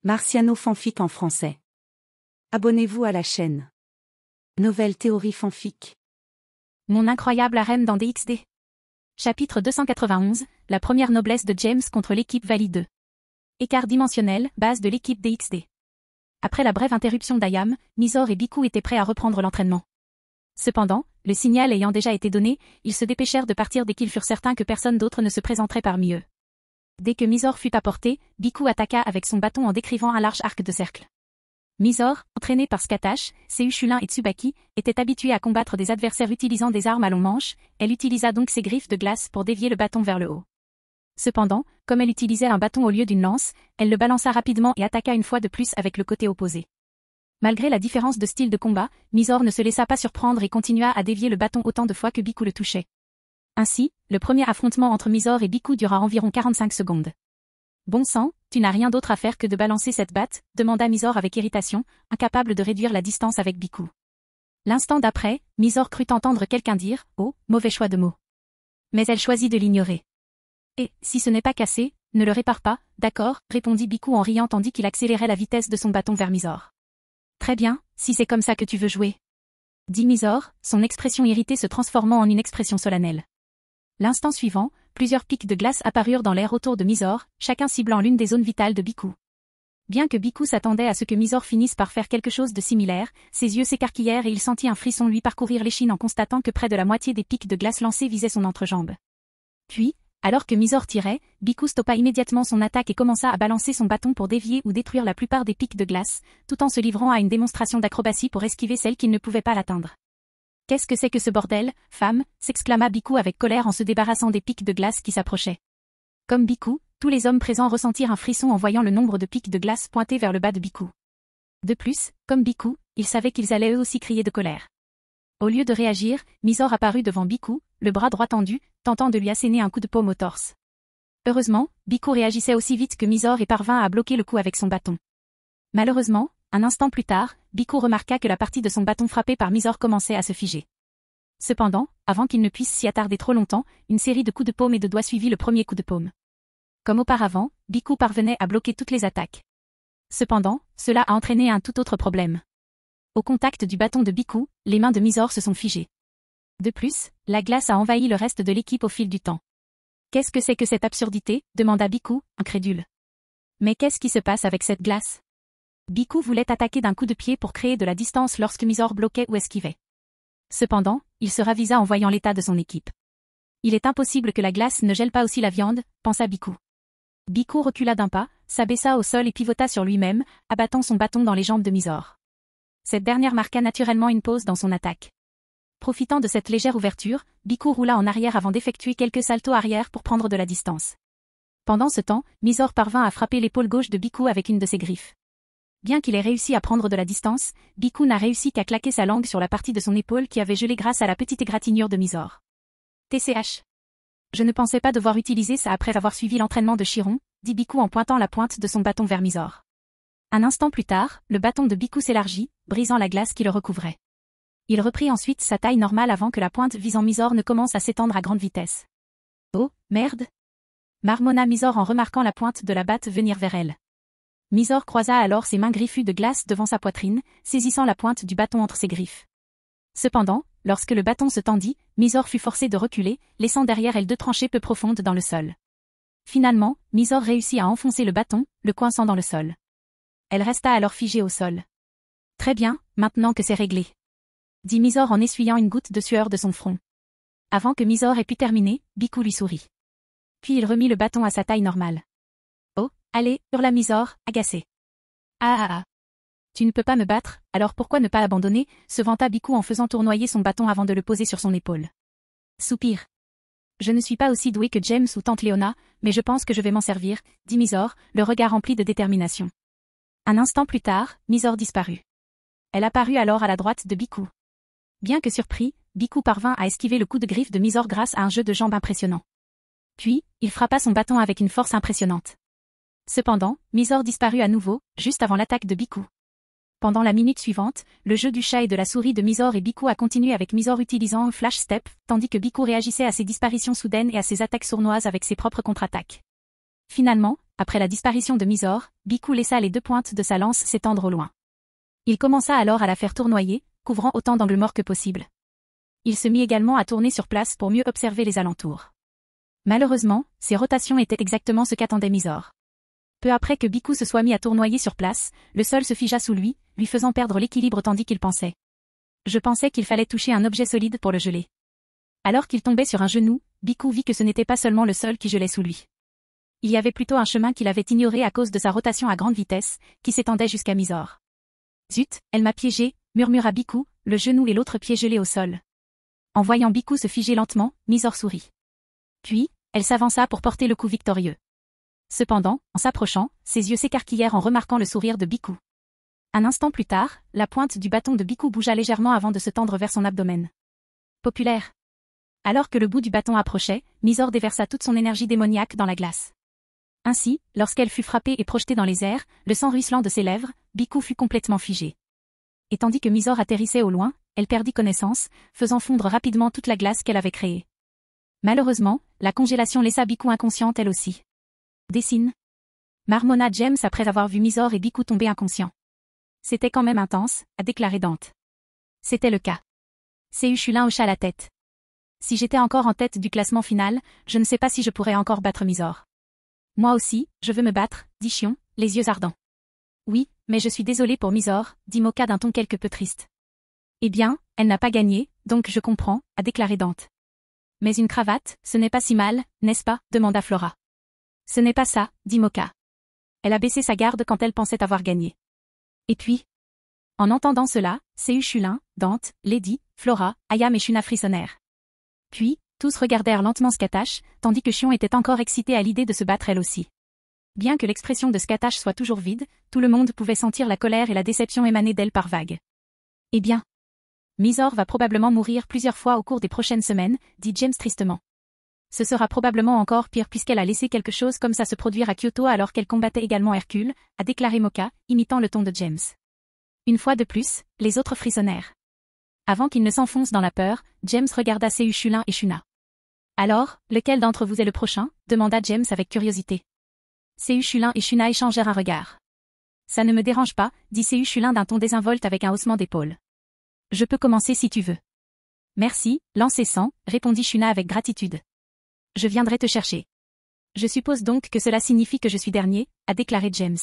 Marciano fanfic en français. Abonnez-vous à la chaîne. Nouvelle théorie fanfic. Mon incroyable harem dans DxD. Chapitre 291, la première noblesse de James contre l'équipe Valley 2. Écart dimensionnel, base de l'équipe DxD. Après la brève interruption d'Ayam, Mizor et Biku étaient prêts à reprendre l'entraînement. Cependant, le signal ayant déjà été donné, ils se dépêchèrent de partir dès qu'ils furent certains que personne d'autre ne se présenterait parmi eux. Dès que Mizor fut à portée, Biku attaqua avec son bâton en décrivant un large arc de cercle. Mizor, entraîné par Skatash, Seuchulin et Tsubaki, était habitué à combattre des adversaires utilisant des armes à long manche, elle utilisa donc ses griffes de glace pour dévier le bâton vers le haut. Cependant, comme elle utilisait un bâton au lieu d'une lance, elle le balança rapidement et attaqua une fois de plus avec le côté opposé. Malgré la différence de style de combat, Mizor ne se laissa pas surprendre et continua à dévier le bâton autant de fois que Biku le touchait. Ainsi, le premier affrontement entre Mizor et Biku dura environ 45 secondes. « Bon sang, tu n'as rien d'autre à faire que de balancer cette batte ?» demanda Mizor avec irritation, incapable de réduire la distance avec Biku. L'instant d'après, Mizor crut entendre quelqu'un dire « Oh, mauvais choix de mots ». Mais elle choisit de l'ignorer. « Et, si ce n'est pas cassé, ne le répare pas, d'accord ?» répondit Biku en riant tandis qu'il accélérait la vitesse de son bâton vers Mizor. « Très bien, si c'est comme ça que tu veux jouer. » dit Mizor, son expression irritée se transformant en une expression solennelle. L'instant suivant, plusieurs pics de glace apparurent dans l'air autour de Mizor, chacun ciblant l'une des zones vitales de Biku. Bien que Biku s'attendait à ce que Mizor finisse par faire quelque chose de similaire, ses yeux s'écarquillèrent et il sentit un frisson lui parcourir l'échine en constatant que près de la moitié des pics de glace lancés visaient son entrejambe. Puis, alors que Mizor tirait, Biku stoppa immédiatement son attaque et commença à balancer son bâton pour dévier ou détruire la plupart des pics de glace, tout en se livrant à une démonstration d'acrobatie pour esquiver celle qui ne pouvait pas l'atteindre. « Qu'est-ce que c'est que ce bordel, femme ?» s'exclama Biku avec colère en se débarrassant des pics de glace qui s'approchaient. Comme Biku, tous les hommes présents ressentirent un frisson en voyant le nombre de pics de glace pointer vers le bas de Biku. De plus, comme Biku, ils savaient qu'ils allaient eux aussi crier de colère. Au lieu de réagir, Mizor apparut devant Biku, le bras droit tendu, tentant de lui asséner un coup de paume au torse. Heureusement, Biku réagissait aussi vite que Mizor et parvint à bloquer le coup avec son bâton. Malheureusement, un instant plus tard, Biku remarqua que la partie de son bâton frappé par Mizor commençait à se figer. Cependant, avant qu'il ne puisse s'y attarder trop longtemps, une série de coups de paume et de doigts suivit le premier coup de paume. Comme auparavant, Biku parvenait à bloquer toutes les attaques. Cependant, cela a entraîné un tout autre problème. Au contact du bâton de Biku, les mains de Mizor se sont figées. De plus, la glace a envahi le reste de l'équipe au fil du temps. « Qu'est-ce que c'est que cette absurdité ?» demanda Biku, incrédule. « Mais qu'est-ce qui se passe avec cette glace ?» Biku voulait attaquer d'un coup de pied pour créer de la distance lorsque Mizor bloquait ou esquivait. Cependant, il se ravisa en voyant l'état de son équipe. Il est impossible que la glace ne gèle pas aussi la viande, pensa Biku. Biku recula d'un pas, s'abaissa au sol et pivota sur lui-même, abattant son bâton dans les jambes de Mizor. Cette dernière marqua naturellement une pause dans son attaque. Profitant de cette légère ouverture, Biku roula en arrière avant d'effectuer quelques saltos arrière pour prendre de la distance. Pendant ce temps, Mizor parvint à frapper l'épaule gauche de Biku avec une de ses griffes. Bien qu'il ait réussi à prendre de la distance, Biku n'a réussi qu'à claquer sa langue sur la partie de son épaule qui avait gelé grâce à la petite égratignure de Mizor. TCH. Je ne pensais pas devoir utiliser ça après avoir suivi l'entraînement de Chiron, dit Biku en pointant la pointe de son bâton vers Mizor. Un instant plus tard, le bâton de Biku s'élargit, brisant la glace qui le recouvrait. Il reprit ensuite sa taille normale avant que la pointe visant Mizor ne commence à s'étendre à grande vitesse. Oh, merde! Marmonna Mizor en remarquant la pointe de la batte venir vers elle. Mizor croisa alors ses mains griffues de glace devant sa poitrine, saisissant la pointe du bâton entre ses griffes. Cependant, lorsque le bâton se tendit, Mizor fut forcée de reculer, laissant derrière elle deux tranchées peu profondes dans le sol. Finalement, Mizor réussit à enfoncer le bâton, le coinçant dans le sol. Elle resta alors figée au sol. « Très bien, maintenant que c'est réglé. » dit Mizor en essuyant une goutte de sueur de son front. Avant que Mizor ait pu terminer, Biku lui sourit. Puis il remit le bâton à sa taille normale. « Oh, allez, hurla Mizor, agacé. « Ah. Tu ne peux pas me battre, alors pourquoi ne pas abandonner ?» se vanta Biku en faisant tournoyer son bâton avant de le poser sur son épaule. Soupir. « Je ne suis pas aussi doué que James ou tante Leona, mais je pense que je vais m'en servir, » dit Mizor, le regard rempli de détermination. Un instant plus tard, Mizor disparut. Elle apparut alors à la droite de Biku. Bien que surpris, Biku parvint à esquiver le coup de griffe de Mizor grâce à un jeu de jambes impressionnant. Puis, il frappa son bâton avec une force impressionnante. Cependant, Mizor disparut à nouveau, juste avant l'attaque de Biku. Pendant la minute suivante, le jeu du chat et de la souris de Mizor et Biku a continué avec Mizor utilisant un flash step, tandis que Biku réagissait à ses disparitions soudaines et à ses attaques sournoises avec ses propres contre-attaques. Finalement, après la disparition de Mysore, Bikku laissa les deux pointes de sa lance s'étendre au loin. Il commença alors à la faire tournoyer, couvrant autant d'angles morts que possible. Il se mit également à tourner sur place pour mieux observer les alentours. Malheureusement, ces rotations étaient exactement ce qu'attendait Mysore. Peu après que Bikku se soit mis à tournoyer sur place, le sol se figea sous lui, lui faisant perdre l'équilibre tandis qu'il pensait. Je pensais qu'il fallait toucher un objet solide pour le geler. Alors qu'il tombait sur un genou, Bikku vit que ce n'était pas seulement le sol qui gelait sous lui. Il y avait plutôt un chemin qu'il avait ignoré à cause de sa rotation à grande vitesse, qui s'étendait jusqu'à Mysore. Zut, elle m'a piégé, murmura Bikku, le genou et l'autre pied gelés au sol. En voyant Bikku se figer lentement, Mysore sourit. Puis, elle s'avança pour porter le coup victorieux. Cependant, en s'approchant, ses yeux s'écarquillèrent en remarquant le sourire de Bikku. Un instant plus tard, la pointe du bâton de Bikku bougea légèrement avant de se tendre vers son abdomen. Populaire. Alors que le bout du bâton approchait, Mysore déversa toute son énergie démoniaque dans la glace. Ainsi, lorsqu'elle fut frappée et projetée dans les airs, le sang ruisselant de ses lèvres, Bikku fut complètement figé. Et tandis que Mysore atterrissait au loin, elle perdit connaissance, faisant fondre rapidement toute la glace qu'elle avait créée. Malheureusement, la congélation laissa Bikku inconsciente elle aussi. Dessine. Marmonna James après avoir vu Mysore et Bikku tomber inconscients. C'était quand même intense, a déclaré Dante. C'était le cas. Seu Chulin hocha la tête. Si j'étais encore en tête du classement final, je ne sais pas si je pourrais encore battre Mysore. Moi aussi, je veux me battre, dit Chion, les yeux ardents. Oui, mais je suis désolé pour Mysore, dit Moka d'un ton quelque peu triste. Eh bien, elle n'a pas gagné, donc je comprends, a déclaré Dante. Mais une cravate, ce n'est pas si mal, n'est-ce pas, demanda Flora. Ce n'est pas ça, dit Moka. Elle a baissé sa garde quand elle pensait avoir gagné. Et puis? En entendant cela, Seu Chulin, Dante, Lady, Flora, Ayam et Shuna frissonnèrent. Puis, tous regardèrent lentement Scatache, tandis que Chion était encore excitée à l'idée de se battre elle aussi. Bien que l'expression de Scatache soit toujours vide, tout le monde pouvait sentir la colère et la déception émaner d'elle par vagues. Eh bien, Mysore va probablement mourir plusieurs fois au cours des prochaines semaines, dit James tristement. Ce sera probablement encore pire puisqu'elle a laissé quelque chose comme ça se produire à Kyoto alors qu'elle combattait également Hercule, a déclaré Moka, imitant le ton de James. Une fois de plus, les autres frissonnèrent. Avant qu'ils ne s'enfoncent dans la peur, James regarda Seu Chulin et Shuna. Alors, lequel d'entre vous est le prochain, demanda James avec curiosité. Seu Chulin et Shuna échangèrent un regard. Ça ne me dérange pas, dit Seu Chulin d'un ton désinvolte avec un haussement d'épaule. Je peux commencer si tu veux. Merci, lancez sans, répondit Shuna avec gratitude. Je viendrai te chercher. Je suppose donc que cela signifie que je suis dernier, a déclaré James.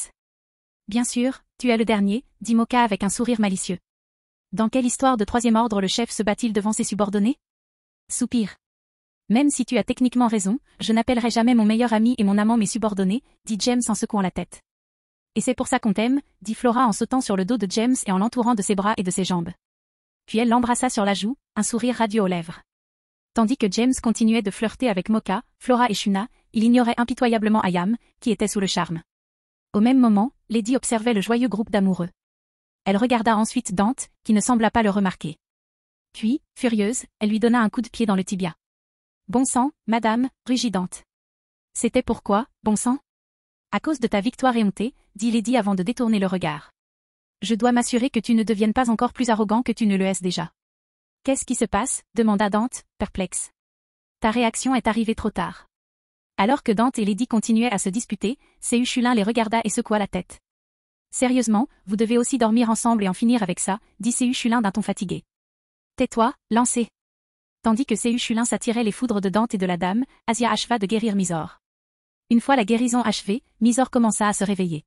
Bien sûr, tu es le dernier, dit Moka avec un sourire malicieux. Dans quelle histoire de troisième ordre le chef se bat-il devant ses subordonnés? Soupir. Même si tu as techniquement raison, je n'appellerai jamais mon meilleur ami et mon amant mes subordonnés, dit James en secouant la tête. Et c'est pour ça qu'on t'aime, dit Flora en sautant sur le dos de James et en l'entourant de ses bras et de ses jambes. Puis elle l'embrassa sur la joue, un sourire radieux aux lèvres. Tandis que James continuait de flirter avec Moka, Flora et Shuna, il ignorait impitoyablement Ayam, qui était sous le charme. Au même moment, Lady observait le joyeux groupe d'amoureux. Elle regarda ensuite Dante, qui ne sembla pas le remarquer. Puis, furieuse, elle lui donna un coup de pied dans le tibia. Bon sang, madame, rugit Dante. C'était pourquoi, bon sang? À cause de ta victoire éhontée, dit Lady avant de détourner le regard. Je dois m'assurer que tu ne deviennes pas encore plus arrogant que tu ne le es déjà. Qu'est-ce qui se passe? Demanda Dante, perplexe. Ta réaction est arrivée trop tard. Alors que Dante et Lady continuaient à se disputer, Seu Chulin les regarda et secoua la tête. Sérieusement, vous devez aussi dormir ensemble et en finir avec ça, dit Seu Chulin d'un ton fatigué. Tais-toi, lancez. Tandis que Seu Chulin s'attirait les foudres de Dante et de la dame, Asia acheva de guérir Mysore. Une fois la guérison achevée, Mysore commença à se réveiller.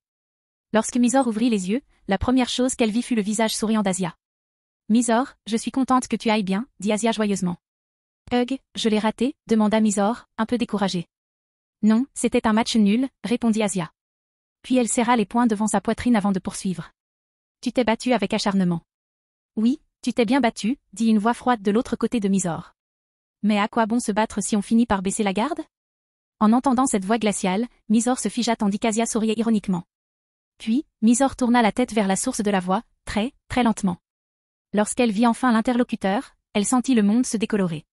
Lorsque Mysore ouvrit les yeux, la première chose qu'elle vit fut le visage souriant d'Asia. Mysore, je suis contente que tu ailles bien, dit Asia joyeusement. Je l'ai raté, demanda Mysore, un peu découragée. Non, c'était un match nul, répondit Asia. Puis elle serra les poings devant sa poitrine avant de poursuivre. Tu t'es battue avec acharnement. Oui, tu t'es bien battue, dit une voix froide de l'autre côté de Mysore. Mais à quoi bon se battre si on finit par baisser la garde? En entendant cette voix glaciale, Mysore se figea tandis qu'Asia souriait ironiquement. Puis, Mysore tourna la tête vers la source de la voix, très, très lentement. Lorsqu'elle vit enfin l'interlocuteur, elle sentit le monde se décolorer.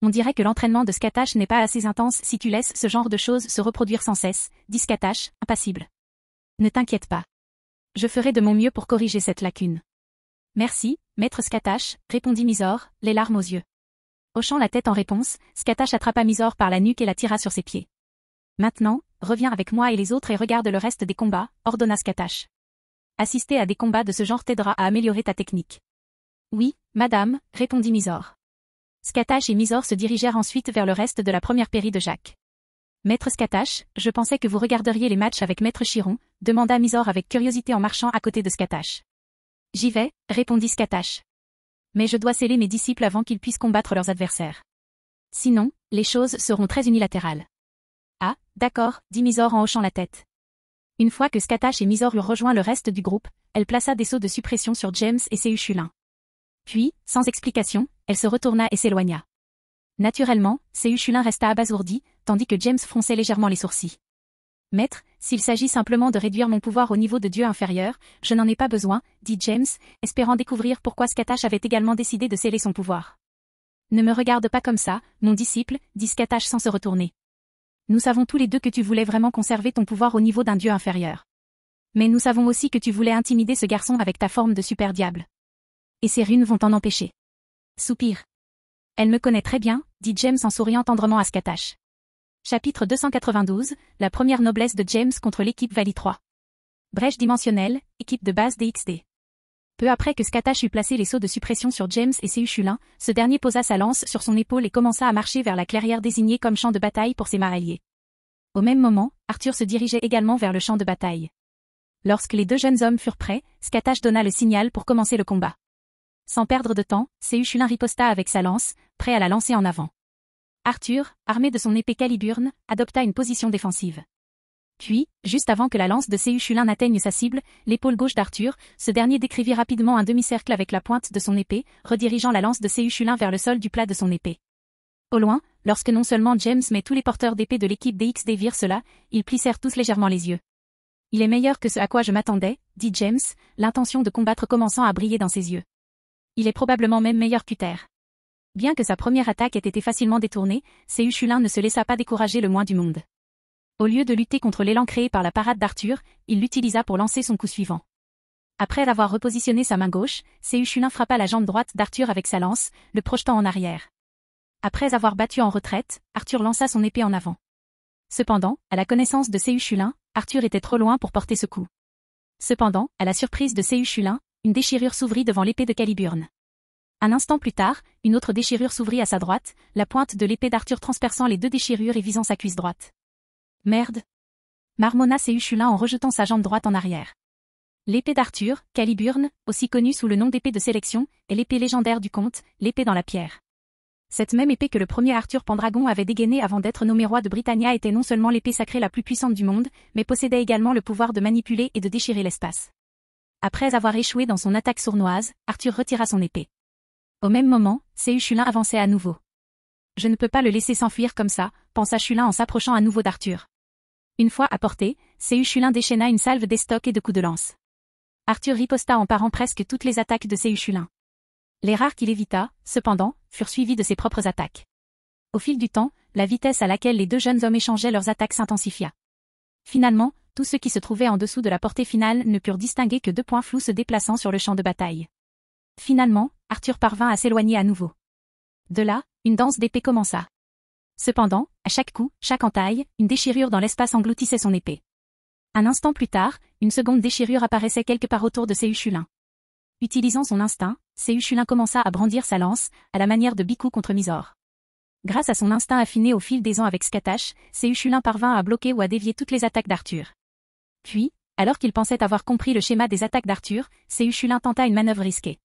On dirait que l'entraînement de Scatache n'est pas assez intense si tu laisses ce genre de choses se reproduire sans cesse, dit Scatache, impassible. Ne t'inquiète pas. Je ferai de mon mieux pour corriger cette lacune. Merci, maître Scatache, répondit Mysore, les larmes aux yeux. Hochant la tête en réponse, Scatache attrapa Mysore par la nuque et la tira sur ses pieds. Maintenant, reviens avec moi et les autres et regarde le reste des combats, ordonna Skatash. Assister à des combats de ce genre t'aidera à améliorer ta technique. Oui, madame, répondit Mysore. Skatash et Mysore se dirigèrent ensuite vers le reste de la première péri de Jacques. Maître Skatash, je pensais que vous regarderiez les matchs avec Maître Chiron, demanda Mysore avec curiosité en marchant à côté de Skatash. J'y vais, répondit Skatash. Mais je dois sceller mes disciples avant qu'ils puissent combattre leurs adversaires. Sinon, les choses seront très unilatérales. Ah, d'accord, dit Mysore en hochant la tête. Une fois que Skatash et Mysore eurent rejoint le reste du groupe, elle plaça des sauts de suppression sur James et Sehushulin. Puis, sans explication, elle se retourna et s'éloigna. Naturellement, Sehushulin resta abasourdi, tandis que James fronçait légèrement les sourcils. Maître, s'il s'agit simplement de réduire mon pouvoir au niveau de Dieu inférieur, je n'en ai pas besoin, dit James, espérant découvrir pourquoi Skatash avait également décidé de sceller son pouvoir. Ne me regarde pas comme ça, mon disciple, dit Skatash sans se retourner. Nous savons tous les deux que tu voulais vraiment conserver ton pouvoir au niveau d'un dieu inférieur. Mais nous savons aussi que tu voulais intimider ce garçon avec ta forme de super diable. Et ces runes vont t'en empêcher. Soupir. Elle me connaît très bien, dit James en souriant tendrement à Skatash. Chapitre 292, la première noblesse de James contre l'équipe Valley 3. Brèche dimensionnelle, équipe de base DXD. Peu après que Skatash eut placé les sauts de suppression sur James et Sehushulin, ce dernier posa sa lance sur son épaule et commença à marcher vers la clairière désignée comme champ de bataille pour ses maralliers. Au même moment, Arthur se dirigeait également vers le champ de bataille. Lorsque les deux jeunes hommes furent prêts, Skatash donna le signal pour commencer le combat. Sans perdre de temps, Sehushulin riposta avec sa lance, prêt à la lancer en avant. Arthur, armé de son épée Caliburn, adopta une position défensive. Puis, juste avant que la lance de Sehushulin n'atteigne sa cible, l'épaule gauche d'Arthur, ce dernier décrivit rapidement un demi-cercle avec la pointe de son épée, redirigeant la lance de Sehushulin vers le sol du plat de son épée. Au loin, lorsque non seulement James mais tous les porteurs d'épée de l'équipe DXD virent cela, ils plissèrent tous légèrement les yeux. Il est meilleur que ce à quoi je m'attendais, dit James, l'intention de combattre commençant à briller dans ses yeux. Il est probablement même meilleur qu'Uther. Bien que sa première attaque ait été facilement détournée, Sehushulin ne se laissa pas décourager le moins du monde. Au lieu de lutter contre l'élan créé par la parade d'Arthur, il l'utilisa pour lancer son coup suivant. Après avoir repositionné sa main gauche, Sehushulin frappa la jambe droite d'Arthur avec sa lance, le projetant en arrière. Après avoir battu en retraite, Arthur lança son épée en avant. Cependant, à la connaissance de Sehushulin, Arthur était trop loin pour porter ce coup. Cependant, à la surprise de Sehushulin, une déchirure s'ouvrit devant l'épée de Caliburn. Un instant plus tard, une autre déchirure s'ouvrit à sa droite, la pointe de l'épée d'Arthur transperçant les deux déchirures et visant sa cuisse droite. Merde! Marmonna Sehushulin en rejetant sa jambe droite en arrière. L'épée d'Arthur, Caliburn, aussi connue sous le nom d'épée de sélection, est l'épée légendaire du comte, l'épée dans la pierre. Cette même épée que le premier Arthur Pendragon avait dégainée avant d'être nommé roi de Britannia était non seulement l'épée sacrée la plus puissante du monde, mais possédait également le pouvoir de manipuler et de déchirer l'espace. Après avoir échoué dans son attaque sournoise, Arthur retira son épée. Au même moment, Sehushulin avançait à nouveau. Je ne peux pas le laisser s'enfuir comme ça, pensa Shulin en s'approchant à nouveau d'Arthur. Une fois à portée, Sehushulin déchaîna une salve d'estoc et de coups de lance. Arthur riposta en parant presque toutes les attaques de Sehushulin. Les rares qu'il évita, cependant, furent suivis de ses propres attaques. Au fil du temps, la vitesse à laquelle les deux jeunes hommes échangeaient leurs attaques s'intensifia. Finalement, tous ceux qui se trouvaient en dessous de la portée finale ne purent distinguer que deux points flous se déplaçant sur le champ de bataille. Finalement, Arthur parvint à s'éloigner à nouveau. De là, une danse d'épée commença. Cependant, à chaque coup, chaque entaille, une déchirure dans l'espace engloutissait son épée. Un instant plus tard, une seconde déchirure apparaissait quelque part autour de Sehushulin. Utilisant son instinct, Sehushulin commença à brandir sa lance, à la manière de Biku contre Mysore. Grâce à son instinct affiné au fil des ans avec Skatash, Sehushulin parvint à bloquer ou à dévier toutes les attaques d'Arthur. Puis, alors qu'il pensait avoir compris le schéma des attaques d'Arthur, Sehushulin tenta une manœuvre risquée.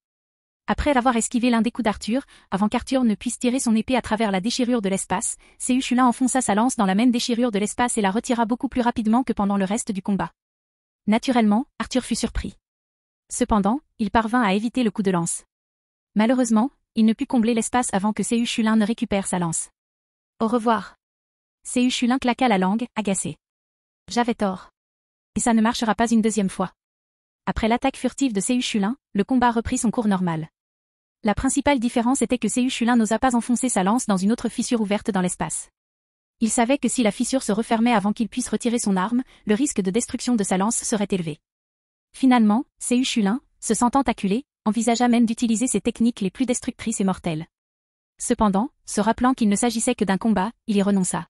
Après avoir esquivé l'un des coups d'Arthur, avant qu'Arthur ne puisse tirer son épée à travers la déchirure de l'espace, Sehushulin enfonça sa lance dans la même déchirure de l'espace et la retira beaucoup plus rapidement que pendant le reste du combat. Naturellement, Arthur fut surpris. Cependant, il parvint à éviter le coup de lance. Malheureusement, il ne put combler l'espace avant que Sehushulin ne récupère sa lance. Au revoir. Sehushulin claqua la langue, agacé. J'avais tort. Et ça ne marchera pas une deuxième fois. Après l'attaque furtive de Sehushulin, le combat reprit son cours normal. La principale différence était que Sehushulin n'osa pas enfoncer sa lance dans une autre fissure ouverte dans l'espace. Il savait que si la fissure se refermait avant qu'il puisse retirer son arme, le risque de destruction de sa lance serait élevé. Finalement, Sehushulin, se sentant acculé, envisagea même d'utiliser ses techniques les plus destructrices et mortelles. Cependant, se rappelant qu'il ne s'agissait que d'un combat, il y renonça.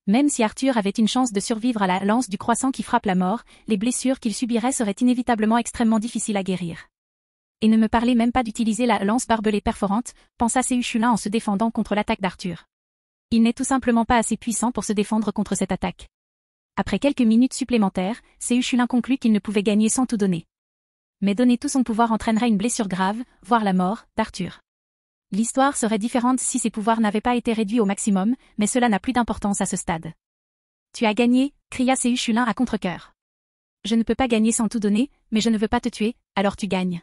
Même si Arthur avait une chance de survivre à la lance du croissant qui frappe la mort, les blessures qu'il subirait seraient inévitablement extrêmement difficiles à guérir. Et ne me parlez même pas d'utiliser la lance barbelée perforante, pensa Séuchulin en se défendant contre l'attaque d'Arthur. Il n'est tout simplement pas assez puissant pour se défendre contre cette attaque. Après quelques minutes supplémentaires, Séuchulin conclut qu'il ne pouvait gagner sans tout donner. Mais donner tout son pouvoir entraînerait une blessure grave, voire la mort, d'Arthur. L'histoire serait différente si ses pouvoirs n'avaient pas été réduits au maximum, mais cela n'a plus d'importance à ce stade. Tu as gagné, cria Séuchulin à contre-cœur. Je ne peux pas gagner sans tout donner, mais je ne veux pas te tuer, alors tu gagnes.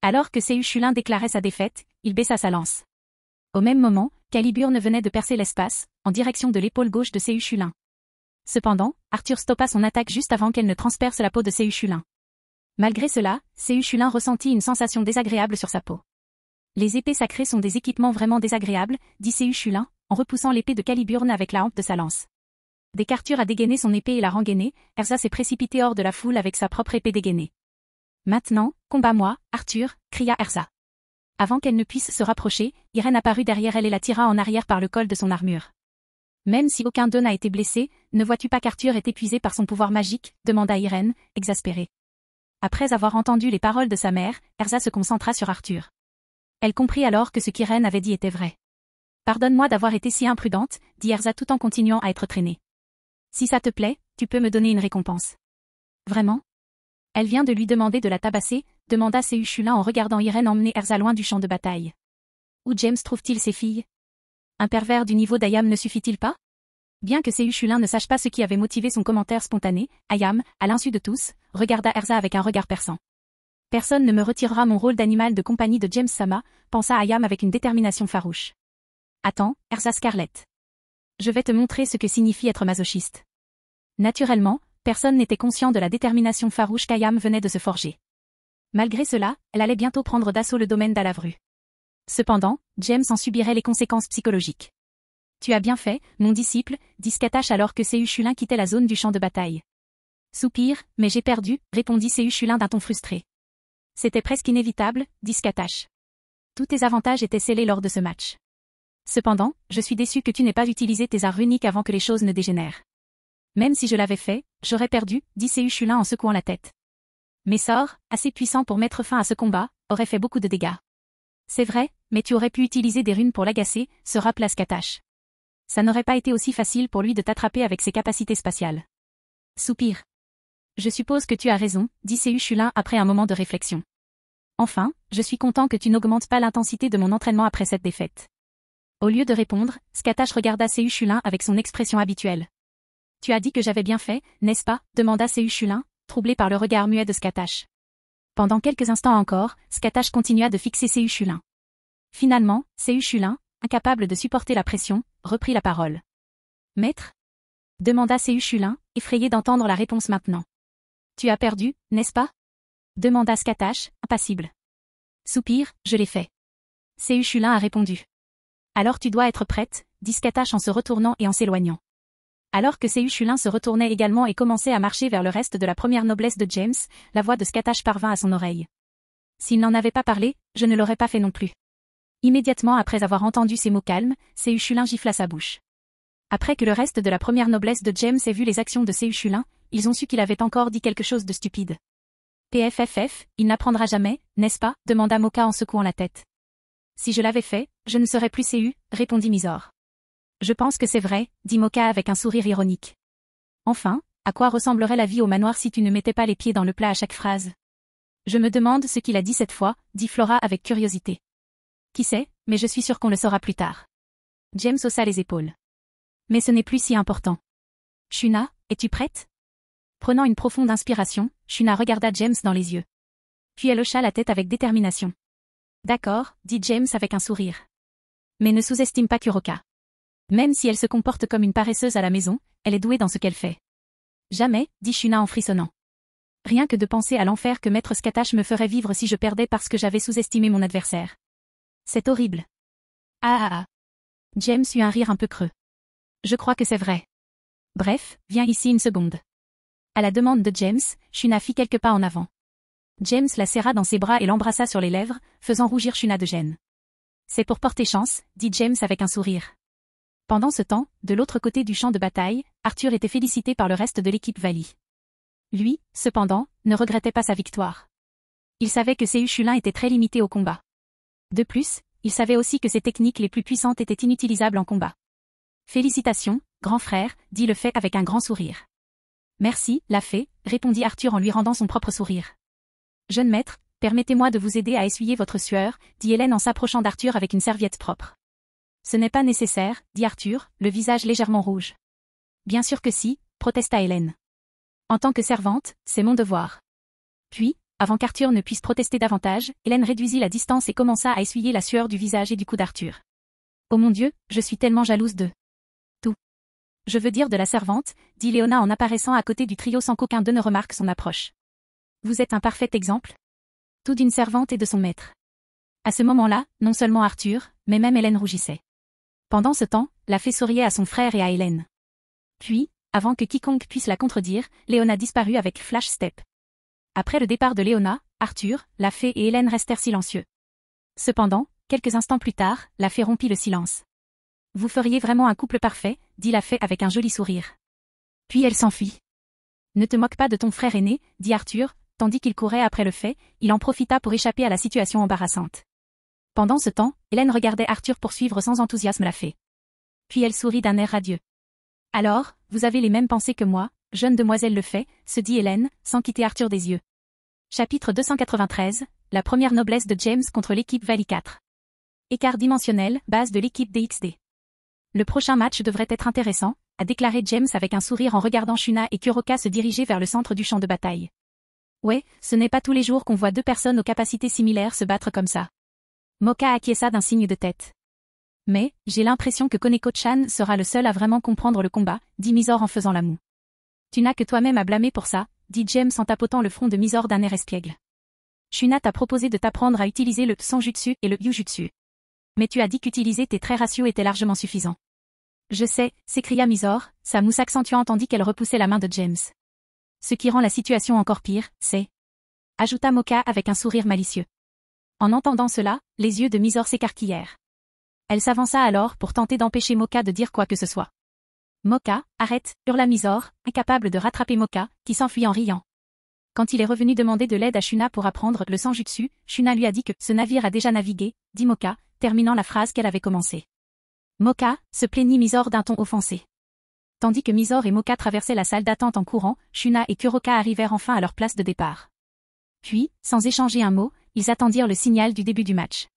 Alors que Séuchulin déclarait sa défaite, il baissa sa lance. Au même moment, Caliburne venait de percer l'espace, en direction de l'épaule gauche de Séuchulin. Cependant, Arthur stoppa son attaque juste avant qu'elle ne transperce la peau de Séuchulin. Malgré cela, Séuchulin ressentit une sensation désagréable sur sa peau. Les épées sacrées sont des équipements vraiment désagréables, dit Séuchulin, en repoussant l'épée de Caliburne avec la hampe de sa lance. Dès qu'Arthur a dégainé son épée et l'a rengainée, Erza s'est précipité hors de la foule avec sa propre épée dégainée. Maintenant, combat-moi, Arthur, cria Erza. Avant qu'elle ne puisse se rapprocher, Irène apparut derrière elle et la tira en arrière par le col de son armure. Même si aucun d'eux n'a été blessé, ne vois-tu pas qu'Arthur est épuisé par son pouvoir magique, demanda Irène, exaspérée. Après avoir entendu les paroles de sa mère, Erza se concentra sur Arthur. Elle comprit alors que ce qu'Irène avait dit était vrai. Pardonne-moi d'avoir été si imprudente, dit Erza tout en continuant à être traînée. Si ça te plaît, tu peux me donner une récompense. Vraiment? Elle vient de lui demander de la tabasser, demanda Séuchulin en regardant Irène emmener Erza loin du champ de bataille. Où James trouve-t-il ses filles? Un pervers du niveau d'Ayam ne suffit-il pas? Bien que Séuchulin ne sache pas ce qui avait motivé son commentaire spontané, Ayam, à l'insu de tous, regarda Erza avec un regard perçant. Personne ne me retirera mon rôle d'animal de compagnie de James Sama, pensa Ayam avec une détermination farouche. Attends, Erza Scarlett. Je vais te montrer ce que signifie être masochiste. Naturellement, personne n'était conscient de la détermination farouche qu'Ayam venait de se forger. Malgré cela, elle allait bientôt prendre d'assaut le domaine d'Alavru. Cependant, James en subirait les conséquences psychologiques. Tu as bien fait, mon disciple, dit Skatash alors que Séuchulin quittait la zone du champ de bataille. Soupir, mais j'ai perdu, répondit Séuchulin d'un ton frustré. C'était presque inévitable, dit Skatash. Tous tes avantages étaient scellés lors de ce match. Cependant, je suis déçu que tu n'aies pas utilisé tes arts runiques avant que les choses ne dégénèrent. Même si je l'avais fait, j'aurais perdu, dit Séuchulin en secouant la tête. Mes sorts, assez puissants pour mettre fin à ce combat, auraient fait beaucoup de dégâts. C'est vrai, mais tu aurais pu utiliser des runes pour l'agacer, se rappela Skatash. Ça n'aurait pas été aussi facile pour lui de t'attraper avec ses capacités spatiales. Soupir. Je suppose que tu as raison, dit Séuchulin après un moment de réflexion. Enfin, je suis content que tu n'augmentes pas l'intensité de mon entraînement après cette défaite. Au lieu de répondre, Skatash regarda Séuchulin avec son expression habituelle. Tu as dit que j'avais bien fait, n'est-ce pas, demanda Séuchulin, troublé par le regard muet de Skatash. Pendant quelques instants encore, Skatash continua de fixer Séuchulin. Finalement, Séuchulin, incapable de supporter la pression, reprit la parole. Maître? Demanda Séuchulin, effrayé d'entendre la réponse maintenant. Tu as perdu, n'est-ce pas? Demanda Skatash, impassible. Soupir, je l'ai fait. Séuchulin a répondu. Alors tu dois être prête, dit Skatash en se retournant et en s'éloignant. Alors que Séuchulin se retournait également et commençait à marcher vers le reste de la première noblesse de James, la voix de Skatash parvint à son oreille. S'il n'en avait pas parlé, je ne l'aurais pas fait non plus. Immédiatement après avoir entendu ces mots calmes, Séuchulin gifla sa bouche. Après que le reste de la première noblesse de James ait vu les actions de Séuchulin, ils ont su qu'il avait encore dit quelque chose de stupide. PFFF, il n'apprendra jamais, n'est-ce pas, demanda Moka en secouant la tête. Si je l'avais fait, je ne serais plus Séu, répondit Misor. Je pense que c'est vrai, dit Moka avec un sourire ironique. Enfin, à quoi ressemblerait la vie au manoir si tu ne mettais pas les pieds dans le plat à chaque phrase? Je me demande ce qu'il a dit cette fois, dit Flora avec curiosité. Qui sait, mais je suis sûre qu'on le saura plus tard. James haussa les épaules. Mais ce n'est plus si important. Shuna, es-tu prête? Prenant une profonde inspiration, Shuna regarda James dans les yeux. Puis elle hocha la tête avec détermination. D'accord, dit James avec un sourire. Mais ne sous-estime pas Kuroka. Même si elle se comporte comme une paresseuse à la maison, elle est douée dans ce qu'elle fait. Jamais, dit Shuna en frissonnant. Rien que de penser à l'enfer que Maître Skatash me ferait vivre si je perdais parce que j'avais sous-estimé mon adversaire. C'est horrible. Ah. James eut un rire un peu creux. Je crois que c'est vrai. Bref, viens ici une seconde. À la demande de James, Shuna fit quelques pas en avant. James la serra dans ses bras et l'embrassa sur les lèvres, faisant rougir Shuna de gêne. C'est pour porter chance, dit James avec un sourire. Pendant ce temps, de l'autre côté du champ de bataille, Arthur était félicité par le reste de l'équipe Vali. Lui, cependant, ne regrettait pas sa victoire. Il savait que ses Ushulins étaient très limités au combat. De plus, il savait aussi que ses techniques les plus puissantes étaient inutilisables en combat. Félicitations, grand frère, dit le Fée avec un grand sourire. Merci, la Fée, répondit Arthur en lui rendant son propre sourire. Jeune maître, permettez-moi de vous aider à essuyer votre sueur, dit Hélène en s'approchant d'Arthur avec une serviette propre. Ce n'est pas nécessaire, dit Arthur, le visage légèrement rouge. Bien sûr que si, protesta Hélène. En tant que servante, c'est mon devoir. Puis, avant qu'Arthur ne puisse protester davantage, Hélène réduisit la distance et commença à essuyer la sueur du visage et du cou d'Arthur. Oh mon Dieu, je suis tellement jalouse de tout. Je veux dire de la servante, dit Léona en apparaissant à côté du trio sans qu'aucun d'eux ne remarque son approche. Vous êtes un parfait exemple. Tout d'une servante et de son maître. À ce moment-là, non seulement Arthur, mais même Hélène rougissait. Pendant ce temps, la Fée souriait à son frère et à Hélène. Puis, avant que quiconque puisse la contredire, Léona disparut avec Flash Step. Après le départ de Léona, Arthur, la Fée et Hélène restèrent silencieux. Cependant, quelques instants plus tard, la Fée rompit le silence. Vous feriez vraiment un couple parfait, dit la Fée avec un joli sourire. Puis elle s'enfuit. Ne te moque pas de ton frère aîné, dit Arthur, tandis qu'il courait après le Fée, il en profita pour échapper à la situation embarrassante. Pendant ce temps, Hélène regardait Arthur poursuivre sans enthousiasme la Fée. Puis elle sourit d'un air radieux. Alors, vous avez les mêmes pensées que moi, jeune demoiselle le Fée, se dit Hélène, sans quitter Arthur des yeux. Chapitre 293, la première noblesse de James contre l'équipe Vali 4. Écart dimensionnel, base de l'équipe DXD. Le prochain match devrait être intéressant, a déclaré James avec un sourire en regardant Shuna et Kuroka se diriger vers le centre du champ de bataille. Ouais, ce n'est pas tous les jours qu'on voit deux personnes aux capacités similaires se battre comme ça. Moka acquiesça d'un signe de tête. Mais, j'ai l'impression que Koneko-chan sera le seul à vraiment comprendre le combat, dit Mizor en faisant la moue. Tu n'as que toi-même à blâmer pour ça, dit James en tapotant le front de Mizor d'un air espiègle. Shuna t'a proposé de t'apprendre à utiliser le Sanjutsu et le Yujutsu. Mais tu as dit qu'utiliser tes traits raciaux était largement suffisant. Je sais, s'écria Mizor, sa moue s'accentuant tandis qu'elle repoussait la main de James. Ce qui rend la situation encore pire, c'est... ajouta Moka avec un sourire malicieux. En entendant cela, les yeux de Mizor s'écarquillèrent. Elle s'avança alors pour tenter d'empêcher Moka de dire quoi que ce soit. Moka, arrête, hurla Mizor, incapable de rattraper Moka, qui s'enfuit en riant. Quand il est revenu demander de l'aide à Shuna pour apprendre le Sanjutsu, Shuna lui a dit que ce navire a déjà navigué, dit Moka, terminant la phrase qu'elle avait commencée. Moka, se plaignit Mizor d'un ton offensé. Tandis que Mizor et Moka traversaient la salle d'attente en courant, Shuna et Kuroka arrivèrent enfin à leur place de départ. Puis, sans échanger un mot, ils attendirent le signal du début du match.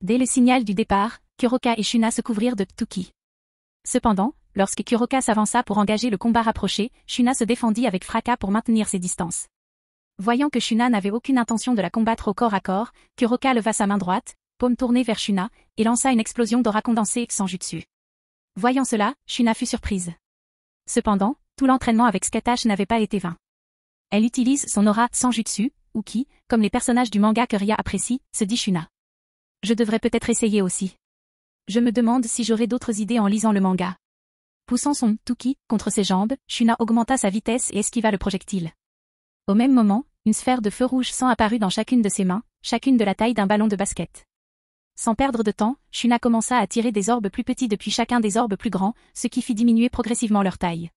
Dès le signal du départ, Kuroka et Shuna se couvrirent de Tuki. Cependant, lorsque Kuroka s'avança pour engager le combat rapproché, Shuna se défendit avec fracas pour maintenir ses distances. Voyant que Shuna n'avait aucune intention de la combattre au corps à corps, Kuroka leva sa main droite, paume tournée vers Shuna, et lança une explosion d'aura condensée sans jutsu. Voyant cela, Shuna fut surprise. Cependant, tout l'entraînement avec Skatash n'avait pas été vain. Elle utilise son aura sans jutsu, ou ki, comme les personnages du manga que Ria apprécie, se dit Shuna. Je devrais peut-être essayer aussi. Je me demande si j'aurai d'autres idées en lisant le manga. Poussant son tuki contre ses jambes, Shuna augmenta sa vitesse et esquiva le projectile. Au même moment, une sphère de feu rouge sang apparut dans chacune de ses mains, chacune de la taille d'un ballon de basket. Sans perdre de temps, Shuna commença à tirer des orbes plus petits depuis chacun des orbes plus grands, ce qui fit diminuer progressivement leur taille.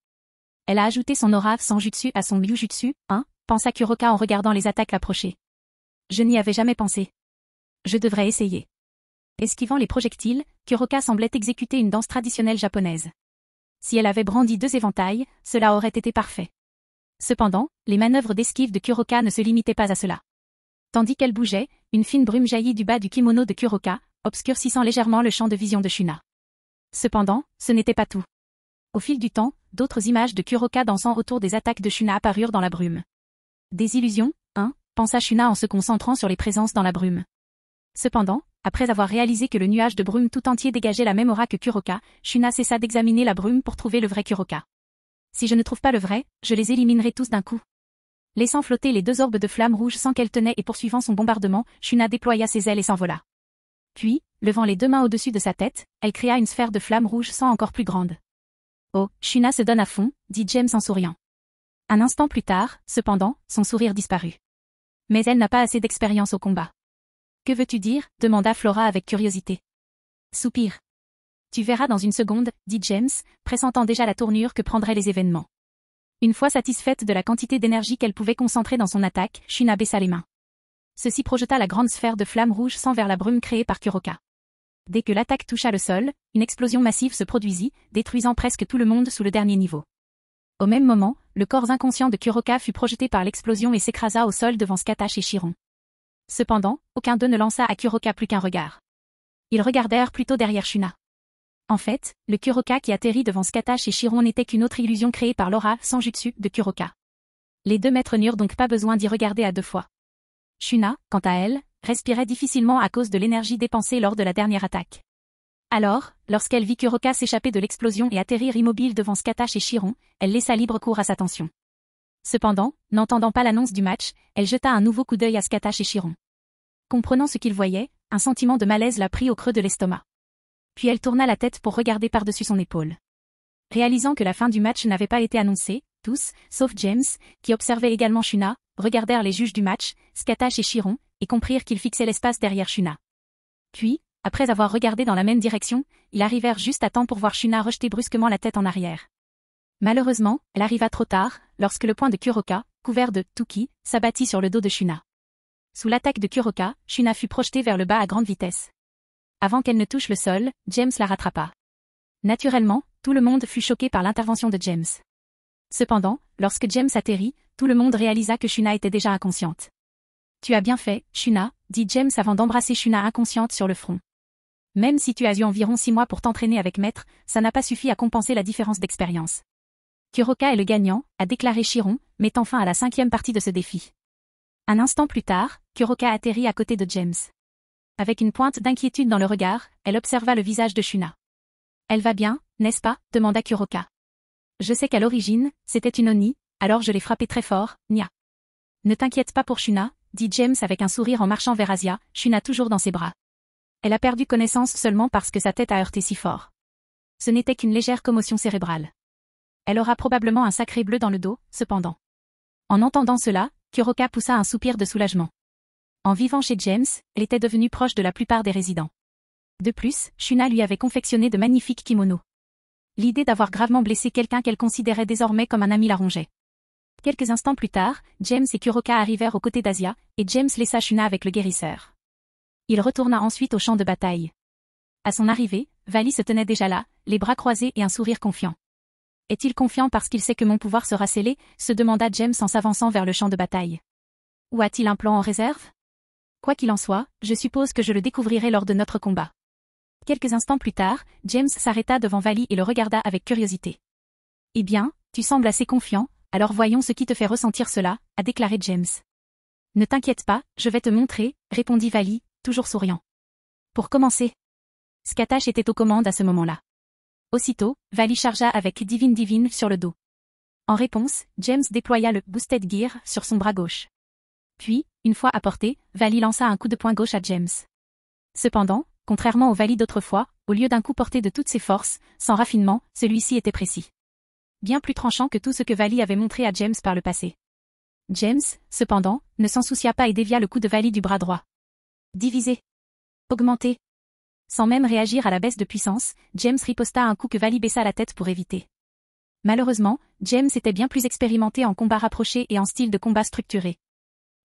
Elle a ajouté son aura sans jutsu à son Yujutsu, pensa Kuroka en regardant les attaques approcher. Je n'y avais jamais pensé. Je devrais essayer. Esquivant les projectiles, Kuroka semblait exécuter une danse traditionnelle japonaise. Si elle avait brandi 2 éventails, cela aurait été parfait. Cependant, les manœuvres d'esquive de Kuroka ne se limitaient pas à cela. Tandis qu'elle bougeait, une fine brume jaillit du bas du kimono de Kuroka, obscurcissant légèrement le champ de vision de Shuna. Cependant, ce n'était pas tout. Au fil du temps, d'autres images de Kuroka dansant autour des attaques de Shuna apparurent dans la brume. Des illusions, pensa Shuna en se concentrant sur les présences dans la brume. Cependant, après avoir réalisé que le nuage de brume tout entier dégageait la même aura que Kuroka, Shuna cessa d'examiner la brume pour trouver le vrai Kuroka. Si je ne trouve pas le vrai, je les éliminerai tous d'un coup. Laissant flotter les 2 orbes de flammes rouges sans qu'elle tenait et poursuivant son bombardement, Shuna déploya ses ailes et s'envola. Puis, levant les 2 mains au-dessus de sa tête, elle créa une sphère de flammes rouges sans encore plus grande. Oh, Shuna se donne à fond, dit James en souriant. Un instant plus tard, cependant, son sourire disparut. Mais elle n'a pas assez d'expérience au combat. Que veux-tu dire demanda Flora avec curiosité. Soupir. Tu verras dans une seconde, dit James, pressentant déjà la tournure que prendraient les événements. Une fois satisfaite de la quantité d'énergie qu'elle pouvait concentrer dans son attaque, Shuna baissa les mains. Ceci projeta la grande sphère de flammes rouges sans vers la brume créée par Kuroka. Dès que l'attaque toucha le sol, une explosion massive se produisit, détruisant presque tout le monde sous le dernier niveau. Au même moment, le corps inconscient de Kuroka fut projeté par l'explosion et s'écrasa au sol devant Scatash et Chiron. Cependant, aucun d'eux ne lança à Kuroka plus qu'un regard. Ils regardèrent plutôt derrière Shuna. En fait, le Kuroka qui atterrit devant Scatash et Chiron n'était qu'une autre illusion créée par l'aura Sanjutsu de Kuroka. Les deux maîtres n'eurent donc pas besoin d'y regarder à deux fois. Shuna, quant à elle, respirait difficilement à cause de l'énergie dépensée lors de la dernière attaque. Alors, lorsqu'elle vit Kuroka s'échapper de l'explosion et atterrir immobile devant Scatash et Chiron, elle laissa libre cours à sa tension. Cependant, n'entendant pas l'annonce du match, elle jeta un nouveau coup d'œil à Scatash et Chiron. Comprenant ce qu'il voyait, un sentiment de malaise la prit au creux de l'estomac. Puis elle tourna la tête pour regarder par-dessus son épaule. Réalisant que la fin du match n'avait pas été annoncée, tous, sauf James, qui observait également Shuna, regardèrent les juges du match, Scatash et Chiron, et comprirent qu'ils fixaient l'espace derrière Shuna. Puis, après avoir regardé dans la même direction, ils arrivèrent juste à temps pour voir Shuna rejeter brusquement la tête en arrière. Malheureusement, elle arriva trop tard, lorsque le poing de Kuroka, couvert de Tuki, s'abattit sur le dos de Shuna. Sous l'attaque de Kuroka, Shuna fut projetée vers le bas à grande vitesse. Avant qu'elle ne touche le sol, James la rattrapa. Naturellement, tout le monde fut choqué par l'intervention de James. Cependant, lorsque James atterrit, tout le monde réalisa que Shuna était déjà inconsciente. « Tu as bien fait, Shuna », dit James avant d'embrasser Shuna inconsciente sur le front. « Même si tu as eu environ 6 mois pour t'entraîner avec Maître, ça n'a pas suffi à compenser la différence d'expérience. » Kuroka est le gagnant, a déclaré Chiron, mettant fin à la 5e partie de ce défi. Un instant plus tard, Kuroka atterrit à côté de James. Avec une pointe d'inquiétude dans le regard, elle observa le visage de Shuna. « Elle va bien, n'est-ce pas ?» demanda Kuroka. « Je sais qu'à l'origine, c'était une Oni, alors je l'ai frappée très fort, nia. »« Ne t'inquiète pas pour Shuna, » dit James avec un sourire en marchant vers Asia, Shuna toujours dans ses bras. Elle a perdu connaissance seulement parce que sa tête a heurté si fort. Ce n'était qu'une légère commotion cérébrale. Elle aura probablement un sacré bleu dans le dos, cependant. En entendant cela, Kuroka poussa un soupir de soulagement. En vivant chez James, elle était devenue proche de la plupart des résidents. De plus, Shuna lui avait confectionné de magnifiques kimonos. L'idée d'avoir gravement blessé quelqu'un qu'elle considérait désormais comme un ami la rongeait. Quelques instants plus tard, James et Kuroka arrivèrent aux côtés d'Asia, et James laissa Shuna avec le guérisseur. Il retourna ensuite au champ de bataille. À son arrivée, Vali se tenait déjà là, les bras croisés et un sourire confiant. « Est-il confiant parce qu'il sait que mon pouvoir sera scellé ?» se demanda James en s'avançant vers le champ de bataille. « Ou a-t-il un plan en réserve ?» Quoi qu'il en soit, je suppose que je le découvrirai lors de notre combat. Quelques instants plus tard, James s'arrêta devant Vali et le regarda avec curiosité. « Eh bien, tu sembles assez confiant, alors voyons ce qui te fait ressentir cela, » a déclaré James. « Ne t'inquiète pas, je vais te montrer, » répondit Vali, toujours souriant. Pour commencer. Scatash était aux commandes à ce moment-là. Aussitôt, Vali chargea avec Divine sur le dos. En réponse, James déploya le Boosted Gear sur son bras gauche. Puis, une fois à portée, Vali lança un coup de poing gauche à James. Cependant, contrairement au Vali d'autrefois, au lieu d'un coup porté de toutes ses forces, sans raffinement, celui-ci était précis. Bien plus tranchant que tout ce que Vali avait montré à James par le passé. James, cependant, ne s'en soucia pas et dévia le coup de Vali du bras droit. Divisé. Augmenté. Sans même réagir à la baisse de puissance, James riposta un coup que Vali baissa la tête pour éviter. Malheureusement, James était bien plus expérimenté en combat rapproché et en style de combat structuré.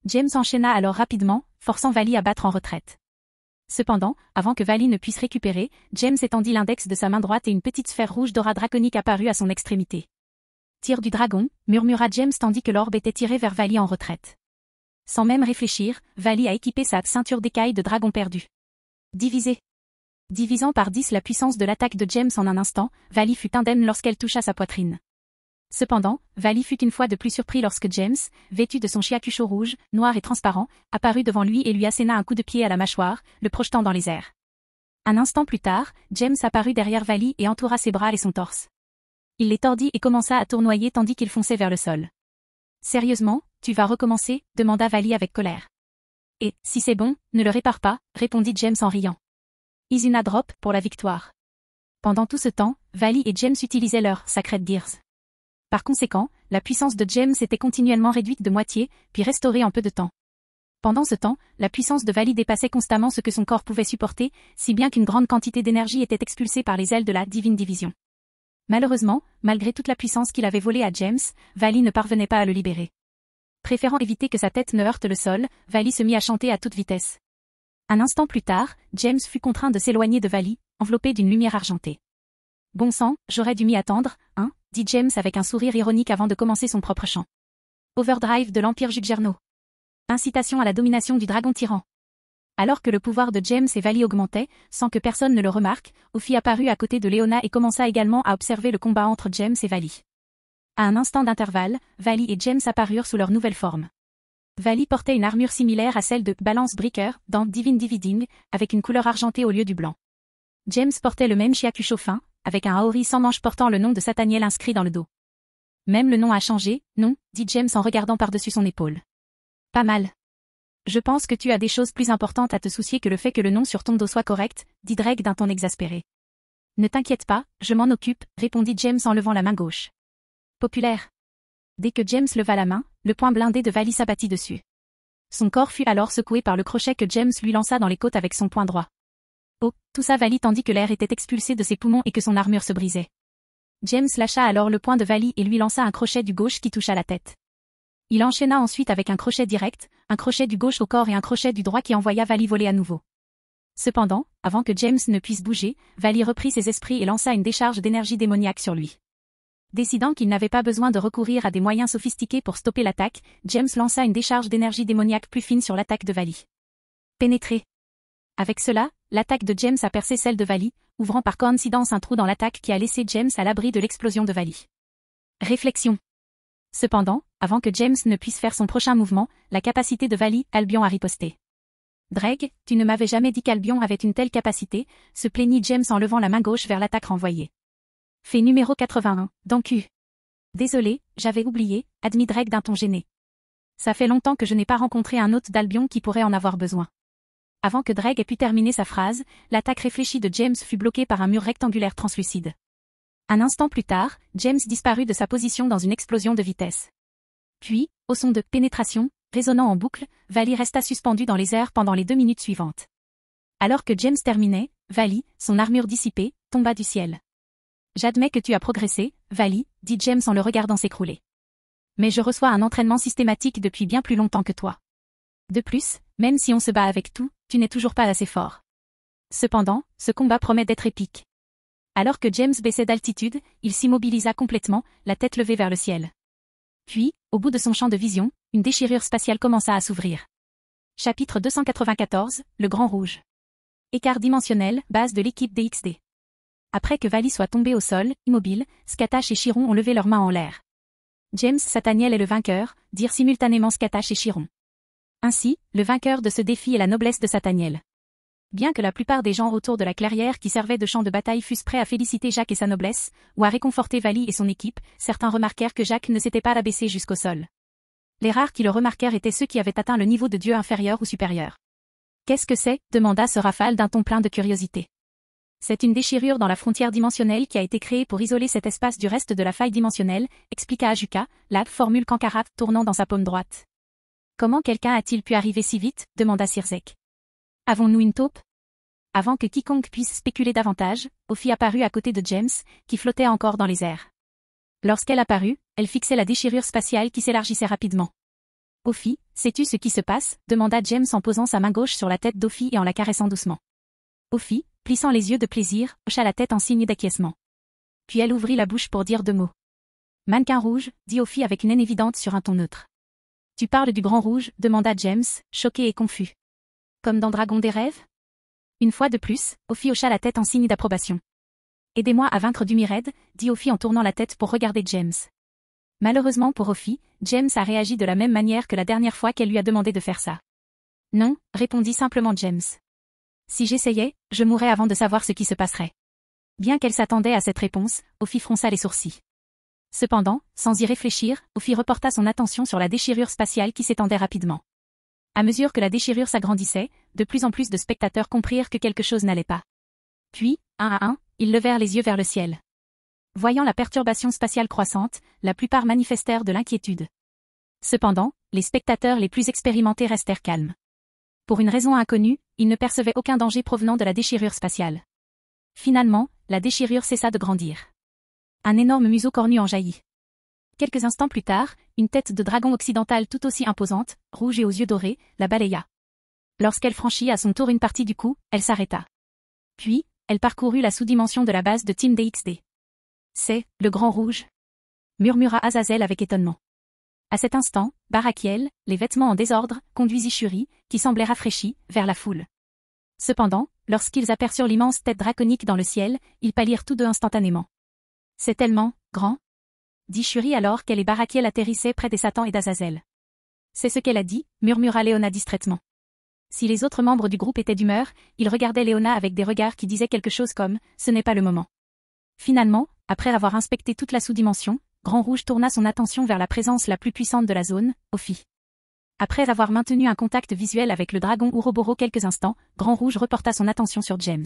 James enchaîna alors rapidement, forçant Vali à battre en retraite. Cependant, avant que Vali ne puisse récupérer, James étendit l'index de sa main droite et une petite sphère rouge d'aura draconique apparut à son extrémité. Tir du dragon, murmura James tandis que l'orbe était tiré vers Vali en retraite. Sans même réfléchir, Vali a équipé sa ceinture d'écailles de dragon perdu. Divisé. Divisant par 10 la puissance de l'attaque de James en un instant, Vali fut indemne lorsqu'elle toucha sa poitrine. Cependant, Vali fut une fois de plus surpris lorsque James, vêtu de son Shiakusho rouge, noir et transparent, apparut devant lui et lui asséna un coup de pied à la mâchoire, le projetant dans les airs. Un instant plus tard, James apparut derrière Vali et entoura ses bras et son torse. Il les tordit et commença à tournoyer tandis qu'il fonçait vers le sol. « Sérieusement, tu vas recommencer ?» demanda Vali avec colère. « Et, si c'est bon, ne le répare pas » répondit James en riant. Izuna drop pour la victoire. Pendant tout ce temps, Vali et James utilisaient leur Sacred Gears. Par conséquent, la puissance de James était continuellement réduite de moitié, puis restaurée en peu de temps. Pendant ce temps, la puissance de Vali dépassait constamment ce que son corps pouvait supporter, si bien qu'une grande quantité d'énergie était expulsée par les ailes de la Divine Division. Malheureusement, malgré toute la puissance qu'il avait volée à James, Vali ne parvenait pas à le libérer. Préférant éviter que sa tête ne heurte le sol, Vali se mit à chanter à toute vitesse. Un instant plus tard, James fut contraint de s'éloigner de Vali, enveloppé d'une lumière argentée. « Bon sang, j'aurais dû m'y attendre, hein ?» dit James avec un sourire ironique avant de commencer son propre chant. Overdrive de l'Empire Juggernaut. Incitation à la domination du dragon tyran. Alors que le pouvoir de James et Vali augmentait, sans que personne ne le remarque, Ophi apparut à côté de Leona et commença également à observer le combat entre James et Vali. À un instant d'intervalle, Vali et James apparurent sous leur nouvelle forme. Vali portait une armure similaire à celle de Balance Breaker dans Divine Dividing, avec une couleur argentée au lieu du blanc. James portait le même Shiakusho fin, avec un Aori sans manche portant le nom de Sataniel inscrit dans le dos. Même le nom a changé, non, dit James en regardant par-dessus son épaule. Pas mal. Je pense que tu as des choses plus importantes à te soucier que le fait que le nom sur ton dos soit correct, dit Drake d'un ton exaspéré. Ne t'inquiète pas, je m'en occupe, répondit James en levant la main gauche. Populaire. Dès que James leva la main, le poing blindé de Vali s'abattit dessus. Son corps fut alors secoué par le crochet que James lui lança dans les côtes avec son poing droit. Oh, tout ça Vali tandis que l'air était expulsé de ses poumons et que son armure se brisait. James lâcha alors le poing de Vali et lui lança un crochet du gauche qui toucha la tête. Il enchaîna ensuite avec un crochet direct, un crochet du gauche au corps et un crochet du droit qui envoya Vali voler à nouveau. Cependant, avant que James ne puisse bouger, Vali reprit ses esprits et lança une décharge d'énergie démoniaque sur lui. Décidant qu'il n'avait pas besoin de recourir à des moyens sophistiqués pour stopper l'attaque, James lança une décharge d'énergie démoniaque plus fine sur l'attaque de Vali. Pénétré. Avec cela, l'attaque de James a percé celle de Vali, ouvrant par coïncidence un trou dans l'attaque qui a laissé James à l'abri de l'explosion de Vali. Réflexion. Cependant, avant que James ne puisse faire son prochain mouvement, la capacité de Vali, Albion a riposté. Dreg, tu ne m'avais jamais dit qu'Albion avait une telle capacité, se plaignit James en levant la main gauche vers l'attaque renvoyée. Fait numéro 81, dans Q. Désolé, j'avais oublié, admit Dreg d'un ton gêné. Ça fait longtemps que je n'ai pas rencontré un hôte d'Albion qui pourrait en avoir besoin. Avant que Dreg ait pu terminer sa phrase, l'attaque réfléchie de James fut bloquée par un mur rectangulaire translucide. Un instant plus tard, James disparut de sa position dans une explosion de vitesse. Puis, au son de pénétration, résonnant en boucle, Vali resta suspendu dans les airs pendant les 2 minutes suivantes. Alors que James terminait, Vali, son armure dissipée, tomba du ciel. J'admets que tu as progressé, Vali, dit James en le regardant s'écrouler. Mais je reçois un entraînement systématique depuis bien plus longtemps que toi. De plus, même si on se bat avec tout, tu n'es toujours pas assez fort. Cependant, ce combat promet d'être épique. Alors que James baissait d'altitude, il s'immobilisa complètement, la tête levée vers le ciel. Puis, au bout de son champ de vision, une déchirure spatiale commença à s'ouvrir. Chapitre 294, le Grand Rouge. Écart dimensionnel, base de l'équipe DXD. Après que Vali soit tombé au sol, immobile, Skatash et Chiron ont levé leurs mains en l'air. James, Sataniel est le vainqueur, dirent simultanément Skatash et Chiron. Ainsi, le vainqueur de ce défi est la noblesse de Sataniel. Bien que la plupart des gens autour de la clairière qui servaient de champ de bataille fussent prêts à féliciter Jacques et sa noblesse, ou à réconforter Vali et son équipe, certains remarquèrent que Jacques ne s'était pas abaissé jusqu'au sol. Les rares qui le remarquèrent étaient ceux qui avaient atteint le niveau de Dieu inférieur ou supérieur. « Qu'est-ce que c'est ?» demanda ce Rafale d'un ton plein de curiosité. C'est une déchirure dans la frontière dimensionnelle qui a été créée pour isoler cet espace du reste de la faille dimensionnelle, expliqua Ajuka, la formule qu'Ankara tournant dans sa paume droite. Comment quelqu'un a-t-il pu arriver si vite demanda Sirzek. Avons-nous une taupe? Avant que quiconque puisse spéculer davantage, Ophi apparut à côté de James, qui flottait encore dans les airs. Lorsqu'elle apparut, elle fixait la déchirure spatiale qui s'élargissait rapidement. Ophi, sais-tu ce qui se passe? Demanda James en posant sa main gauche sur la tête d'Ophi et en la caressant doucement. Ophi, plissant les yeux de plaisir, hocha la tête en signe d'acquiescement. Puis elle ouvrit la bouche pour dire 2 mots. Mannequin rouge, dit Ophi avec une haine évidente sur un ton neutre. Tu parles du Grand Rouge? Demanda James, choqué et confus. Comme dans Dragon des rêves? Une fois de plus, Ophi hocha la tête en signe d'approbation. Aidez-moi à vaincre Dumired, dit Ophi en tournant la tête pour regarder James. Malheureusement pour Ophi, James a réagi de la même manière que la dernière fois qu'elle lui a demandé de faire ça. Non, répondit simplement James. Si j'essayais, je mourrais avant de savoir ce qui se passerait. Bien qu'elle s'attendait à cette réponse, Ophi fronça les sourcils. Cependant, sans y réfléchir, Ophi reporta son attention sur la déchirure spatiale qui s'étendait rapidement. À mesure que la déchirure s'agrandissait, de plus en plus de spectateurs comprirent que quelque chose n'allait pas. Puis, un à un, ils levèrent les yeux vers le ciel. Voyant la perturbation spatiale croissante, la plupart manifestèrent de l'inquiétude. Cependant, les spectateurs les plus expérimentés restèrent calmes. Pour une raison inconnue, ils ne percevaient aucun danger provenant de la déchirure spatiale. Finalement, la déchirure cessa de grandir. Un énorme museau cornu en jaillit. Quelques instants plus tard, une tête de dragon occidentale tout aussi imposante, rouge et aux yeux dorés, la balaya. Lorsqu'elle franchit à son tour une partie du cou, elle s'arrêta. Puis, elle parcourut la sous-dimension de la base de Team DXD. C'est le Grand Rouge, murmura Azazel avec étonnement. À cet instant, Barakiel, les vêtements en désordre, conduisit Shuri, qui semblait rafraîchie, vers la foule. Cependant, lorsqu'ils aperçurent l'immense tête draconique dans le ciel, ils pâlirent tous deux instantanément. C'est tellement grand, dit Shuri alors qu'elle et Barakiel atterrissaient près des Satans et d'Azazel. C'est ce qu'elle a dit, murmura Léona distraitement. Si les autres membres du groupe étaient d'humeur, ils regardaient Léona avec des regards qui disaient quelque chose comme « ce n'est pas le moment ». Finalement, après avoir inspecté toute la sous-dimension, Grand Rouge tourna son attention vers la présence la plus puissante de la zone, Ophi. Après avoir maintenu un contact visuel avec le dragon Ouroboros quelques instants, Grand Rouge reporta son attention sur James.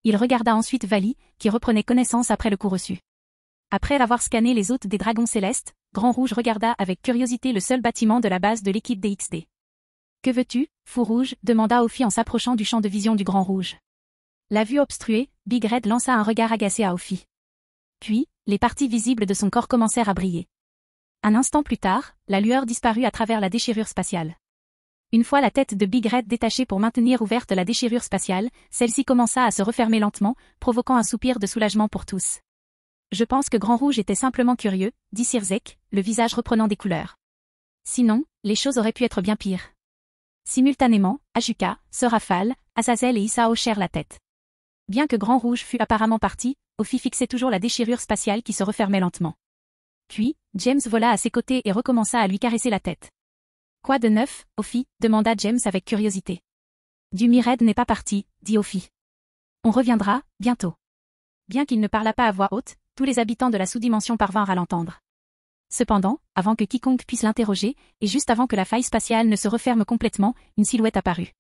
Il regarda ensuite Vali, qui reprenait connaissance après le coup reçu. Après avoir scanné les hôtes des dragons célestes, Grand Rouge regarda avec curiosité le seul bâtiment de la base de l'équipe DXD. « Que veux-tu, Fou Rouge » demanda Ophi en s'approchant du champ de vision du Grand Rouge. La vue obstruée, Big Red lança un regard agacé à Ophi. Puis, les parties visibles de son corps commencèrent à briller. Un instant plus tard, la lueur disparut à travers la déchirure spatiale. Une fois la tête de Big Red détachée pour maintenir ouverte la déchirure spatiale, celle-ci commença à se refermer lentement, provoquant un soupir de soulagement pour tous. Je pense que Grand Rouge était simplement curieux, dit Sirzek, le visage reprenant des couleurs. Sinon, les choses auraient pu être bien pires. Simultanément, Ajuka, Serafal, Azazel et Issa hochèrent la tête. Bien que Grand Rouge fût apparemment parti, Ophi fixait toujours la déchirure spatiale qui se refermait lentement. Puis, James vola à ses côtés et recommença à lui caresser la tête. « Quoi de neuf, Ophi » demanda James avec curiosité. « Du Myred n'est pas parti, » dit Ophi. « On reviendra, bientôt. » Bien qu'il ne parlât pas à voix haute, tous les habitants de la sous-dimension parvinrent à l'entendre. Cependant, avant que quiconque puisse l'interroger, et juste avant que la faille spatiale ne se referme complètement, une silhouette apparut.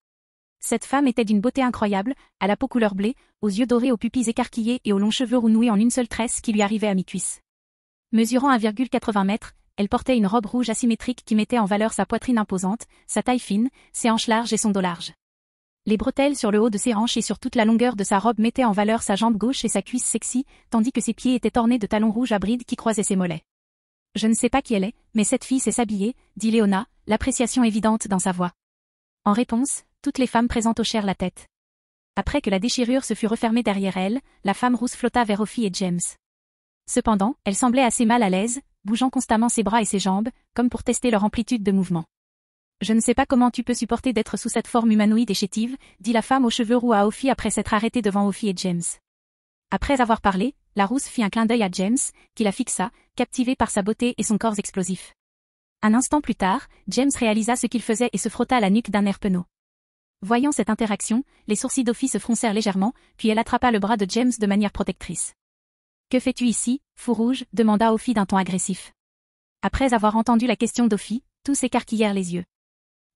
Cette femme était d'une beauté incroyable, à la peau couleur blé, aux yeux dorés aux pupilles écarquillées et aux longs cheveux roux noués en une seule tresse qui lui arrivait à mi-cuisse. Mesurant 1,80 mètres, elle portait une robe rouge asymétrique qui mettait en valeur sa poitrine imposante, sa taille fine, ses hanches larges et son dos large. Les bretelles sur le haut de ses hanches et sur toute la longueur de sa robe mettaient en valeur sa jambe gauche et sa cuisse sexy, tandis que ses pieds étaient ornés de talons rouges à brides qui croisaient ses mollets. « Je ne sais pas qui elle est, mais cette fille sait s'habiller », dit Léona, l'appréciation évidente dans sa voix. En réponse, toutes les femmes présentes hochèrent la tête. Après que la déchirure se fut refermée derrière elle, la femme rousse flotta vers Ophi et James. Cependant, elle semblait assez mal à l'aise, bougeant constamment ses bras et ses jambes, comme pour tester leur amplitude de mouvement. « Je ne sais pas comment tu peux supporter d'être sous cette forme humanoïde et chétive, » dit la femme aux cheveux roux à Ophi après s'être arrêtée devant Ophi et James. Après avoir parlé, la rousse fit un clin d'œil à James, qui la fixa, captivé par sa beauté et son corps explosif. Un instant plus tard, James réalisa ce qu'il faisait et se frotta à la nuque d'un air penaud. Voyant cette interaction, les sourcils d'Ophi se froncèrent légèrement, puis elle attrapa le bras de James de manière protectrice. « Que fais-tu ici, Fou Rouge » demanda Ophi d'un ton agressif. Après avoir entendu la question d'Ophi, tous s'écarquillèrent les yeux.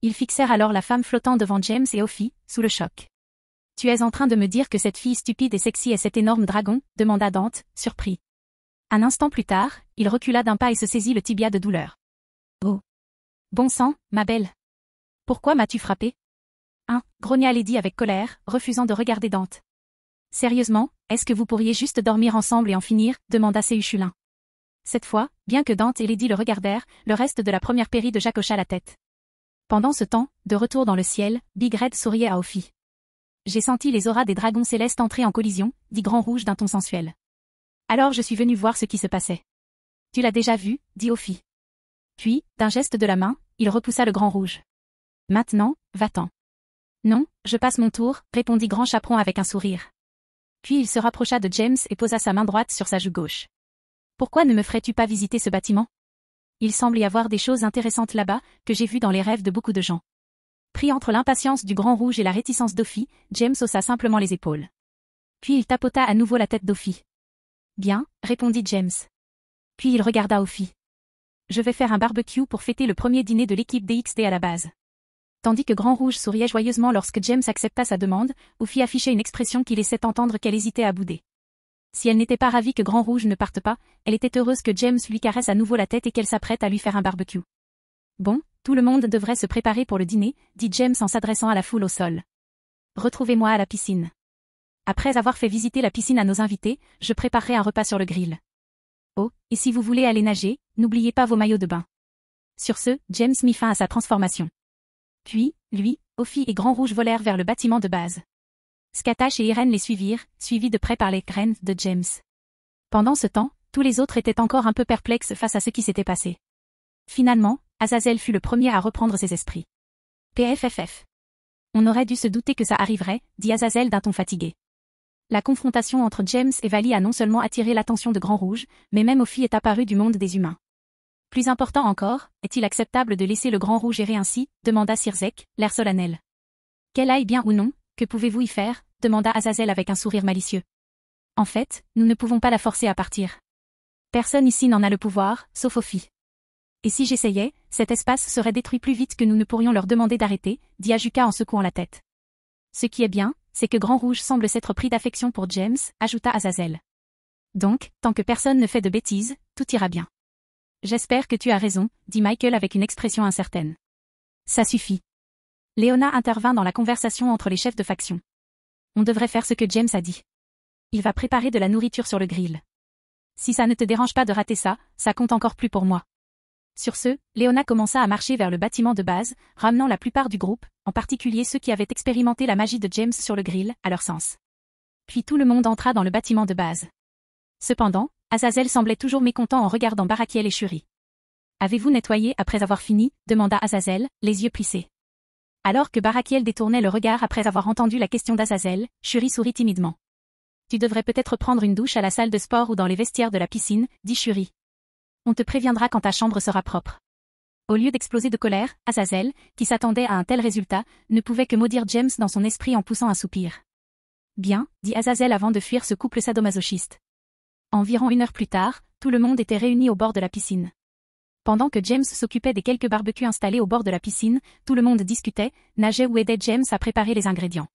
Ils fixèrent alors la femme flottant devant James et Ophi, sous le choc. « Tu es en train de me dire que cette fille stupide et sexy est cet énorme dragon » demanda Dante, surpris. Un instant plus tard, il recula d'un pas et se saisit le tibia de douleur. « Oh. Bon sang, ma belle. Pourquoi m'as-tu frappé ?» grogna Lady avec colère, refusant de regarder Dante. « Sérieusement, est-ce que vous pourriez juste dormir ensemble et en finir » demanda Séhuchulin. Cette fois, bien que Dante et Lady le regardèrent, le reste de la première péri de Jacques hocha la tête. Pendant ce temps, de retour dans le ciel, Big Red souriait à Ophi. « J'ai senti les auras des dragons célestes entrer en collision » dit Grand Rouge d'un ton sensuel. « Alors je suis venu voir ce qui se passait. »« Tu l'as déjà vu » dit Ophi. Puis, d'un geste de la main, il repoussa le Grand Rouge. « Maintenant, va-t'en. »« Non, je passe mon tour » répondit Grand Chaperon avec un sourire. Puis il se rapprocha de James et posa sa main droite sur sa joue gauche. « Pourquoi ne me ferais-tu pas visiter ce bâtiment ? Il semble y avoir des choses intéressantes là-bas, que j'ai vues dans les rêves de beaucoup de gens. » Pris entre l'impatience du Grand Rouge et la réticence d'Ophi, James haussa simplement les épaules. Puis il tapota à nouveau la tête d'Ophi. « Bien, » répondit James. Puis il regarda Ophi. « Je vais faire un barbecue pour fêter le premier dîner de l'équipe DXD à la base. » Tandis que Grand Rouge souriait joyeusement lorsque James accepta sa demande, Ophi affichait une expression qui laissait entendre qu'elle hésitait à bouder. Si elle n'était pas ravie que Grand Rouge ne parte pas, elle était heureuse que James lui caresse à nouveau la tête et qu'elle s'apprête à lui faire un barbecue. « Bon, Tout le monde devrait se préparer pour le dîner, dit James en s'adressant à la foule au sol. Retrouvez-moi à la piscine. Après avoir fait visiter la piscine à nos invités, je préparerai un repas sur le grill. Oh, et si vous voulez aller nager, n'oubliez pas vos maillots de bain. Sur ce, James mit fin à sa transformation. Puis, lui, Ophi et Grand Rouge volèrent vers le bâtiment de base. Scatash et Irène les suivirent, suivis de près par les graines de James. Pendant ce temps, tous les autres étaient encore un peu perplexes face à ce qui s'était passé. Finalement, Azazel fut le premier à reprendre ses esprits. PFFF. On aurait dû se douter que ça arriverait, dit Azazel d'un ton fatigué. La confrontation entre James et Vali a non seulement attiré l'attention de Grand Rouge, mais même Ophi est apparu du monde des humains. Plus important encore, est-il acceptable de laisser le Grand Rouge errer ainsi, demanda Sirzek, l'air solennel. Qu'elle aille bien ou non, que pouvez-vous y faire, demanda Azazel avec un sourire malicieux. En fait, nous ne pouvons pas la forcer à partir. Personne ici n'en a le pouvoir, sauf Ophi. Et si j'essayais, cet espace serait détruit plus vite que nous ne pourrions leur demander d'arrêter, dit Ajuka en secouant la tête. Ce qui est bien, c'est que Grand Rouge semble s'être pris d'affection pour James, ajouta Azazel. Donc, tant que personne ne fait de bêtises, tout ira bien. J'espère que tu as raison, dit Michael avec une expression incertaine. Ça suffit. Léona intervint dans la conversation entre les chefs de faction. On devrait faire ce que James a dit. Il va préparer de la nourriture sur le grill. Si ça ne te dérange pas de rater ça, ça compte encore plus pour moi. Sur ce, Léona commença à marcher vers le bâtiment de base, ramenant la plupart du groupe, en particulier ceux qui avaient expérimenté la magie de James sur le grill, à leur sens. Puis tout le monde entra dans le bâtiment de base. Cependant, Azazel semblait toujours mécontent en regardant Barakiel et Shuri. « Avez-vous nettoyé après avoir fini ?» demanda Azazel, les yeux plissés. Alors que Barakiel détournait le regard après avoir entendu la question d'Azazel, Shuri sourit timidement. « Tu devrais peut-être prendre une douche à la salle de sport ou dans les vestiaires de la piscine, dit Shuri. On te préviendra quand ta chambre sera propre. » Au lieu d'exploser de colère, Azazel, qui s'attendait à un tel résultat, ne pouvait que maudire James dans son esprit en poussant un soupir. « Bien, dit Azazel avant de fuir ce couple sadomasochiste. Environ 1 heure plus tard, tout le monde était réuni au bord de la piscine. Pendant que James s'occupait des quelques barbecues installés au bord de la piscine, tout le monde discutait, nageait ou aidait James à préparer les ingrédients.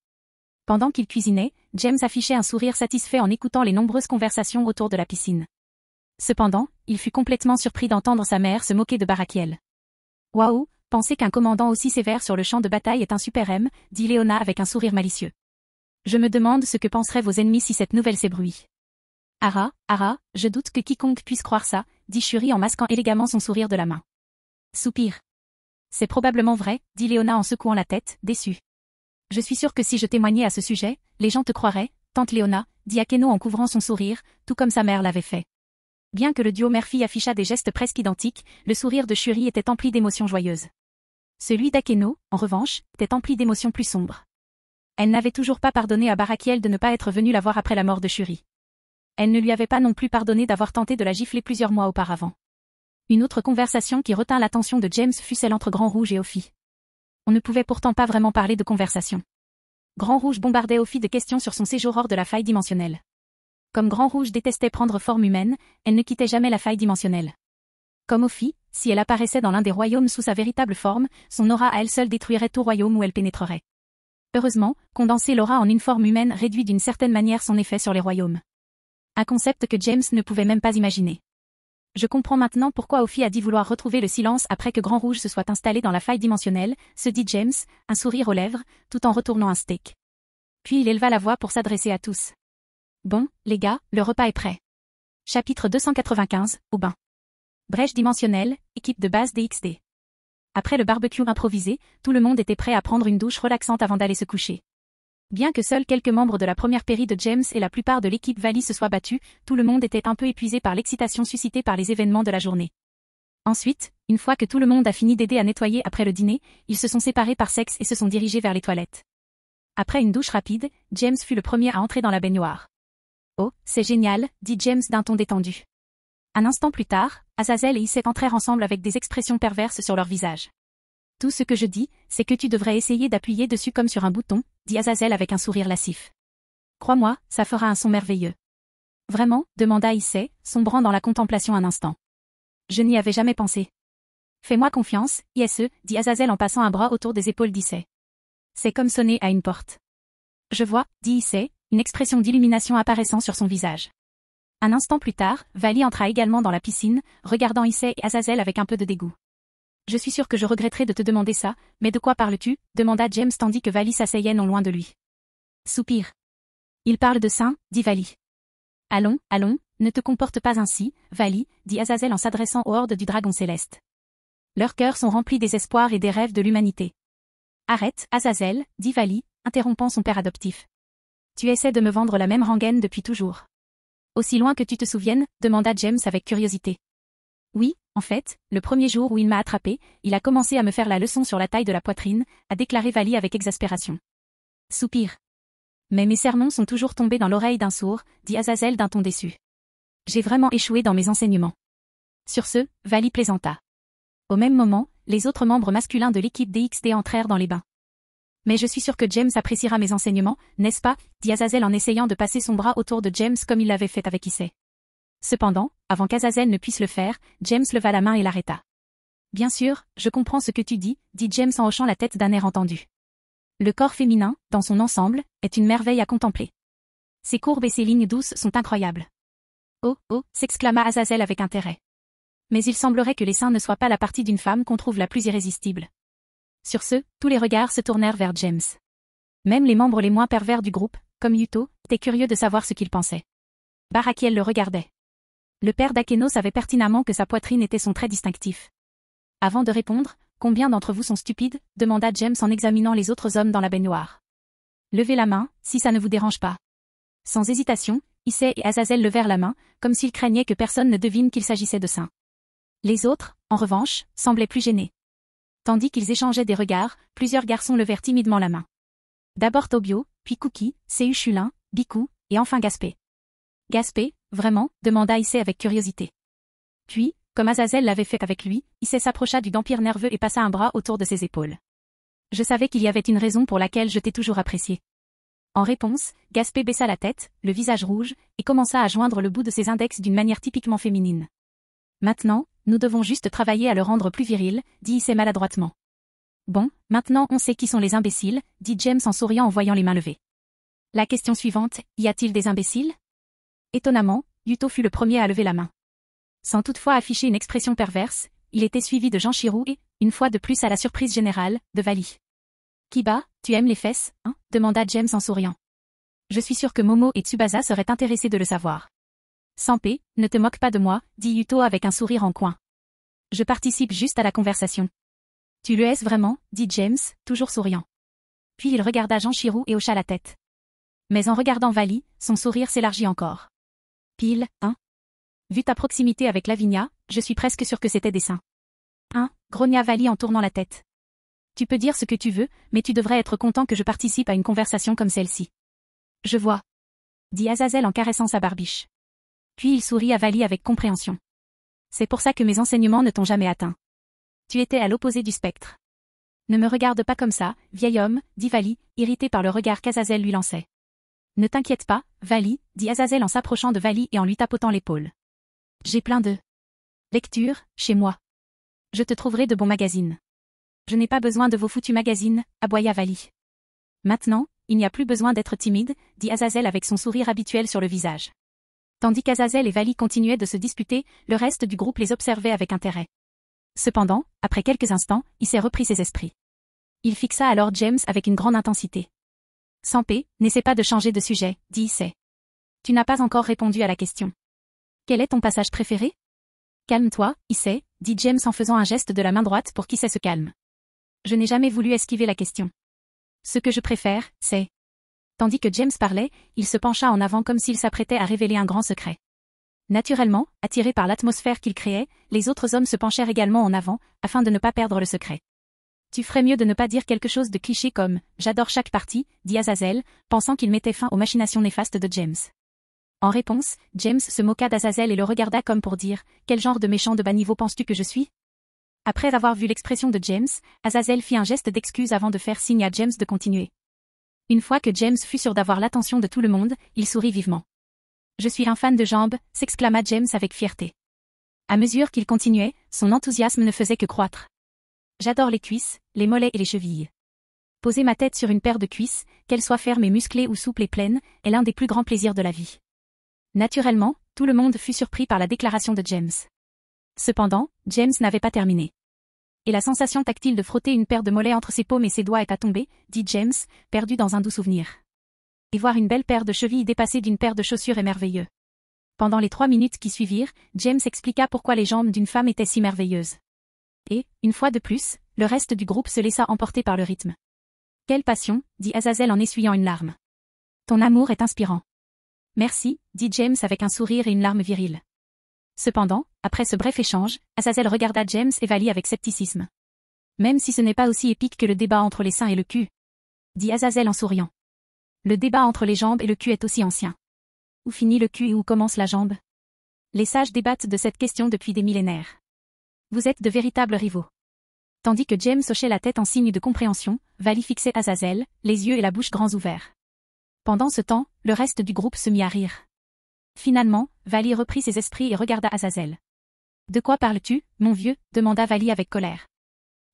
Pendant qu'il cuisinait, James affichait un sourire satisfait en écoutant les nombreuses conversations autour de la piscine. Cependant, il fut complètement surpris d'entendre sa mère se moquer de Barakiel. « Waouh, penser qu'un commandant aussi sévère sur le champ de bataille est un super-M, dit Léona avec un sourire malicieux. Je me demande ce que penseraient vos ennemis si cette nouvelle s'ébruit. Ara, je doute que quiconque puisse croire ça, dit Shuri en masquant élégamment son sourire de la main. Soupir. C'est probablement vrai, dit Léona en secouant la tête, déçue. Je suis sûre que si je témoignais à ce sujet, les gens te croiraient, tante Léona, dit Akeno en couvrant son sourire, tout comme sa mère l'avait fait. Bien que le duo mère-fille affichât des gestes presque identiques, le sourire de Shuri était empli d'émotions joyeuses. Celui d'Akeno, en revanche, était empli d'émotions plus sombres. Elle n'avait toujours pas pardonné à Barakiel de ne pas être venue la voir après la mort de Shuri. Elle ne lui avait pas non plus pardonné d'avoir tenté de la gifler plusieurs mois auparavant. Une autre conversation qui retint l'attention de James fut celle entre Grand Rouge et Ophi. On ne pouvait pourtant pas vraiment parler de conversation. Grand Rouge bombardait Ophi de questions sur son séjour hors de la faille dimensionnelle. Comme Grand Rouge détestait prendre forme humaine, elle ne quittait jamais la faille dimensionnelle. Comme Ophi, si elle apparaissait dans l'un des royaumes sous sa véritable forme, son aura à elle seule détruirait tout royaume où elle pénétrerait. Heureusement, condenser l'aura en une forme humaine réduit d'une certaine manière son effet sur les royaumes. Un concept que James ne pouvait même pas imaginer. Je comprends maintenant pourquoi Ophi a dit vouloir retrouver le silence après que Grand Rouge se soit installé dans la faille dimensionnelle, se dit James, un sourire aux lèvres, tout en retournant un steak. Puis il éleva la voix pour s'adresser à tous. Bon, les gars, le repas est prêt. Chapitre 295, au bain. Brèche dimensionnelle, équipe de base DXD. Après le barbecue improvisé, tout le monde était prêt à prendre une douche relaxante avant d'aller se coucher. Bien que seuls quelques membres de la première péri de James et la plupart de l'équipe Vali se soient battus, tout le monde était un peu épuisé par l'excitation suscitée par les événements de la journée. Ensuite, une fois que tout le monde a fini d'aider à nettoyer après le dîner, ils se sont séparés par sexe et se sont dirigés vers les toilettes. Après une douche rapide, James fut le premier à entrer dans la baignoire. « Oh, c'est génial », dit James d'un ton détendu. Un instant plus tard, Azazel et Issei entrèrent ensemble avec des expressions perverses sur leur visage. « Tout ce que je dis, c'est que tu devrais essayer d'appuyer dessus comme sur un bouton, » dit Azazel avec un sourire lascif. « Crois-moi, ça fera un son merveilleux. »« Vraiment ?» demanda Issei, sombrant dans la contemplation un instant. « Je n'y avais jamais pensé. »« Fais-moi confiance, ISE, dit Azazel en passant un bras autour des épaules d'Issei. « C'est comme sonner à une porte. »« Je vois, » dit Issei, une expression d'illumination apparaissant sur son visage. Un instant plus tard, Vali entra également dans la piscine, regardant Issei et Azazel avec un peu de dégoût. « Je suis sûr que je regretterai de te demander ça, mais de quoi parles-tu? Demanda James tandis que Vali s'asseyait non loin de lui. Soupir. Il parle de Saint, dit Vali. Allons, allons, ne te comporte pas ainsi, Vali, dit Azazel en s'adressant aux hordes du dragon céleste. Leurs cœurs sont remplis des espoirs et des rêves de l'humanité. Arrête, Azazel, dit Vali, interrompant son père adoptif. Tu essaies de me vendre la même rengaine depuis toujours. Aussi loin que tu te souviennes, demanda James avec curiosité. Oui, en fait, le premier jour où il m'a attrapé, il a commencé à me faire la leçon sur la taille de la poitrine, a déclaré Vali avec exaspération. Soupir. Mais mes sermons sont toujours tombés dans l'oreille d'un sourd, dit Azazel d'un ton déçu. J'ai vraiment échoué dans mes enseignements. Sur ce, Vali plaisanta. Au même moment, les autres membres masculins de l'équipe DXD entrèrent dans les bains. Mais je suis sûr que James appréciera mes enseignements, n'est-ce pas? Dit Azazel en essayant de passer son bras autour de James comme il l'avait fait avec Issei. Cependant, avant qu'Azazel ne puisse le faire, James leva la main et l'arrêta. Bien sûr, je comprends ce que tu dis, dit James en hochant la tête d'un air entendu. Le corps féminin, dans son ensemble, est une merveille à contempler. Ses courbes et ses lignes douces sont incroyables. Oh, oh, s'exclama Azazel avec intérêt. Mais il semblerait que les seins ne soient pas la partie d'une femme qu'on trouve la plus irrésistible. Sur ce, tous les regards se tournèrent vers James. Même les membres les moins pervers du groupe, comme Yuto, étaient curieux de savoir ce qu'il pensait. Barakiel le regardait. Le père d'Akeno savait pertinemment que sa poitrine était son trait distinctif. Avant de répondre, combien d'entre vous sont stupides? Demanda James en examinant les autres hommes dans la baignoire. Levez la main, si ça ne vous dérange pas. Sans hésitation, Issei et Azazel levèrent la main, comme s'ils craignaient que personne ne devine qu'il s'agissait de seins. Les autres, en revanche, semblaient plus gênés. Tandis qu'ils échangeaient des regards, plusieurs garçons levèrent timidement la main. D'abord Tobio, puis Kuki, Seu Chulin, Biku, et enfin Gaspé. Gaspé, vraiment? Demanda Issei avec curiosité. Puis, comme Azazel l'avait fait avec lui, Issei s'approcha du vampire nerveux et passa un bras autour de ses épaules. Je savais qu'il y avait une raison pour laquelle je t'ai toujours apprécié. En réponse, Gaspé baissa la tête, le visage rouge, et commença à joindre le bout de ses index d'une manière typiquement féminine. Maintenant, nous devons juste travailler à le rendre plus viril, dit Issei maladroitement. Bon, maintenant on sait qui sont les imbéciles, dit James en souriant en voyant les mains levées. La question suivante, y a-t-il des imbéciles? Étonnamment, Yuto fut le premier à lever la main. Sans toutefois afficher une expression perverse, il était suivi de Janshiro et, une fois de plus à la surprise générale, de Vali. Kiba, tu aimes les fesses, hein? Demanda James en souriant. Je suis sûr que Momo et Tsubasa seraient intéressés de le savoir. Sanpé, ne te moque pas de moi, dit Yuto avec un sourire en coin. Je participe juste à la conversation. Tu le es vraiment, dit James, toujours souriant. Puis il regarda Janshiro et hocha la tête. Mais en regardant Vali, son sourire s'élargit encore. Pile, hein? Vu ta proximité avec Lavinia, je suis presque sûr que c'était des seins. Hein? Grogna Vali en tournant la tête. Tu peux dire ce que tu veux, mais tu devrais être content que je participe à une conversation comme celle-ci. Je vois. Dit Azazel en caressant sa barbiche. Puis il sourit à Vali avec compréhension. C'est pour ça que mes enseignements ne t'ont jamais atteint. Tu étais à l'opposé du spectre. Ne me regarde pas comme ça, vieil homme, dit Vali, irrité par le regard qu'Azazel lui lançait. Ne t'inquiète pas, Vali, dit Azazel en s'approchant de Vali et en lui tapotant l'épaule. J'ai plein de lectures, chez moi. Je te trouverai de bons magazines. Je n'ai pas besoin de vos foutus magazines, aboya Vali. Maintenant, il n'y a plus besoin d'être timide, dit Azazel avec son sourire habituel sur le visage. Tandis qu'Azazel et Vali continuaient de se disputer, le reste du groupe les observait avec intérêt. Cependant, après quelques instants, il s'est repris ses esprits. Il fixa alors James avec une grande intensité. Sanpé, n'essaie pas de changer de sujet, dit Issei. Tu n'as pas encore répondu à la question. Quel est ton passage préféré? Calme-toi, Issei, dit James en faisant un geste de la main droite pour qu'Issei se calme. Je n'ai jamais voulu esquiver la question. Ce que je préfère, c'est... Tandis que James parlait, il se pencha en avant comme s'il s'apprêtait à révéler un grand secret. Naturellement, attirés par l'atmosphère qu'il créait, les autres hommes se penchèrent également en avant, afin de ne pas perdre le secret. Tu ferais mieux de ne pas dire quelque chose de cliché comme « J'adore chaque partie », dit Azazel, pensant qu'il mettait fin aux machinations néfastes de James. En réponse, James se moqua d'Azazel et le regarda comme pour dire « Quel genre de méchant de bas niveau penses-tu que je suis ?» Après avoir vu l'expression de James, Azazel fit un geste d'excuse avant de faire signe à James de continuer. Une fois que James fut sûr d'avoir l'attention de tout le monde, il sourit vivement. « Je suis un fan de jambes », s'exclama James avec fierté. À mesure qu'il continuait, son enthousiasme ne faisait que croître. « J'adore les cuisses, les mollets et les chevilles. Poser ma tête sur une paire de cuisses, qu'elles soient fermes et musclées ou souples et pleines, est l'un des plus grands plaisirs de la vie. » Naturellement, tout le monde fut surpris par la déclaration de James. Cependant, James n'avait pas terminé. Et la sensation tactile de frotter une paire de mollets entre ses paumes et ses doigts est à tomber, dit James, perdu dans un doux souvenir. Et voir une belle paire de chevilles dépassée d'une paire de chaussures est merveilleux. Pendant les 3 minutes qui suivirent, James expliqua pourquoi les jambes d'une femme étaient si merveilleuses. Et, une fois de plus, le reste du groupe se laissa emporter par le rythme. Quelle passion, dit Azazel en essuyant une larme. Ton amour est inspirant. Merci, dit James avec un sourire et une larme virile. Cependant, après ce bref échange, Azazel regarda James et Vali avec scepticisme. Même si ce n'est pas aussi épique que le débat entre les seins et le cul, dit Azazel en souriant. Le débat entre les jambes et le cul est aussi ancien. Où finit le cul et où commence la jambe? Les sages débattent de cette question depuis des millénaires. Vous êtes de véritables rivaux. Tandis que James hochait la tête en signe de compréhension, Vali fixait Azazel, les yeux et la bouche grands ouverts. Pendant ce temps, le reste du groupe se mit à rire. Finalement, Vali reprit ses esprits et regarda Azazel. De quoi parles-tu, mon vieux? Demanda Vali avec colère.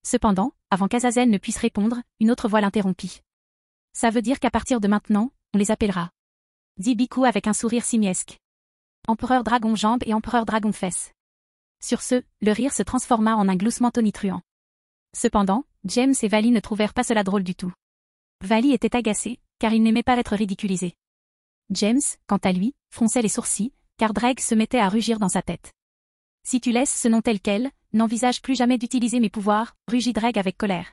Cependant, avant qu'Azazel ne puisse répondre, une autre voix l'interrompit. Ça veut dire qu'à partir de maintenant, on les appellera, dit Bicou avec un sourire simiesque. Empereur dragon jambes et empereur dragon fesses. Sur ce, le rire se transforma en un gloussement tonitruant. Cependant, James et Vali ne trouvèrent pas cela drôle du tout. Vali était agacé, car il n'aimait pas être ridiculisé. James, quant à lui, fronçait les sourcils, car Drake se mettait à rugir dans sa tête. Si tu laisses ce nom tel quel, n'envisage plus jamais d'utiliser mes pouvoirs, rugit Drake avec colère.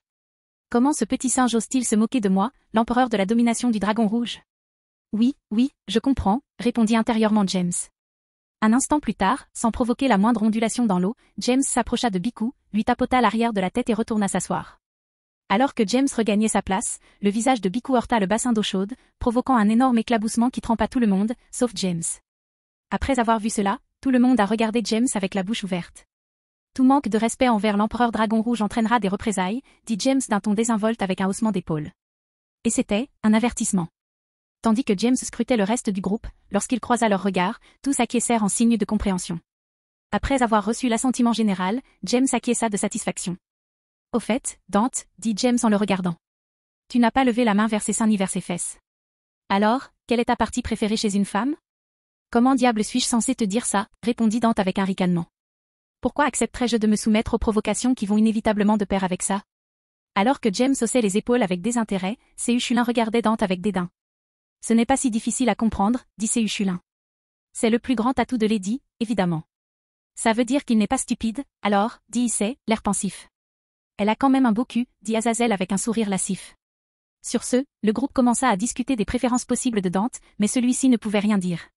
Comment ce petit singe ose-t-il se moquer de moi, l'empereur de la domination du dragon rouge? Oui, je comprends, répondit intérieurement James. Un instant plus tard, sans provoquer la moindre ondulation dans l'eau, James s'approcha de Bicou, lui tapota l'arrière de la tête et retourna s'asseoir. Alors que James regagnait sa place, le visage de Bicou heurta le bassin d'eau chaude, provoquant un énorme éclaboussement qui trempa tout le monde, sauf James. Après avoir vu cela, tout le monde a regardé James avec la bouche ouverte. Tout manque de respect envers l'empereur dragon rouge entraînera des représailles, dit James d'un ton désinvolte avec un haussement d'épaule. Et c'était un avertissement. Tandis que James scrutait le reste du groupe, lorsqu'il croisa leurs regards, tous acquiescèrent en signe de compréhension. Après avoir reçu l'assentiment général, James acquiesça de satisfaction. Au fait, Dante, dit James en le regardant. Tu n'as pas levé la main vers ses seins ni vers ses fesses. Alors, quelle est ta partie préférée chez une femme? Comment diable suis-je censé te dire ça, répondit Dante avec un ricanement. Pourquoi accepterais-je de me soumettre aux provocations qui vont inévitablement de pair avec ça? Alors que James haussait les épaules avec désintérêt, Séuchulin regardait Dante avec dédain. Ce n'est pas si difficile à comprendre, dit Séuchulin. C'est le plus grand atout de Lady, évidemment. Ça veut dire qu'il n'est pas stupide, alors, dit Issei, l'air pensif. Elle a quand même un beau cul, dit Azazel avec un sourire lascif. Sur ce, le groupe commença à discuter des préférences possibles de Dante, mais celui-ci ne pouvait rien dire.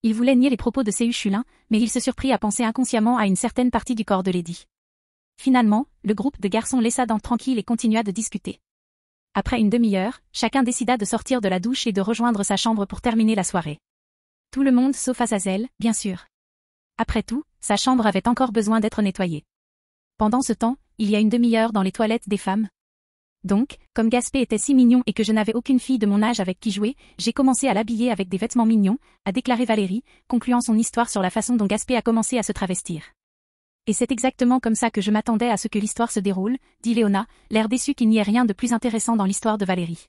Il voulait nier les propos de Séuchulin, mais il se surprit à penser inconsciemment à une certaine partie du corps de Lady. Finalement, le groupe de garçons laissa Dante tranquille et continua de discuter. Après une demi-heure, chacun décida de sortir de la douche et de rejoindre sa chambre pour terminer la soirée. Tout le monde sauf Azazel, bien sûr. Après tout, sa chambre avait encore besoin d'être nettoyée. Pendant ce temps, il y a une demi-heure dans les toilettes des femmes. Donc, comme Gaspé était si mignon et que je n'avais aucune fille de mon âge avec qui jouer, j'ai commencé à l'habiller avec des vêtements mignons, a déclaré Valérie, concluant son histoire sur la façon dont Gaspé a commencé à se travestir. Et c'est exactement comme ça que je m'attendais à ce que l'histoire se déroule, dit Léona, l'air déçu qu'il n'y ait rien de plus intéressant dans l'histoire de Valérie.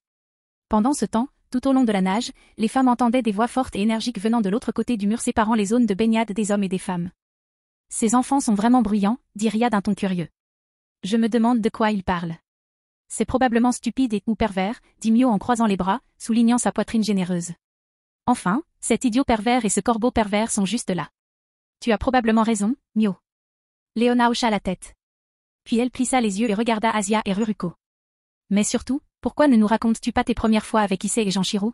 Pendant ce temps, tout au long de la nage, les femmes entendaient des voix fortes et énergiques venant de l'autre côté du mur séparant les zones de baignade des hommes et des femmes. Ces enfants sont vraiment bruyants, dit Ria d'un ton curieux. Je me demande de quoi ils parlent. C'est probablement stupide et ou pervers, dit Mio en croisant les bras, soulignant sa poitrine généreuse. Enfin, cet idiot pervers et ce corbeau pervers sont juste là. Tu as probablement raison, Mio. Léona hocha la tête. Puis elle plissa les yeux et regarda Asia et Ruruko. Mais surtout, pourquoi ne nous racontes-tu pas tes premières fois avec Issei et Janshiro?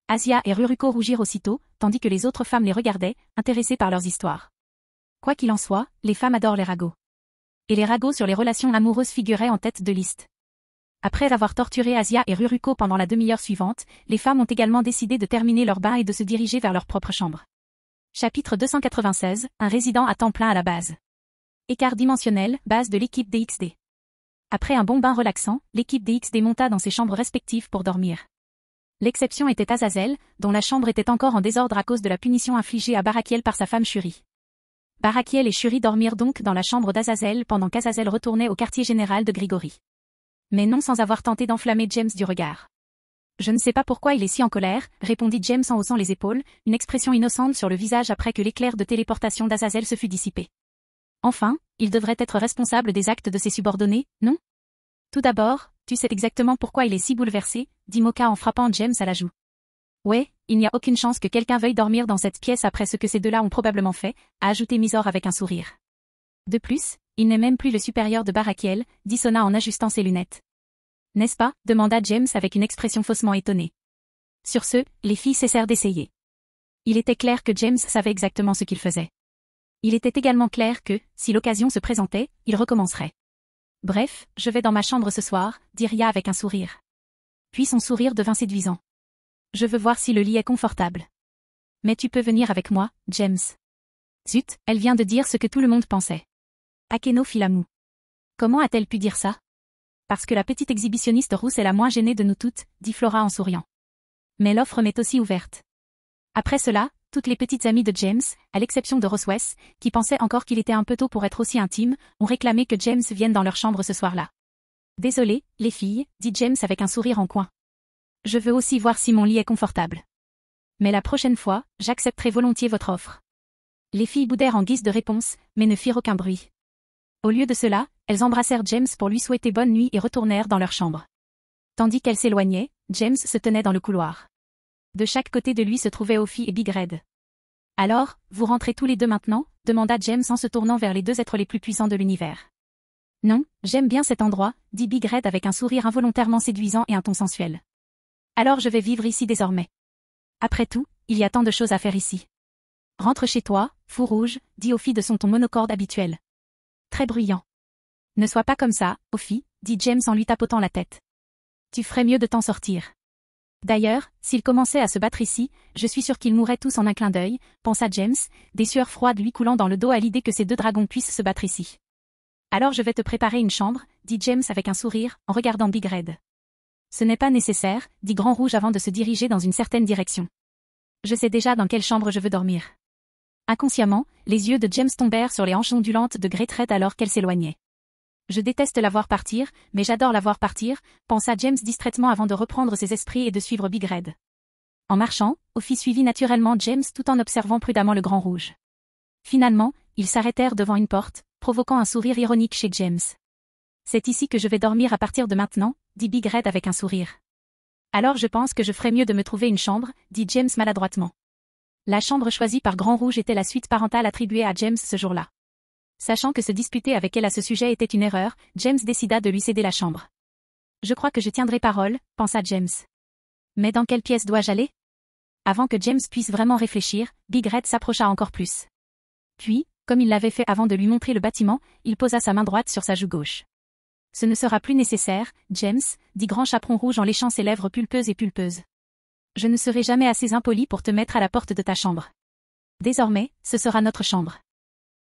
Asia et Ruruko rougirent aussitôt, tandis que les autres femmes les regardaient, intéressées par leurs histoires. Quoi qu'il en soit, les femmes adorent les ragots. Et les ragots sur les relations amoureuses figuraient en tête de liste. Après avoir torturé Asia et Ruruko pendant la demi-heure suivante, les femmes ont également décidé de terminer leur bain et de se diriger vers leur propre chambre. Chapitre 296, un résident à temps plein à la base. Écart dimensionnel, base de l'équipe DXD. Après un bon bain relaxant, l'équipe DXD monta dans ses chambres respectives pour dormir. L'exception était Azazel, dont la chambre était encore en désordre à cause de la punition infligée à Barakiel par sa femme Shuri. Barakiel et Shuri dormirent donc dans la chambre d'Azazel pendant qu'Azazel retournait au quartier général de Grigori. Mais non sans avoir tenté d'enflammer James du regard. Je ne sais pas pourquoi il est si en colère, répondit James en haussant les épaules, une expression innocente sur le visage après que l'éclair de téléportation d'Azazel se fut dissipé. Enfin, il devrait être responsable des actes de ses subordonnés, non? Tout d'abord, tu sais exactement pourquoi il est si bouleversé, dit Mocha en frappant James à la joue. Ouais, il n'y a aucune chance que quelqu'un veuille dormir dans cette pièce après ce que ces deux-là ont probablement fait, a ajouté Mizor avec un sourire. De plus, il n'est même plus le supérieur de Barakiel, dit Sona en ajustant ses lunettes. N'est-ce pas? Demanda James avec une expression faussement étonnée. Sur ce, les filles cessèrent d'essayer. Il était clair que James savait exactement ce qu'il faisait. Il était également clair que, si l'occasion se présentait, il recommencerait. Bref, je vais dans ma chambre ce soir, dit Ria avec un sourire. Puis son sourire devint séduisant. Je veux voir si le lit est confortable. Mais tu peux venir avec moi, James. Zut, elle vient de dire ce que tout le monde pensait. Akeno fit la moue. Comment a-t-elle pu dire ça? Parce que la petite exhibitionniste rousse est la moins gênée de nous toutes, dit Flora en souriant. Mais l'offre m'est aussi ouverte. Après cela, toutes les petites amies de James, à l'exception de Roswes, qui pensait encore qu'il était un peu tôt pour être aussi intime, ont réclamé que James vienne dans leur chambre ce soir-là. Désolé, les filles, dit James avec un sourire en coin. Je veux aussi voir si mon lit est confortable. Mais la prochaine fois, j'accepterai volontiers votre offre. Les filles boudèrent en guise de réponse, mais ne firent aucun bruit. Au lieu de cela, elles embrassèrent James pour lui souhaiter bonne nuit et retournèrent dans leur chambre. Tandis qu'elles s'éloignaient, James se tenait dans le couloir. De chaque côté de lui se trouvaient Ophi et Big Red. Alors, vous rentrez tous les deux maintenant? Demanda James en se tournant vers les deux êtres les plus puissants de l'univers. Non, j'aime bien cet endroit, dit Big Red avec un sourire involontairement séduisant et un ton sensuel. Alors je vais vivre ici désormais. Après tout, il y a tant de choses à faire ici. Rentre chez toi, fou rouge, dit Ophi de son ton monocorde habituel. Très bruyant. Ne sois pas comme ça, Ophi, dit James en lui tapotant la tête. Tu ferais mieux de t'en sortir. D'ailleurs, s'ils commençaient à se battre ici, je suis sûr qu'ils mourraient tous en un clin d'œil, pensa James, des sueurs froides lui coulant dans le dos à l'idée que ces deux dragons puissent se battre ici. Alors je vais te préparer une chambre, dit James avec un sourire, en regardant Big Red. Ce n'est pas nécessaire, dit Grand Rouge avant de se diriger dans une certaine direction. Je sais déjà dans quelle chambre je veux dormir. Inconsciemment, les yeux de James tombèrent sur les hanches ondulantes de Great Red alors qu'elle s'éloignait. Je déteste la voir partir, mais j'adore la voir partir, pensa James distraitement avant de reprendre ses esprits et de suivre Big Red. En marchant, Ophi suivit naturellement James tout en observant prudemment le Grand Rouge. Finalement, ils s'arrêtèrent devant une porte, provoquant un sourire ironique chez James. C'est ici que je vais dormir à partir de maintenant, dit Big Red avec un sourire. Alors je pense que je ferais mieux de me trouver une chambre, dit James maladroitement. La chambre choisie par Grand Rouge était la suite parentale attribuée à James ce jour-là. Sachant que se disputer avec elle à ce sujet était une erreur, James décida de lui céder la chambre. Je crois que je tiendrai parole, pensa James. Mais dans quelle pièce dois-je aller? Avant que James puisse vraiment réfléchir, Big Red s'approcha encore plus. Puis, comme il l'avait fait avant de lui montrer le bâtiment, il posa sa main droite sur sa joue gauche. Ce ne sera plus nécessaire, James, dit Grand Chaperon Rouge en léchant ses lèvres pulpeuses et pulpeuses. Je ne serai jamais assez impoli pour te mettre à la porte de ta chambre. Désormais, ce sera notre chambre.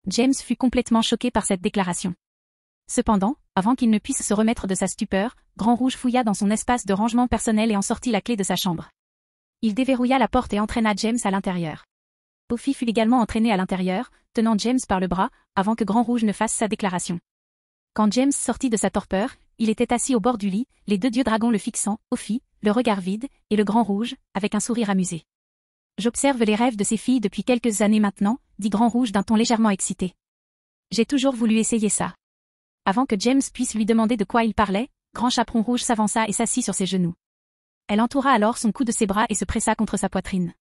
James fut complètement choqué par cette déclaration. Cependant, avant qu'il ne puisse se remettre de sa stupeur, Grand Rouge fouilla dans son espace de rangement personnel et en sortit la clé de sa chambre. Il déverrouilla la porte et entraîna James à l'intérieur. Ophi fut également entraîné à l'intérieur, tenant James par le bras, avant que Grand Rouge ne fasse sa déclaration. Quand James sortit de sa torpeur, il était assis au bord du lit, les deux dieux dragons le fixant, Ophi, le regard vide, et le Grand Rouge, avec un sourire amusé. J'observe les rêves de ces filles depuis quelques années maintenant, dit Grand Rouge d'un ton légèrement excité. J'ai toujours voulu essayer ça. Avant que James puisse lui demander de quoi il parlait, Grand Chaperon Rouge s'avança et s'assit sur ses genoux. Elle entoura alors son cou de ses bras et se pressa contre sa poitrine.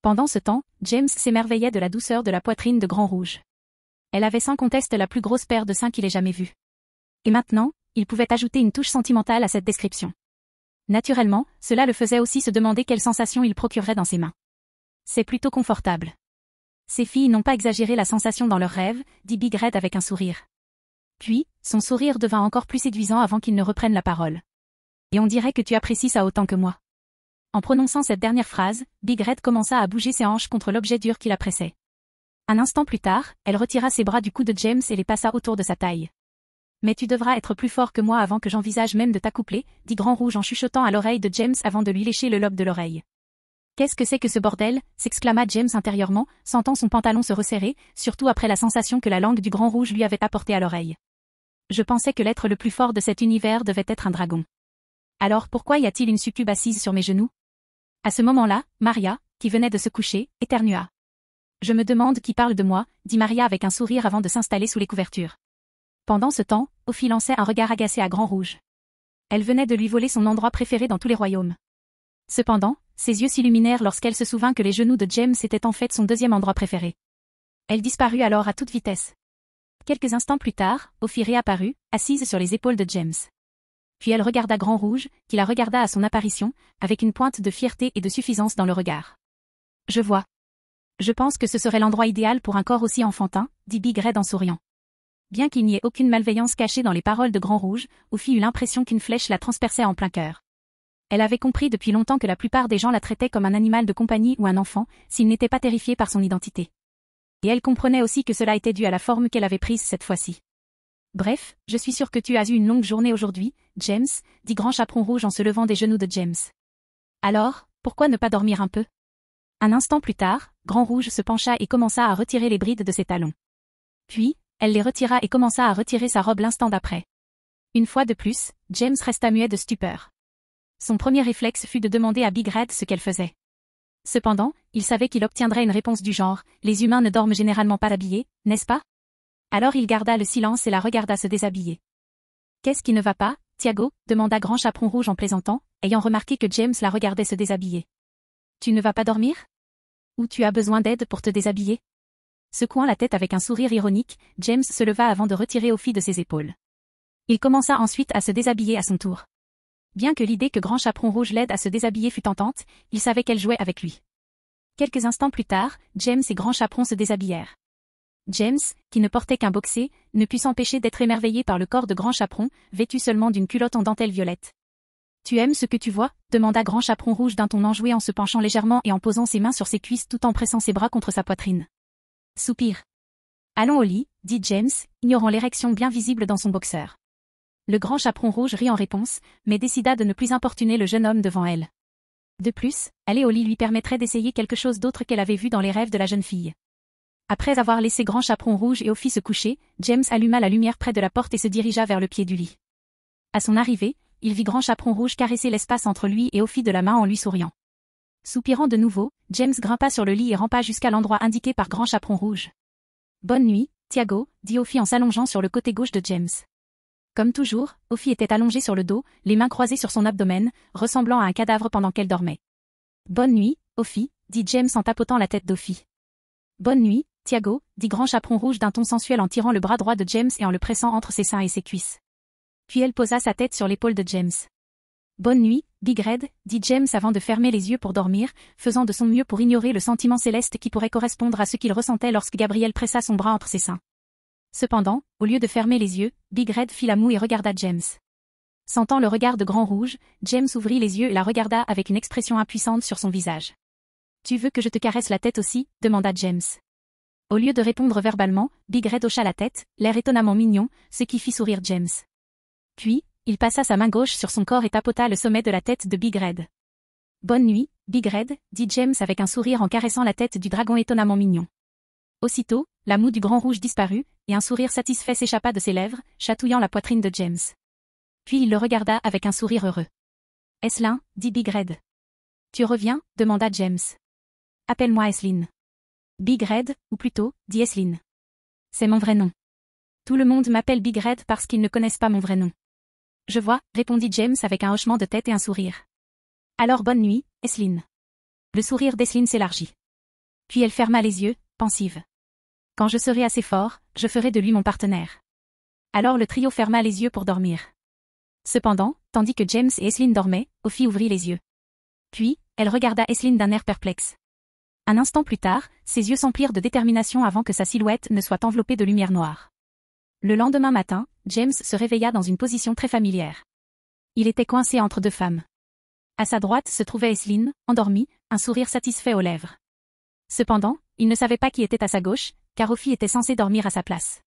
Pendant ce temps, James s'émerveillait de la douceur de la poitrine de Grand Rouge. Elle avait sans conteste la plus grosse paire de seins qu'il ait jamais vue. Et maintenant, il pouvait ajouter une touche sentimentale à cette description. Naturellement, cela le faisait aussi se demander quelle sensation il procurerait dans ses mains. C'est plutôt confortable. Ces filles n'ont pas exagéré la sensation dans leurs rêves, dit Big Red avec un sourire. Puis, son sourire devint encore plus séduisant avant qu'il ne reprenne la parole. Et on dirait que tu apprécies ça autant que moi. En prononçant cette dernière phrase, Big Red commença à bouger ses hanches contre l'objet dur qui la pressait. Un instant plus tard, elle retira ses bras du cou de James et les passa autour de sa taille. Mais tu devras être plus fort que moi avant que j'envisage même de t'accoupler, dit Grand Rouge en chuchotant à l'oreille de James avant de lui lécher le lobe de l'oreille. Qu'est-ce que c'est que ce bordel, s'exclama James intérieurement, sentant son pantalon se resserrer, surtout après la sensation que la langue du Grand Rouge lui avait apportée à l'oreille. Je pensais que l'être le plus fort de cet univers devait être un dragon. Alors pourquoi y a-t-il une succube assise sur mes genoux? À ce moment-là, Maria, qui venait de se coucher, éternua. Je me demande qui parle de moi, dit Maria avec un sourire avant de s'installer sous les couvertures. Pendant ce temps, Ophi lançait un regard agacé à Grand Rouge. Elle venait de lui voler son endroit préféré dans tous les royaumes. Cependant, ses yeux s'illuminèrent lorsqu'elle se souvint que les genoux de James étaient en fait son deuxième endroit préféré. Elle disparut alors à toute vitesse. Quelques instants plus tard, Ophi réapparut, assise sur les épaules de James. Puis elle regarda Grand Rouge, qui la regarda à son apparition, avec une pointe de fierté et de suffisance dans le regard. « Je vois. Je pense que ce serait l'endroit idéal pour un corps aussi enfantin, dit Big Red en souriant. » Bien qu'il n'y ait aucune malveillance cachée dans les paroles de Grand Rouge, Ophi eut l'impression qu'une flèche la transperçait en plein cœur. Elle avait compris depuis longtemps que la plupart des gens la traitaient comme un animal de compagnie ou un enfant, s'ils n'étaient pas terrifiés par son identité. Et elle comprenait aussi que cela était dû à la forme qu'elle avait prise cette fois-ci. « Bref, je suis sûre que tu as eu une longue journée aujourd'hui, James, dit Grand Chaperon Rouge en se levant des genoux de James. Alors, pourquoi ne pas dormir un peu ? Un instant plus tard, Grand Rouge se pencha et commença à retirer les brides de ses talons. Puis, elle les retira et commença à retirer sa robe l'instant d'après. Une fois de plus, James resta muet de stupeur. Son premier réflexe fut de demander à Big Red ce qu'elle faisait. Cependant, il savait qu'il obtiendrait une réponse du genre « Les humains ne dorment généralement pas habillés, n'est-ce pas ?» Alors il garda le silence et la regarda se déshabiller. « Qu'est-ce qui ne va pas, Thiago ?» demanda Grand Chaperon Rouge en plaisantant, ayant remarqué que James la regardait se déshabiller. « Tu ne vas pas dormir ? Ou tu as besoin d'aide pour te déshabiller ?» Secouant la tête avec un sourire ironique, James se leva avant de retirer Ophi de ses épaules. Il commença ensuite à se déshabiller à son tour. Bien que l'idée que Grand Chaperon Rouge l'aide à se déshabiller fût tentante, il savait qu'elle jouait avec lui. Quelques instants plus tard, James et Grand Chaperon se déshabillèrent. James, qui ne portait qu'un boxer, ne put s'empêcher d'être émerveillé par le corps de Grand Chaperon, vêtu seulement d'une culotte en dentelle violette. « Tu aimes ce que tu vois ?» demanda Grand Chaperon Rouge d'un ton enjoué en se penchant légèrement et en posant ses mains sur ses cuisses tout en pressant ses bras contre sa poitrine. Soupir. « Allons au lit, dit James, ignorant l'érection bien visible dans son boxeur. Le Grand Chaperon Rouge rit en réponse, mais décida de ne plus importuner le jeune homme devant elle. De plus, aller au lit lui permettrait d'essayer quelque chose d'autre qu'elle avait vu dans les rêves de la jeune fille. Après avoir laissé Grand Chaperon Rouge et Ophi se coucher, James alluma la lumière près de la porte et se dirigea vers le pied du lit. À son arrivée, il vit Grand Chaperon Rouge caresser l'espace entre lui et Ophi de la main en lui souriant. Soupirant de nouveau, James grimpa sur le lit et rampa jusqu'à l'endroit indiqué par Grand Chaperon Rouge. « Bonne nuit, Thiago, dit Ophi en s'allongeant sur le côté gauche de James. Comme toujours, Ophi était allongée sur le dos, les mains croisées sur son abdomen, ressemblant à un cadavre pendant qu'elle dormait. « Bonne nuit, Ophi, dit James en tapotant la tête d'Ophi. « Bonne nuit, Thiago, dit Grand Chaperon Rouge d'un ton sensuel en tirant le bras droit de James et en le pressant entre ses seins et ses cuisses. Puis elle posa sa tête sur l'épaule de James. « Bonne nuit, Big Red, dit James avant de fermer les yeux pour dormir, faisant de son mieux pour ignorer le sentiment céleste qui pourrait correspondre à ce qu'il ressentait lorsque Gabriel pressa son bras entre ses seins. Cependant, au lieu de fermer les yeux, Big Red fit la moue et regarda James. Sentant le regard de Grand Rouge, James ouvrit les yeux et la regarda avec une expression impuissante sur son visage. « Tu veux que je te caresse la tête aussi ?» demanda James. Au lieu de répondre verbalement, Big Red hocha la tête, l'air étonnamment mignon, ce qui fit sourire James. Puis, il passa sa main gauche sur son corps et tapota le sommet de la tête de Big Red. « Bonne nuit, Big Red, dit James avec un sourire en caressant la tête du dragon étonnamment mignon. Aussitôt, la moue du Grand Rouge disparut, et un sourire satisfait s'échappa de ses lèvres, chatouillant la poitrine de James. Puis il le regarda avec un sourire heureux. « Aislinn, dit Big Red. « Tu reviens ?» demanda James. « Appelle-moi Aislinn. »« Big Red, ou plutôt, dit Aislinn. C'est mon vrai nom. Tout le monde m'appelle Big Red parce qu'ils ne connaissent pas mon vrai nom. »« Je vois, » répondit James avec un hochement de tête et un sourire. « Alors bonne nuit, Aislinn. » Le sourire d'Aislinn s'élargit. Puis elle ferma les yeux, pensive. « Quand je serai assez fort, je ferai de lui mon partenaire. » Alors le trio ferma les yeux pour dormir. Cependant, tandis que James et Aislinn dormaient, Ophi ouvrit les yeux. Puis, elle regarda Aislinn d'un air perplexe. Un instant plus tard, ses yeux s'emplirent de détermination avant que sa silhouette ne soit enveloppée de lumière noire. Le lendemain matin, James se réveilla dans une position très familière. Il était coincé entre deux femmes. À sa droite se trouvait Aislinn, endormie, un sourire satisfait aux lèvres. Cependant, il ne savait pas qui était à sa gauche, car Ophi était censé dormir à sa place.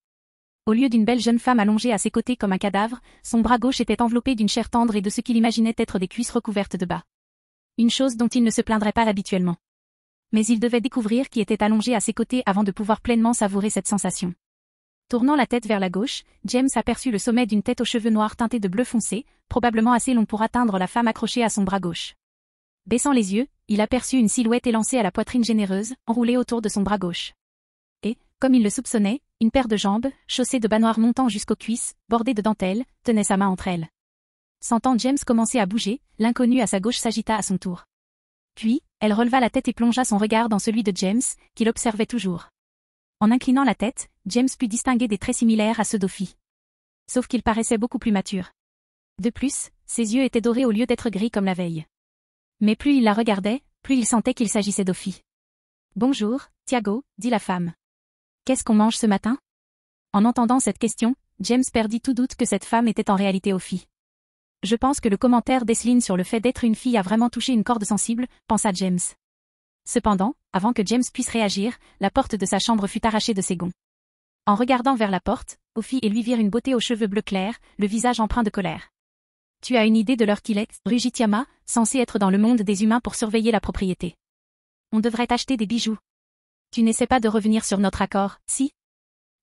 Au lieu d'une belle jeune femme allongée à ses côtés comme un cadavre, son bras gauche était enveloppé d'une chair tendre et de ce qu'il imaginait être des cuisses recouvertes de bas. Une chose dont il ne se plaindrait pas habituellement. Mais il devait découvrir qui était allongé à ses côtés avant de pouvoir pleinement savourer cette sensation. Tournant la tête vers la gauche, James aperçut le sommet d'une tête aux cheveux noirs teintés de bleu foncé, probablement assez long pour atteindre la femme accrochée à son bras gauche. Baissant les yeux, il aperçut une silhouette élancée à la poitrine généreuse, enroulée autour de son bras gauche. Et, comme il le soupçonnait, une paire de jambes, chaussées de bas noirs montant jusqu'aux cuisses, bordées de dentelles, tenait sa main entre elles. Sentant James commencer à bouger, l'inconnu à sa gauche s'agita à son tour. Puis, elle releva la tête et plongea son regard dans celui de James, qui l'observait toujours. En inclinant la tête, James put distinguer des traits similaires à ceux d'Ophi. Sauf qu'il paraissait beaucoup plus mature. De plus, ses yeux étaient dorés au lieu d'être gris comme la veille. Mais plus il la regardait, plus il sentait qu'il s'agissait d'Ophi. « Bonjour, Thiago, dit la femme. Qu'est-ce qu'on mange ce matin ?» En entendant cette question, James perdit tout doute que cette femme était en réalité Ophi. « Je pense que le commentaire d'Aislinn sur le fait d'être une fille a vraiment touché une corde sensible, pensa James. Cependant, avant que James puisse réagir, la porte de sa chambre fut arrachée de ses gonds. En regardant vers la porte, Ophi et lui virent une beauté aux cheveux bleus clairs, le visage empreint de colère. « Tu as une idée de l'heure qu'il est, rugit Tiama, censé être dans le monde des humains pour surveiller la propriété. On devrait acheter des bijoux. Tu n'essaies pas de revenir sur notre accord, si ?»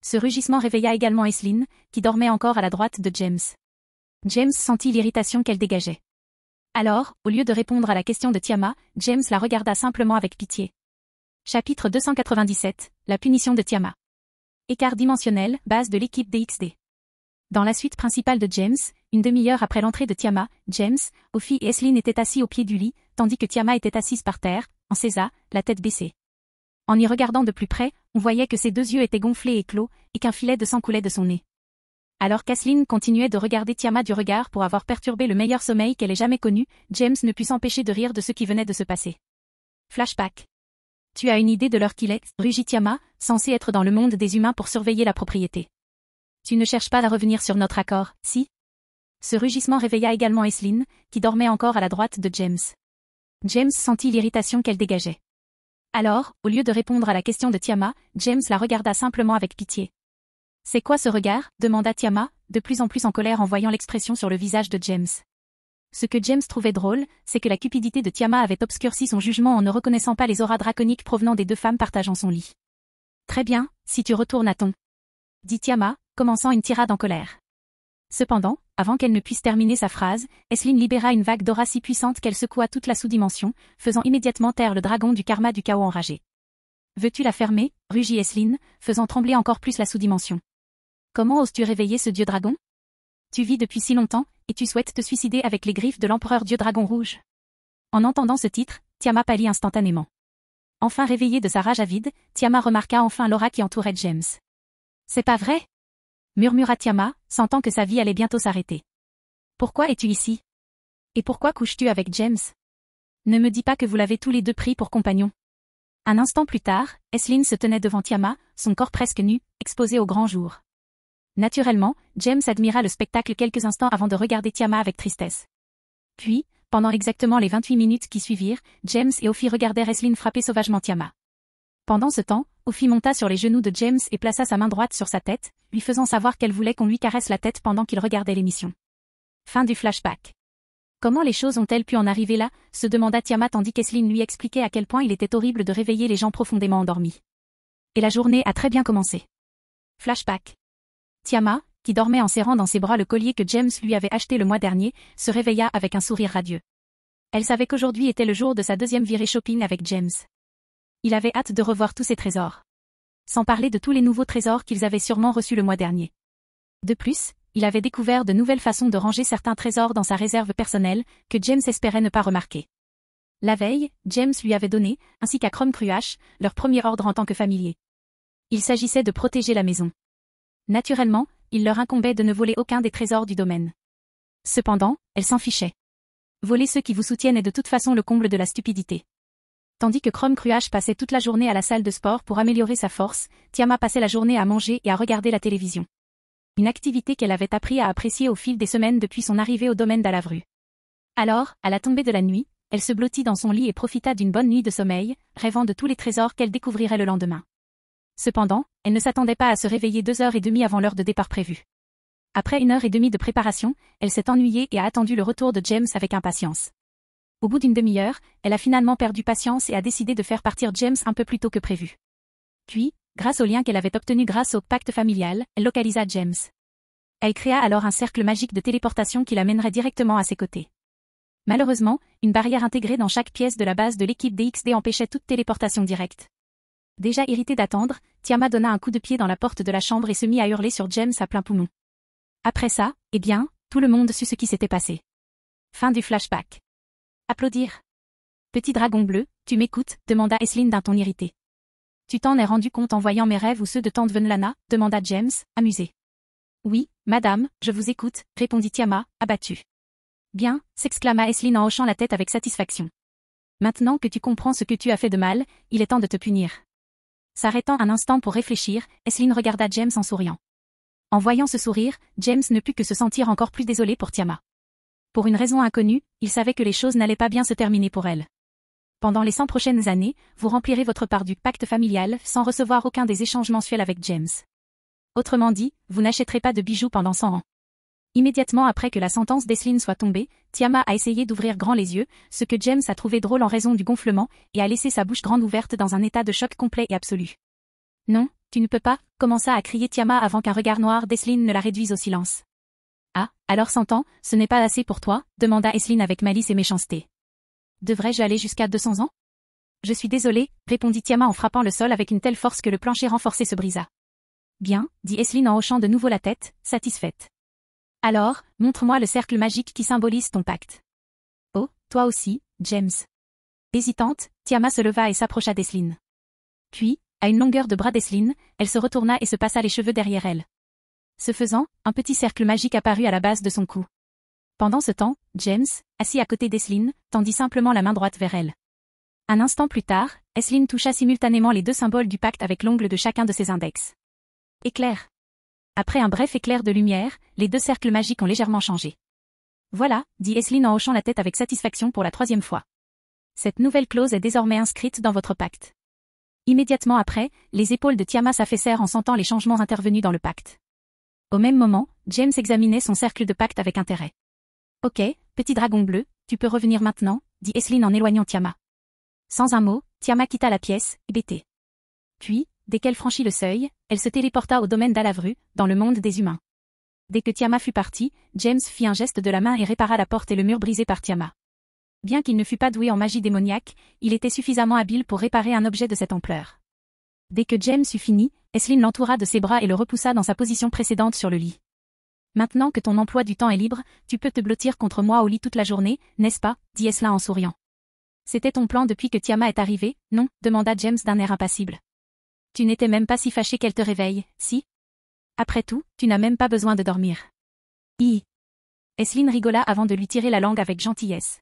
Ce rugissement réveilla également Aislinn, qui dormait encore à la droite de James. James sentit l'irritation qu'elle dégageait. Alors, au lieu de répondre à la question de Tiama, James la regarda simplement avec pitié. Chapitre 297, la punition de Tiama. Écart dimensionnel, base de l'équipe DXD. Dans la suite principale de James, une demi-heure après l'entrée de Tiama, James, Ophi et Aislinn étaient assis au pied du lit, tandis que Tiama était assise par terre, en sésame, la tête baissée. En y regardant de plus près, on voyait que ses deux yeux étaient gonflés et clos, et qu'un filet de sang coulait de son nez. Alors qu'Aislinn continuait de regarder Tiama du regard pour avoir perturbé le meilleur sommeil qu'elle ait jamais connu, James ne put s'empêcher de rire de ce qui venait de se passer. Flashback. Tu as une idée de l'heure qu'il est, rugit Tiama, censé être dans le monde des humains pour surveiller la propriété. Tu ne cherches pas à revenir sur notre accord, si ? Ce rugissement réveilla également Aislinn, qui dormait encore à la droite de James. James sentit l'irritation qu'elle dégageait. Alors, au lieu de répondre à la question de Tiama, James la regarda simplement avec pitié. « C'est quoi ce regard ?» demanda Tiama, de plus en plus en colère en voyant l'expression sur le visage de James. Ce que James trouvait drôle, c'est que la cupidité de Tiama avait obscurci son jugement en ne reconnaissant pas les auras draconiques provenant des deux femmes partageant son lit. « Très bien, si tu retournes à ton... » dit Tiama, commençant une tirade en colère. Cependant, avant qu'elle ne puisse terminer sa phrase, Aislinn libéra une vague d'aura si puissante qu'elle secoua toute la sous-dimension, faisant immédiatement taire le dragon du karma du chaos enragé. « Veux-tu la fermer ?» rugit Aislinn, faisant trembler encore plus la sous-dimension. « Comment oses-tu réveiller ce dieu dragon ? Tu vis depuis si longtemps, et tu souhaites te suicider avec les griffes de l'empereur dieu dragon rouge ?» En entendant ce titre, Tiama pâlit instantanément. Enfin réveillée de sa rage avide, Tiama remarqua enfin l'aura qui entourait James. « C'est pas vrai ?» murmura Tiama, sentant que sa vie allait bientôt s'arrêter. « Pourquoi es-tu ici ? Et pourquoi couches-tu avec James ? Ne me dis pas que vous l'avez tous les deux pris pour compagnon. » Un instant plus tard, Aislinn se tenait devant Tiama, son corps presque nu, exposé au grand jour. Naturellement, James admira le spectacle quelques instants avant de regarder Tiama avec tristesse. Puis, pendant exactement les 28 minutes qui suivirent, James et Ophi regardèrent Aislinn frapper sauvagement Tiama. Pendant ce temps, Ophi monta sur les genoux de James et plaça sa main droite sur sa tête, lui faisant savoir qu'elle voulait qu'on lui caresse la tête pendant qu'il regardait l'émission. Fin du flashback. Comment les choses ont-elles pu en arriver là, se demanda Tiama tandis qu'Aislinn lui expliquait à quel point il était horrible de réveiller les gens profondément endormis. Et la journée a très bien commencé. Flashback. Tiama, qui dormait en serrant dans ses bras le collier que James lui avait acheté le mois dernier, se réveilla avec un sourire radieux. Elle savait qu'aujourd'hui était le jour de sa deuxième virée shopping avec James. Il avait hâte de revoir tous ses trésors. Sans parler de tous les nouveaux trésors qu'ils avaient sûrement reçus le mois dernier. De plus, il avait découvert de nouvelles façons de ranger certains trésors dans sa réserve personnelle, que James espérait ne pas remarquer. La veille, James lui avait donné, ainsi qu'à Chrome Cruach, leur premier ordre en tant que familier. Il s'agissait de protéger la maison. Naturellement, il leur incombait de ne voler aucun des trésors du domaine. Cependant, elle s'en fichait. Voler ceux qui vous soutiennent est de toute façon le comble de la stupidité. Tandis que Chrome Cruach passait toute la journée à la salle de sport pour améliorer sa force, Tiama passait la journée à manger et à regarder la télévision. Une activité qu'elle avait appris à apprécier au fil des semaines depuis son arrivée au domaine d'Alavru. Alors, à la tombée de la nuit, elle se blottit dans son lit et profita d'une bonne nuit de sommeil, rêvant de tous les trésors qu'elle découvrirait le lendemain. Cependant, elle ne s'attendait pas à se réveiller 2h30 avant l'heure de départ prévue. Après 1h30 de préparation, elle s'est ennuyée et a attendu le retour de James avec impatience. Au bout d'une demi-heure, elle a finalement perdu patience et a décidé de faire partir James un peu plus tôt que prévu. Puis, grâce au lien qu'elle avait obtenu grâce au pacte familial, elle localisa James. Elle créa alors un cercle magique de téléportation qui l'amènerait directement à ses côtés. Malheureusement, une barrière intégrée dans chaque pièce de la base de l'équipe DXD empêchait toute téléportation directe. Déjà irritée d'attendre, Tiama donna un coup de pied dans la porte de la chambre et se mit à hurler sur James à plein poumon. Après ça, eh bien, tout le monde sut ce qui s'était passé. Fin du flashback. Applaudir. Petit dragon bleu, tu m'écoutes, demanda Aislinn d'un ton irrité. Tu t'en es rendu compte en voyant mes rêves ou ceux de tante Venlana, demanda James, amusé. Oui, madame, je vous écoute, répondit Tiama, abattu. Bien, s'exclama Aislinn en hochant la tête avec satisfaction. Maintenant que tu comprends ce que tu as fait de mal, il est temps de te punir. S'arrêtant un instant pour réfléchir, Aislinn regarda James en souriant. En voyant ce sourire, James ne put que se sentir encore plus désolé pour Tiama. Pour une raison inconnue, il savait que les choses n'allaient pas bien se terminer pour elle. Pendant les 100 prochaines années, vous remplirez votre part du pacte familial sans recevoir aucun des échanges mensuels avec James. Autrement dit, vous n'achèterez pas de bijoux pendant 100 ans. Immédiatement après que la sentence d'Aislinn soit tombée, Tiama a essayé d'ouvrir grand les yeux, ce que James a trouvé drôle en raison du gonflement, et a laissé sa bouche grande ouverte dans un état de choc complet et absolu. Non, tu ne peux pas, commença à crier Tiama avant qu'un regard noir d'Aislinn ne la réduise au silence. Ah, alors 100 ans, ce n'est pas assez pour toi, demanda Aislinn avec malice et méchanceté. Devrais-je aller jusqu'à 200 ans? Je suis désolée, répondit Tiama en frappant le sol avec une telle force que le plancher renforcé se brisa. Bien, dit Aislinn en hochant de nouveau la tête, satisfaite. Alors, montre-moi le cercle magique qui symbolise ton pacte. Oh, toi aussi, James. Hésitante, Tiama se leva et s'approcha d'Aislinn. Puis, à une longueur de bras d'Aislinn, elle se retourna et se passa les cheveux derrière elle. Ce faisant, un petit cercle magique apparut à la base de son cou. Pendant ce temps, James, assis à côté d'Aislinn, tendit simplement la main droite vers elle. Un instant plus tard, Aislinn toucha simultanément les deux symboles du pacte avec l'ongle de chacun de ses index. Éclair. Après un bref éclair de lumière, les deux cercles magiques ont légèrement changé. Voilà, dit Aislinn en hochant la tête avec satisfaction pour la 3e fois. Cette nouvelle clause est désormais inscrite dans votre pacte. Immédiatement après, les épaules de Tiama s'affaissèrent en sentant les changements intervenus dans le pacte. Au même moment, James examinait son cercle de pacte avec intérêt. Ok, petit dragon bleu, tu peux revenir maintenant, dit Aislinn en éloignant Tiama. Sans un mot, Tiama quitta la pièce, hébétée. Puis, dès qu'elle franchit le seuil, elle se téléporta au domaine d'Alavru, dans le monde des humains. Dès que Tiama fut partie, James fit un geste de la main et répara la porte et le mur brisé par Tiama. Bien qu'il ne fût pas doué en magie démoniaque, il était suffisamment habile pour réparer un objet de cette ampleur. Dès que James eut fini, Aislinn l'entoura de ses bras et le repoussa dans sa position précédente sur le lit. Maintenant que ton emploi du temps est libre, tu peux te blottir contre moi au lit toute la journée, n'est-ce pas, dit Aislinn en souriant. C'était ton plan depuis que Tiama est arrivée, non, demanda James d'un air impassible. Tu n'étais même pas si fâché qu'elle te réveille, si? Après tout, tu n'as même pas besoin de dormir. Hi. Aislinn rigola avant de lui tirer la langue avec gentillesse.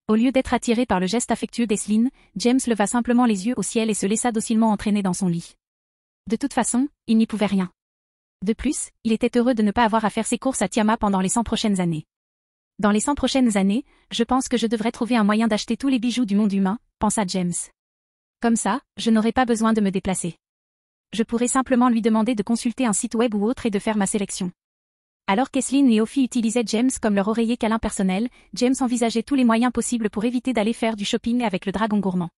Au lieu d'être attiré par le geste affectueux d'Aislinn, James leva simplement les yeux au ciel et se laissa docilement entraîner dans son lit. De toute façon, il n'y pouvait rien. De plus, il était heureux de ne pas avoir à faire ses courses à Tiama pendant les 100 prochaines années. Dans les 100 prochaines années, je pense que je devrais trouver un moyen d'acheter tous les bijoux du monde humain, pensa James. Comme ça, je n'aurai pas besoin de me déplacer. Je pourrais simplement lui demander de consulter un site web ou autre et de faire ma sélection. Alors qu'Aislinn et Ophi utilisaient James comme leur oreiller câlin personnel, James envisageait tous les moyens possibles pour éviter d'aller faire du shopping avec le dragon gourmand.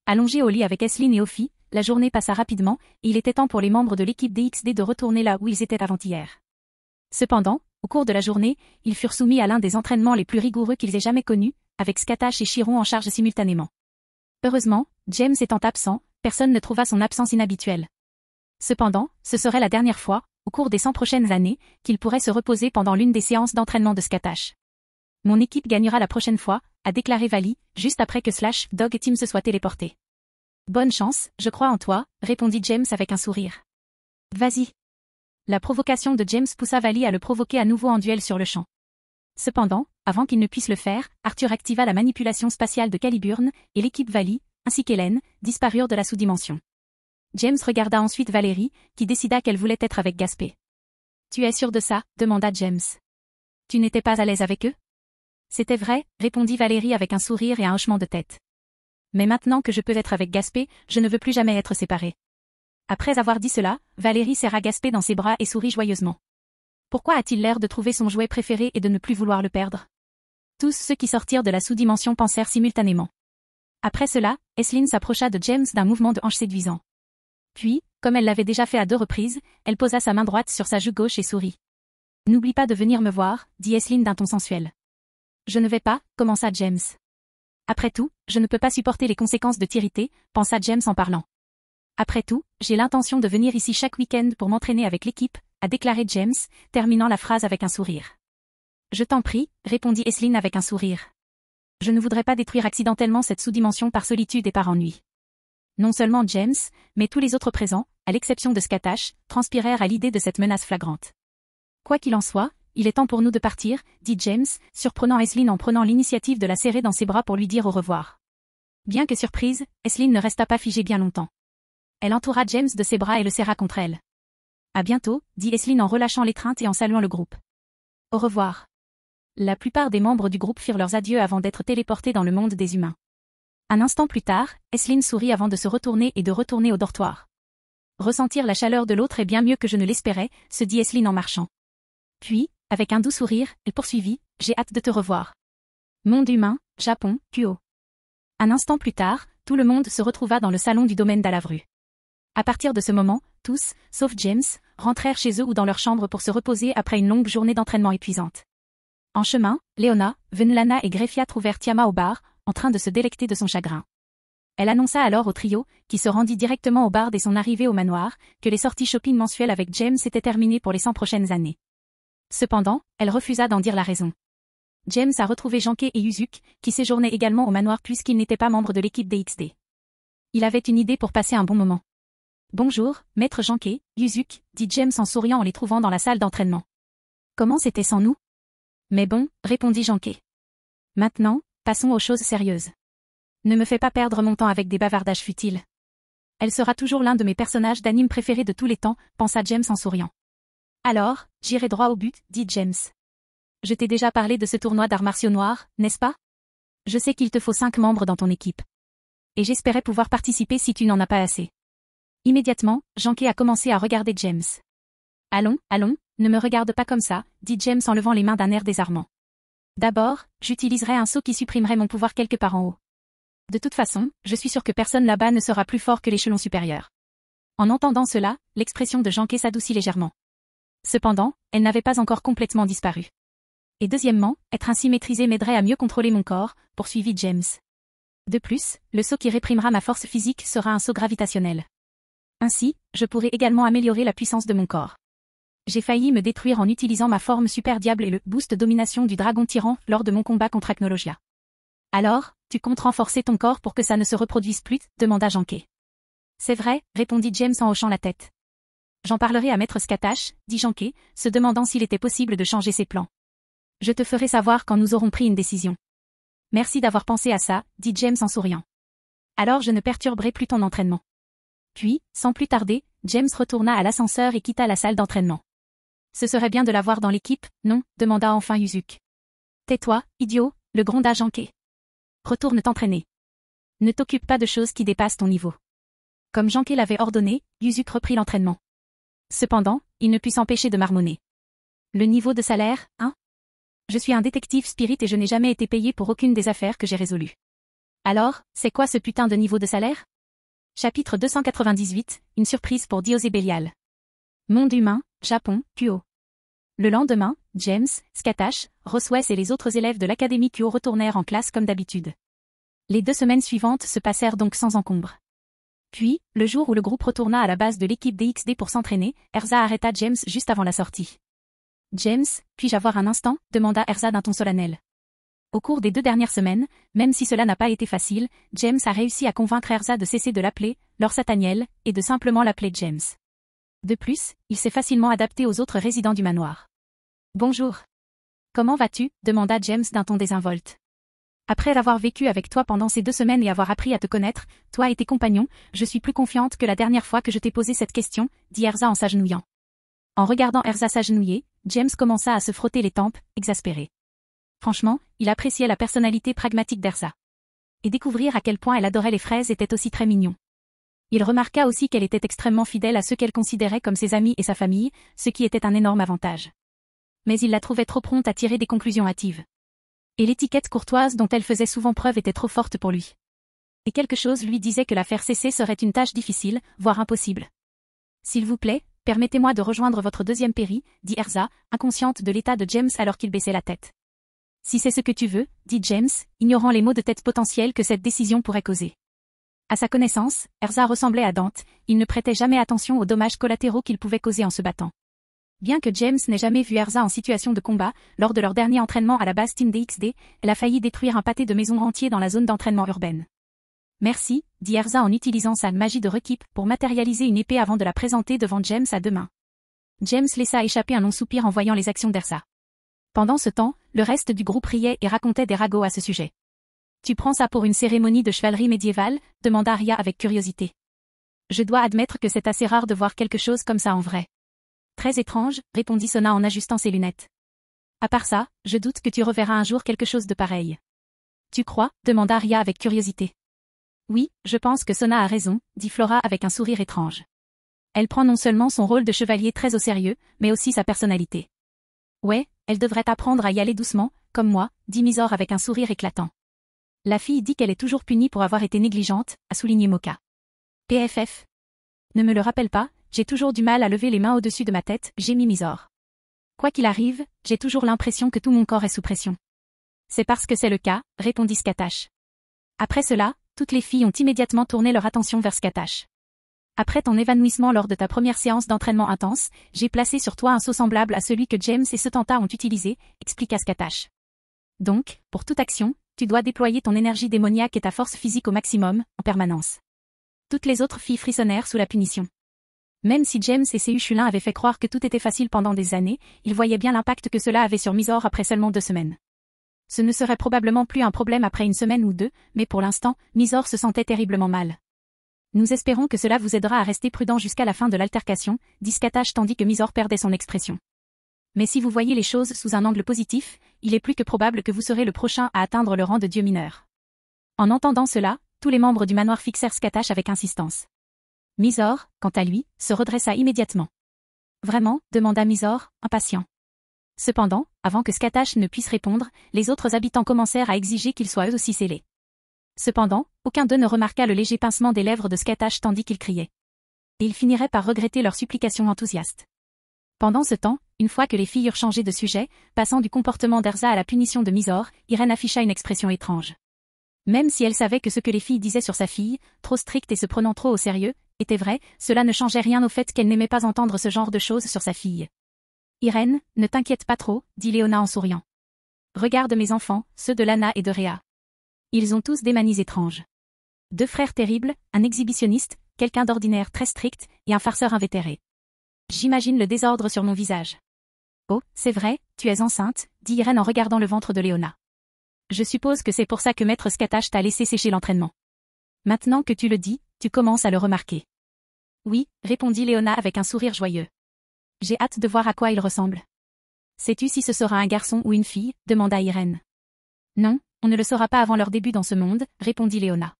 Allongé au lit avec Aislinn et Ophi, la journée passa rapidement, et il était temps pour les membres de l'équipe DXD de retourner là où ils étaient avant-hier. Cependant, au cours de la journée, ils furent soumis à l'un des entraînements les plus rigoureux qu'ils aient jamais connus, avec Skatash et Chiron en charge simultanément. Heureusement, James étant absent, personne ne trouva son absence inhabituelle. Cependant, ce serait la dernière fois, au cours des 100 prochaines années, qu'il pourrait se reposer pendant l'une des séances d'entraînement de Skatash. Mon équipe gagnera la prochaine fois, a déclaré Vali, juste après que Slash, Dog et Tim se soient téléportés. Bonne chance, je crois en toi, répondit James avec un sourire. Vas-y. La provocation de James poussa Vali à le provoquer à nouveau en duel sur le champ. Cependant, avant qu'il ne puisse le faire, Arthur activa la manipulation spatiale de Caliburn, et l'équipe Vali, ainsi qu'Hélène, disparurent de la sous-dimension. James regarda ensuite Valérie, qui décida qu'elle voulait être avec Gaspé. Tu es sûr de ça, demanda James. Tu n'étais pas à l'aise avec eux? C'était vrai, répondit Valérie avec un sourire et un hochement de tête. Mais maintenant que je peux être avec Gaspé, je ne veux plus jamais être séparée. Après avoir dit cela, Valérie serra Gaspé dans ses bras et sourit joyeusement. Pourquoi a-t-il l'air de trouver son jouet préféré et de ne plus vouloir le perdre? Tous ceux qui sortirent de la sous-dimension pensèrent simultanément. Après cela, Aislinn s'approcha de James d'un mouvement de hanche séduisant. Puis, comme elle l'avait déjà fait à 2 reprises, elle posa sa main droite sur sa joue gauche et sourit. N'oublie pas de venir me voir, dit Aislinn d'un ton sensuel. Je ne vais pas, commença James. Après tout, je ne peux pas supporter les conséquences de t'irriter, pensa James en parlant. Après tout, j'ai l'intention de venir ici chaque week-end pour m'entraîner avec l'équipe, a déclaré James, terminant la phrase avec un sourire. Je t'en prie, répondit Aislinn avec un sourire. Je ne voudrais pas détruire accidentellement cette sous-dimension par solitude et par ennui. Non seulement James, mais tous les autres présents, à l'exception de Scatash, transpirèrent à l'idée de cette menace flagrante. Quoi qu'il en soit, il est temps pour nous de partir, dit James, surprenant Aislinn en prenant l'initiative de la serrer dans ses bras pour lui dire au revoir. Bien que surprise, Aislinn ne resta pas figée bien longtemps. Elle entoura James de ses bras et le serra contre elle. À bientôt, dit Aislinn en relâchant l'étreinte et en saluant le groupe. Au revoir. La plupart des membres du groupe firent leurs adieux avant d'être téléportés dans le monde des humains. Un instant plus tard, Aislinn sourit avant de se retourner et de retourner au dortoir. Ressentir la chaleur de l'autre est bien mieux que je ne l'espérais, se dit Aislinn en marchant. Puis, avec un doux sourire, elle poursuivit, j'ai hâte de te revoir. Monde humain, Japon, Kuo. Un instant plus tard, tout le monde se retrouva dans le salon du domaine d'Alavru. À partir de ce moment, tous, sauf James, rentrèrent chez eux ou dans leur chambre pour se reposer après une longue journée d'entraînement épuisante. En chemin, Leona, Venlana et Greffia trouvèrent Tiama au bar, en train de se délecter de son chagrin. Elle annonça alors au trio, qui se rendit directement au bar dès son arrivée au manoir, que les sorties shopping mensuelles avec James étaient terminées pour les 100 prochaines années. Cependant, elle refusa d'en dire la raison. James a retrouvé Janké et Yuzuki, qui séjournaient également au manoir puisqu'ils n'étaient pas membres de l'équipe DXD. Il avait une idée pour passer un bon moment. Bonjour, maître Janké, Yuzuki, dit James en souriant en les trouvant dans la salle d'entraînement. Comment c'était sans nous? Mais bon, répondit Janké. Maintenant, passons aux choses sérieuses. Ne me fais pas perdre mon temps avec des bavardages futiles. Elle sera toujours l'un de mes personnages d'anime préférés de tous les temps, pensa James en souriant. Alors, j'irai droit au but, dit James. Je t'ai déjà parlé de ce tournoi d'arts martiaux noirs, n'est-ce pas? Je sais qu'il te faut 5 membres dans ton équipe. Et j'espérais pouvoir participer si tu n'en as pas assez. Immédiatement, Janké a commencé à regarder James. Allons, ne me regarde pas comme ça, dit James en levant les mains d'un air désarmant. D'abord, j'utiliserai un saut qui supprimerait mon pouvoir quelque part en haut. De toute façon, je suis sûr que personne là-bas ne sera plus fort que l'échelon supérieur. En entendant cela, l'expression de Janké s'adoucit légèrement. Cependant, elle n'avait pas encore complètement disparu. Et deuxièmement, être ainsi maîtrisé m'aiderait à mieux contrôler mon corps, poursuivit James. De plus, le saut qui réprimera ma force physique sera un saut gravitationnel. Ainsi, je pourrai également améliorer la puissance de mon corps. J'ai failli me détruire en utilisant ma forme super diable et le boost domination du dragon tyran lors de mon combat contre Acnologia. Alors, tu comptes renforcer ton corps pour que ça ne se reproduise plus, demanda Janké. C'est vrai, répondit James en hochant la tête. J'en parlerai à maître Scatash, dit Janké, se demandant s'il était possible de changer ses plans. Je te ferai savoir quand nous aurons pris une décision. Merci d'avoir pensé à ça, dit James en souriant. Alors je ne perturberai plus ton entraînement. Puis, sans plus tarder, James retourna à l'ascenseur et quitta la salle d'entraînement. Ce serait bien de l'avoir dans l'équipe, non? Demanda enfin Yuzuki. Tais-toi, idiot, le gronda Janké. Retourne t'entraîner. Ne t'occupe pas de choses qui dépassent ton niveau. Comme Janké l'avait ordonné, Yuzuki reprit l'entraînement. Cependant, il ne put s'empêcher de marmonner. Le niveau de salaire, hein? Je suis un détective spirit et je n'ai jamais été payé pour aucune des affaires que j'ai résolues. Alors, c'est quoi ce putain de niveau de salaire? Chapitre 298, une surprise pour Diosé Bélial. Monde humain, Japon, Kuo. Le lendemain, James, Scatash, Roswes et les autres élèves de l'Académie Kuo retournèrent en classe comme d'habitude. Les 2 semaines suivantes se passèrent donc sans encombre. Puis, le jour où le groupe retourna à la base de l'équipe DXD pour s'entraîner, Erza arrêta James juste avant la sortie. James, puis-je avoir un instant? Demanda Erza d'un ton solennel. Au cours des 2 dernières semaines, même si cela n'a pas été facile, James a réussi à convaincre Erza de cesser de l'appeler Lord Sataniel et de simplement l'appeler James. De plus, il s'est facilement adapté aux autres résidents du manoir. Bonjour. Comment vas-tu? Demanda James d'un ton désinvolte. Après avoir vécu avec toi pendant ces 2 semaines et avoir appris à te connaître, toi et tes compagnons, je suis plus confiante que la dernière fois que je t'ai posé cette question, dit Erza en s'agenouillant. En regardant Erza s'agenouiller, James commença à se frotter les tempes, exaspéré. Franchement, il appréciait la personnalité pragmatique d'Erza. Et découvrir à quel point elle adorait les fraises était aussi très mignon. Il remarqua aussi qu'elle était extrêmement fidèle à ceux qu'elle considérait comme ses amis et sa famille, ce qui était un énorme avantage. Mais il la trouvait trop prompte à tirer des conclusions hâtives. Et l'étiquette courtoise dont elle faisait souvent preuve était trop forte pour lui. Et quelque chose lui disait que la faire cesser serait une tâche difficile, voire impossible. S'il vous plaît, permettez-moi de rejoindre votre 2e péri, dit Erza, inconsciente de l'état de James alors qu'il baissait la tête. Si c'est ce que tu veux, dit James, ignorant les maux de tête potentiels que cette décision pourrait causer. À sa connaissance, Erza ressemblait à Dante, il ne prêtait jamais attention aux dommages collatéraux qu'il pouvait causer en se battant. Bien que James n'ait jamais vu Erza en situation de combat, lors de leur dernier entraînement à la base Team DXD, elle a failli détruire un pâté de maisons entier dans la zone d'entraînement urbaine. Merci, dit Erza en utilisant sa magie de Rekeep pour matérialiser une épée avant de la présenter devant James à deux mains. James laissa échapper un long soupir en voyant les actions d'Erza. Pendant ce temps, le reste du groupe riait et racontait des ragots à ce sujet. Tu prends ça pour une cérémonie de chevalerie médiévale, demanda Arya avec curiosité. Je dois admettre que c'est assez rare de voir quelque chose comme ça en vrai. Très étrange, répondit Sona en ajustant ses lunettes. À part ça, je doute que tu reverras un jour quelque chose de pareil. Tu crois, demanda Arya avec curiosité. Oui, je pense que Sona a raison, dit Flora avec un sourire étrange. Elle prend non seulement son rôle de chevalier très au sérieux, mais aussi sa personnalité. Ouais, elle devrait apprendre à y aller doucement, comme moi, dit Mizor avec un sourire éclatant. La fille dit qu'elle est toujours punie pour avoir été négligente, a souligné Moka. PFF. Ne me le rappelle pas, j'ai toujours du mal à lever les mains au-dessus de ma tête, gémit Mizor. Quoi qu'il arrive, j'ai toujours l'impression que tout mon corps est sous pression. C'est parce que c'est le cas, répondit Skatash. Après cela, toutes les filles ont immédiatement tourné leur attention vers Skatash. Après ton évanouissement lors de ta première séance d'entraînement intense, j'ai placé sur toi un sceau semblable à celui que James et Setanta ont utilisé, expliqua Skatash. Donc, pour toute action, tu dois déployer ton énergie démoniaque et ta force physique au maximum, en permanence. Toutes les autres filles frissonnèrent sous la punition. Même si James et ses Uchulins avaient fait croire que tout était facile pendant des années, ils voyaient bien l'impact que cela avait sur Mizor après seulement 2 semaines. Ce ne serait probablement plus un problème après une semaine ou 2, mais pour l'instant, Mizor se sentait terriblement mal. Nous espérons que cela vous aidera à rester prudent jusqu'à la fin de l'altercation, dit Skatash tandis que Mizor perdait son expression. Mais si vous voyez les choses sous un angle positif, il est plus que probable que vous serez le prochain à atteindre le rang de dieu mineur. En entendant cela, tous les membres du manoir fixèrent Skatash avec insistance. Mizor, quant à lui, se redressa immédiatement. Vraiment, demanda Mizor, impatient. Cependant, avant que Skatash ne puisse répondre, les autres habitants commencèrent à exiger qu'ils soient eux aussi scellés. Cependant, aucun d'eux ne remarqua le léger pincement des lèvres de Skatash tandis qu'il criait. Et ils finiraient par regretter leurs supplications enthousiastes. Pendant ce temps, une fois que les filles eurent changé de sujet, passant du comportement d'Erza à la punition de Mizor, Irène afficha une expression étrange. Même si elle savait que ce que les filles disaient sur sa fille, trop stricte et se prenant trop au sérieux, était vrai, cela ne changeait rien au fait qu'elle n'aimait pas entendre ce genre de choses sur sa fille. Irène, ne t'inquiète pas trop, dit Léona en souriant. Regarde mes enfants, ceux de Lana et de Réa. Ils ont tous des manies étranges. 2 frères terribles, un exhibitionniste, quelqu'un d'ordinaire très strict, et un farceur invétéré. J'imagine le désordre sur mon visage. Oh, c'est vrai, tu es enceinte, dit Irène en regardant le ventre de Léona. Je suppose que c'est pour ça que Maître Skatash t'a laissé sécher l'entraînement. Maintenant que tu le dis, tu commences à le remarquer. Oui, répondit Léona avec un sourire joyeux. J'ai hâte de voir à quoi il ressemble. Sais-tu si ce sera un garçon ou une fille, demanda Irène. Non, on ne le saura pas avant leur début dans ce monde, répondit Léona.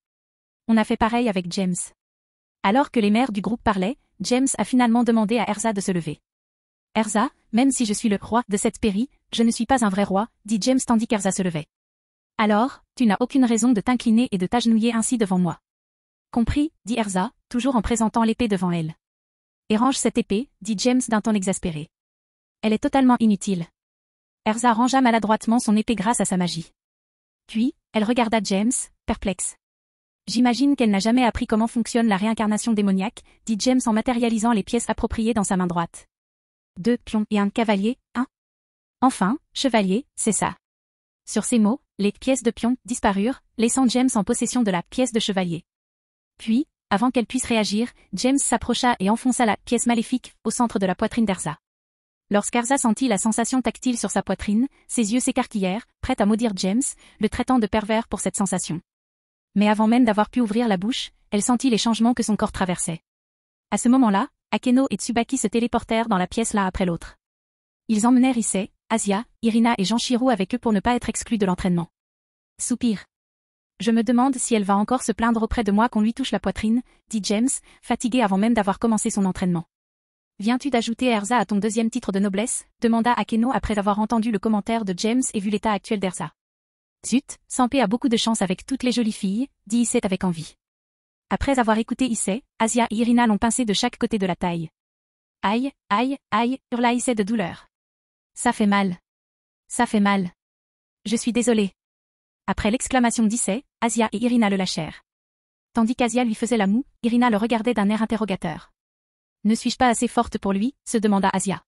On a fait pareil avec James. Alors que les mères du groupe parlaient, James a finalement demandé à Erza de se lever. Erza, même si je suis le roi de cette pairie, je ne suis pas un vrai roi, dit James tandis qu'Erza se levait. Alors, tu n'as aucune raison de t'incliner et de t'agenouiller ainsi devant moi. Compris, dit Erza, toujours en présentant l'épée devant elle. Et range cette épée, dit James d'un ton exaspéré. Elle est totalement inutile. Erza rangea maladroitement son épée grâce à sa magie. Puis, elle regarda James, perplexe. J'imagine qu'elle n'a jamais appris comment fonctionne la réincarnation démoniaque, dit James en matérialisant les pièces appropriées dans sa main droite. 2 pions et un cavalier, hein? Enfin, chevalier, c'est ça. Sur ces mots, les pièces de pion disparurent, laissant James en possession de la pièce de chevalier. Puis, avant qu'elle puisse réagir, James s'approcha et enfonça la pièce maléfique au centre de la poitrine d'Erza. Lorsqu'Erza sentit la sensation tactile sur sa poitrine, ses yeux s'écarquillèrent, prête à maudire James, le traitant de pervers pour cette sensation. Mais avant même d'avoir pu ouvrir la bouche, elle sentit les changements que son corps traversait. À ce moment-là, Akeno et Tsubaki se téléportèrent dans la pièce l'un après l'autre. Ils emmenèrent Issei, Asia, Irina et Janshiro avec eux pour ne pas être exclus de l'entraînement. Soupir. Je me demande si elle va encore se plaindre auprès de moi qu'on lui touche la poitrine, dit James, fatigué avant même d'avoir commencé son entraînement. Viens-tu d'ajouter Erza à ton 2e titre de noblesse, demanda Akeno après avoir entendu le commentaire de James et vu l'état actuel d'Erza. Zut, Sampé a beaucoup de chance avec toutes les jolies filles, dit Issei avec envie. Après avoir écouté Issei, Asia et Irina l'ont pincé de chaque côté de la taille. Aïe, aïe, aïe, hurla Issei de douleur. Ça fait mal. Ça fait mal. Je suis désolée. Après l'exclamation d'Issei, Asia et Irina le lâchèrent. Tandis qu'Asia lui faisait la moue, Irina le regardait d'un air interrogateur. Ne suis-je pas assez forte pour lui, se demanda Asia.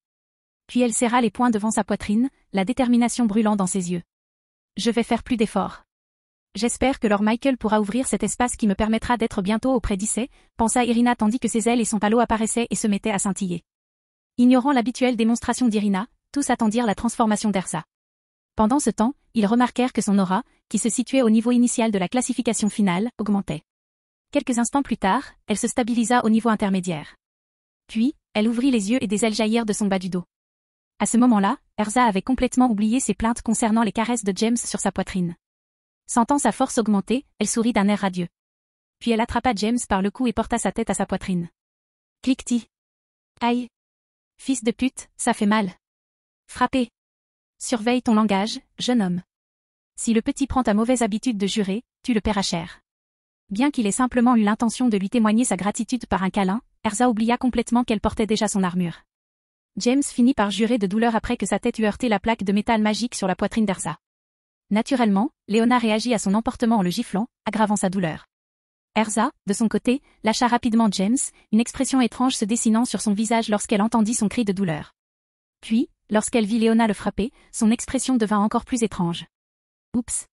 Puis elle serra les poings devant sa poitrine, la détermination brûlant dans ses yeux. Je vais faire plus d'efforts. J'espère que Lord Michael pourra ouvrir cet espace qui me permettra d'être bientôt auprès d'Issei, pensa Irina tandis que ses ailes et son palo apparaissaient et se mettaient à scintiller. Ignorant l'habituelle démonstration d'Irina, tous attendirent la transformation d'Erza. Pendant ce temps, ils remarquèrent que son aura, qui se situait au niveau initial de la classification finale, augmentait. Quelques instants plus tard, elle se stabilisa au niveau intermédiaire. Puis, elle ouvrit les yeux et des ailes jaillirent de son bas du dos. À ce moment-là, Erza avait complètement oublié ses plaintes concernant les caresses de James sur sa poitrine. Sentant sa force augmenter, elle sourit d'un air radieux. Puis elle attrapa James par le cou et porta sa tête à sa poitrine. Cliquetis. Aïe. Fils de pute, ça fait mal. Frappez. Surveille ton langage, jeune homme. Si le petit prend ta mauvaise habitude de jurer, tu le paieras cher. Bien qu'il ait simplement eu l'intention de lui témoigner sa gratitude par un câlin, Erza oublia complètement qu'elle portait déjà son armure. James finit par jurer de douleur après que sa tête eut heurté la plaque de métal magique sur la poitrine d'Erza. Naturellement, Léona réagit à son emportement en le giflant, aggravant sa douleur. Erza, de son côté, lâcha rapidement James, une expression étrange se dessinant sur son visage lorsqu'elle entendit son cri de douleur. Puis, lorsqu'elle vit Léona le frapper, son expression devint encore plus étrange. Oups,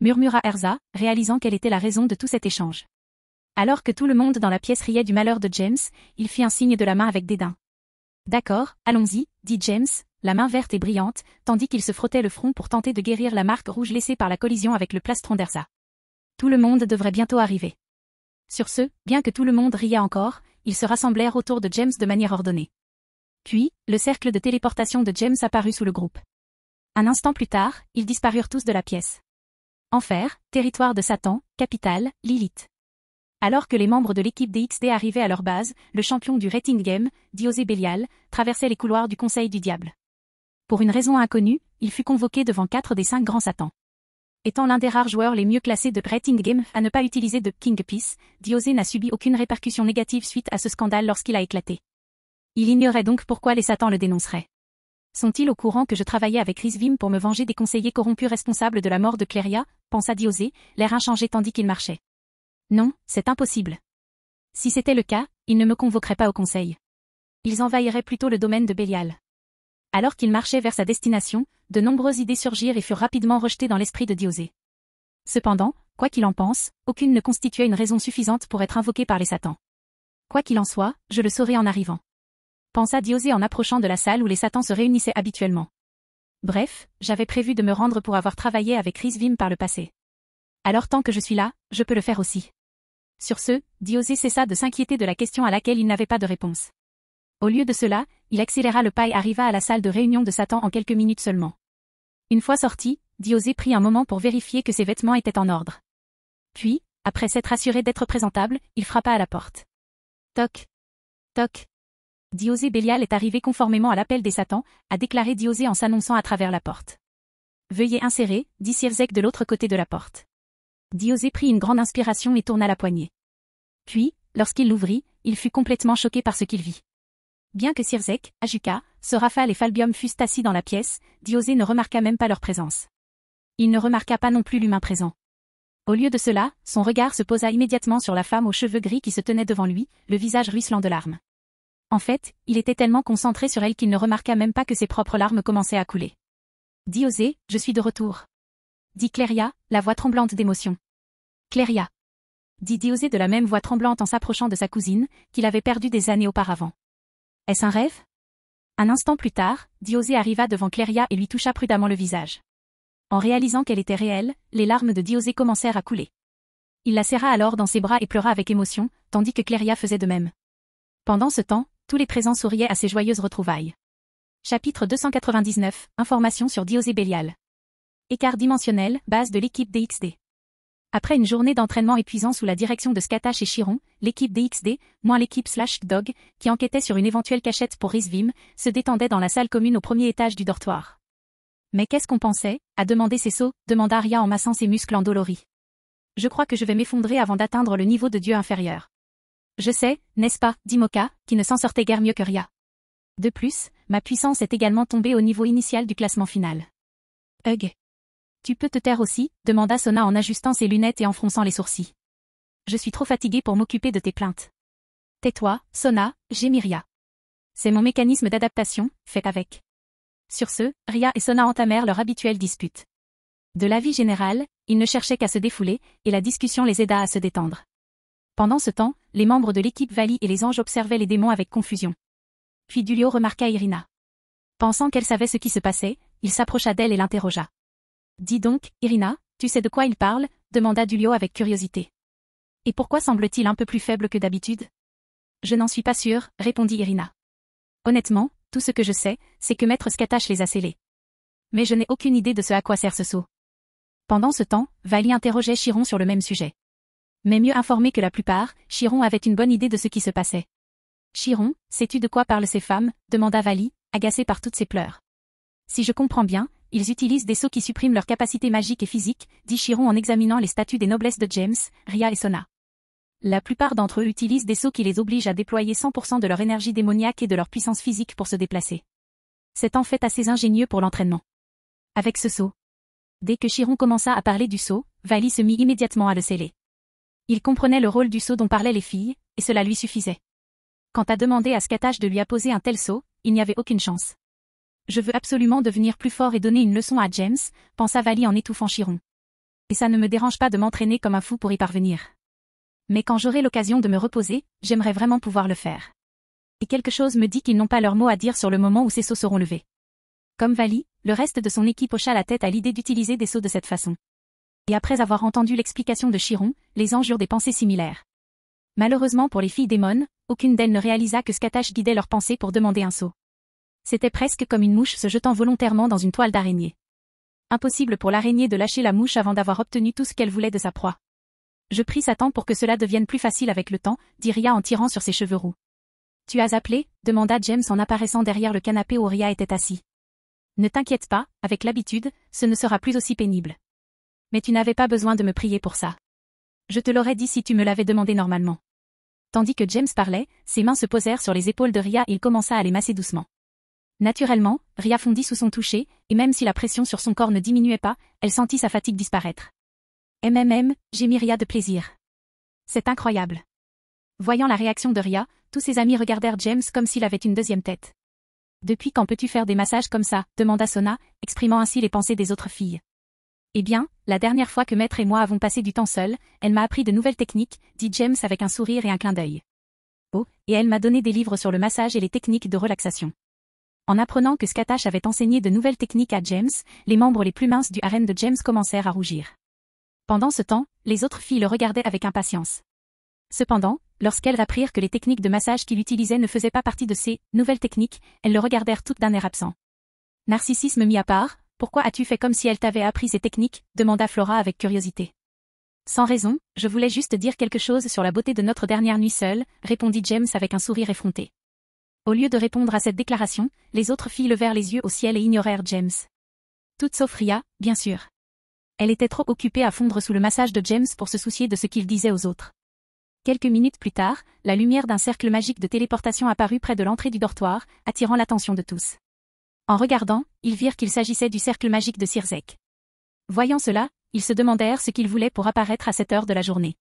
murmura Erza, réalisant quelle était la raison de tout cet échange. Alors que tout le monde dans la pièce riait du malheur de James, il fit un signe de la main avec dédain. D'accord, allons-y, dit James, la main verte et brillante, tandis qu'il se frottait le front pour tenter de guérir la marque rouge laissée par la collision avec le plastron d'Erza. Tout le monde devrait bientôt arriver. Sur ce, bien que tout le monde riait encore, ils se rassemblèrent autour de James de manière ordonnée. Puis, le cercle de téléportation de James apparut sous le groupe. Un instant plus tard, ils disparurent tous de la pièce. Enfer, territoire de Satan, capitale, Lilith. Alors que les membres de l'équipe DXD arrivaient à leur base, le champion du Rating Game, Diosé Belial, traversait les couloirs du Conseil du Diable. Pour une raison inconnue, il fut convoqué devant 4 des 5 grands satans. Étant l'un des rares joueurs les mieux classés de Rating Game à ne pas utiliser de King Piece, Diosé n'a subi aucune répercussion négative suite à ce scandale lorsqu'il a éclaté. Il ignorait donc pourquoi les satans le dénonceraient. Sont-ils au courant que je travaillais avec Rizvim pour me venger des conseillers corrompus responsables de la mort de Cléria, pensa Diosé, l'air inchangé tandis qu'il marchait. Non, c'est impossible. Si c'était le cas, ils ne me convoqueraient pas au conseil. Ils envahiraient plutôt le domaine de Bélial. Alors qu'il marchait vers sa destination, de nombreuses idées surgirent et furent rapidement rejetées dans l'esprit de Diosé. Cependant, quoi qu'il en pense, aucune ne constituait une raison suffisante pour être invoquée par les satans. Quoi qu'il en soit, je le saurai en arrivant. Pensa Diosé en approchant de la salle où les satans se réunissaient habituellement. Bref, j'avais prévu de me rendre pour avoir travaillé avec Rizvim par le passé. Alors tant que je suis là, je peux le faire aussi. Sur ce, Diosé cessa de s'inquiéter de la question à laquelle il n'avait pas de réponse. Au lieu de cela, il accéléra le pas et arriva à la salle de réunion de Satan en quelques minutes seulement. Une fois sorti, Diosé prit un moment pour vérifier que ses vêtements étaient en ordre. Puis, après s'être assuré d'être présentable, il frappa à la porte. Toc. Toc. Diosé Belial est arrivé conformément à l'appel des Satans, a déclaré Diosé en s'annonçant à travers la porte. Veuillez insérer, dit Sirzek de l'autre côté de la porte. Diosé prit une grande inspiration et tourna la poignée. Puis, lorsqu'il l'ouvrit, il fut complètement choqué par ce qu'il vit. Bien que Sirzek, Ajuka, Sorafal et Falbium fussent assis dans la pièce, Diosé ne remarqua même pas leur présence. Il ne remarqua pas non plus l'humain présent. Au lieu de cela, son regard se posa immédiatement sur la femme aux cheveux gris qui se tenait devant lui, le visage ruisselant de larmes. En fait, il était tellement concentré sur elle qu'il ne remarqua même pas que ses propres larmes commençaient à couler. Diosé, je suis de retour. Dit Cléria, la voix tremblante d'émotion. Cléria. Dit Diosé de la même voix tremblante en s'approchant de sa cousine, qu'il avait perdue des années auparavant. Est-ce un rêve? Un instant plus tard, Diosé arriva devant Cléria et lui toucha prudemment le visage. En réalisant qu'elle était réelle, les larmes de Diosé commencèrent à couler. Il la serra alors dans ses bras et pleura avec émotion, tandis que Cléria faisait de même. Pendant ce temps, tous les présents souriaient à ces joyeuses retrouvailles. Chapitre 299, information sur Diosé Belial. Écart dimensionnel, base de l'équipe DXD. Après une journée d'entraînement épuisant sous la direction de Skatash et Chiron, l'équipe DXD, moins l'équipe Dog, qui enquêtait sur une éventuelle cachette pour Rizvim, se détendait dans la salle commune au premier étage du dortoir. Mais qu'est-ce qu'on pensait, a demandé Cesso, demanda Arya en massant ses muscles endoloris. Je crois que je vais m'effondrer avant d'atteindre le niveau de Dieu inférieur. Je sais, n'est-ce pas, dit Moka, qui ne s'en sortait guère mieux que Rhea. De plus, ma puissance est également tombée au niveau initial du classement final. Hug. Tu peux te taire aussi, demanda Sona en ajustant ses lunettes et en fronçant les sourcils. Je suis trop fatiguée pour m'occuper de tes plaintes. Tais-toi, Sona, gémit Ria. C'est mon mécanisme d'adaptation, fais avec. Sur ce, Ria et Sona entamèrent leur habituelle dispute. De l'avis général, ils ne cherchaient qu'à se défouler, et la discussion les aida à se détendre. Pendant ce temps, les membres de l'équipe Vali et les anges observaient les démons avec confusion. Puis Dulio remarqua Irina. Pensant qu'elle savait ce qui se passait, il s'approcha d'elle et l'interrogea. Dis donc, Irina, tu sais de quoi il parle, demanda Dulio avec curiosité. Et pourquoi semble-t-il un peu plus faible que d'habitude? Je n'en suis pas sûre, répondit Irina. Honnêtement, tout ce que je sais, c'est que Maître Scatache les a scellés. Mais je n'ai aucune idée de ce à quoi sert ce sceau. Pendant ce temps, Vali interrogeait Chiron sur le même sujet. Mais mieux informé que la plupart, Chiron avait une bonne idée de ce qui se passait. Chiron, sais-tu de quoi parlent ces femmes, demanda Vali, agacé par toutes ces pleurs. Si je comprends bien, ils utilisent des sceaux qui suppriment leurs capacités magiques et physiques, dit Chiron en examinant les statues des noblesses de James, Ria et Sona. La plupart d'entre eux utilisent des sceaux qui les obligent à déployer 100% de leur énergie démoniaque et de leur puissance physique pour se déplacer. C'est en fait assez ingénieux pour l'entraînement. Avec ce sceau. Dès que Chiron commença à parler du sceau, Vali se mit immédiatement à le sceller. Il comprenait le rôle du sceau dont parlaient les filles, et cela lui suffisait. Quant à demander à Scatache de lui apposer un tel sceau, il n'y avait aucune chance. Je veux absolument devenir plus fort et donner une leçon à James, pensa Vali en étouffant Chiron. Et ça ne me dérange pas de m'entraîner comme un fou pour y parvenir. Mais quand j'aurai l'occasion de me reposer, j'aimerais vraiment pouvoir le faire. Et quelque chose me dit qu'ils n'ont pas leur mot à dire sur le moment où ces sceaux seront levés. Comme Vali, le reste de son équipe hocha la tête à l'idée d'utiliser des sceaux de cette façon. Et après avoir entendu l'explication de Chiron, les anges eurent des pensées similaires. Malheureusement pour les filles démones, aucune d'elles ne réalisa que Scatache guidait leurs pensées pour demander un sceau. C'était presque comme une mouche se jetant volontairement dans une toile d'araignée. Impossible pour l'araignée de lâcher la mouche avant d'avoir obtenu tout ce qu'elle voulait de sa proie. Je prie Satan pour que cela devienne plus facile avec le temps, dit Ria en tirant sur ses cheveux roux. Tu as appelé, demanda James en apparaissant derrière le canapé où Ria était assis. Ne t'inquiète pas, avec l'habitude, ce ne sera plus aussi pénible. Mais tu n'avais pas besoin de me prier pour ça. Je te l'aurais dit si tu me l'avais demandé normalement. Tandis que James parlait, ses mains se posèrent sur les épaules de Ria et il commença à les masser doucement. Naturellement, Ria fondit sous son toucher, et même si la pression sur son corps ne diminuait pas, elle sentit sa fatigue disparaître. Gémit Ria de plaisir. C'est incroyable. Voyant la réaction de Ria, tous ses amis regardèrent James comme s'il avait une deuxième tête. Depuis quand peux-tu faire des massages comme ça, demanda Sona, exprimant ainsi les pensées des autres filles. Eh bien, la dernière fois que Maître et moi avons passé du temps seuls, elle m'a appris de nouvelles techniques, dit James avec un sourire et un clin d'œil. Oh, et elle m'a donné des livres sur le massage et les techniques de relaxation. En apprenant que Scatache avait enseigné de nouvelles techniques à James, les membres les plus minces du harem de James commencèrent à rougir. Pendant ce temps, les autres filles le regardaient avec impatience. Cependant, lorsqu'elles apprirent que les techniques de massage qu'il utilisait ne faisaient pas partie de ces nouvelles techniques, elles le regardèrent toutes d'un air absent. Narcissisme mis à part, pourquoi as-tu fait comme si elle t'avait appris ces techniques, demanda Flora avec curiosité. Sans raison, je voulais juste dire quelque chose sur la beauté de notre dernière nuit seule, répondit James avec un sourire effronté. Au lieu de répondre à cette déclaration, les autres filles levèrent les yeux au ciel et ignorèrent James. Toutes sauf Ria, bien sûr. Elle était trop occupée à fondre sous le massage de James pour se soucier de ce qu'il disait aux autres. Quelques minutes plus tard, la lumière d'un cercle magique de téléportation apparut près de l'entrée du dortoir, attirant l'attention de tous. En regardant, ils virent qu'il s'agissait du cercle magique de Sirzek. Voyant cela, ils se demandèrent ce qu'il voulait pour apparaître à cette heure de la journée.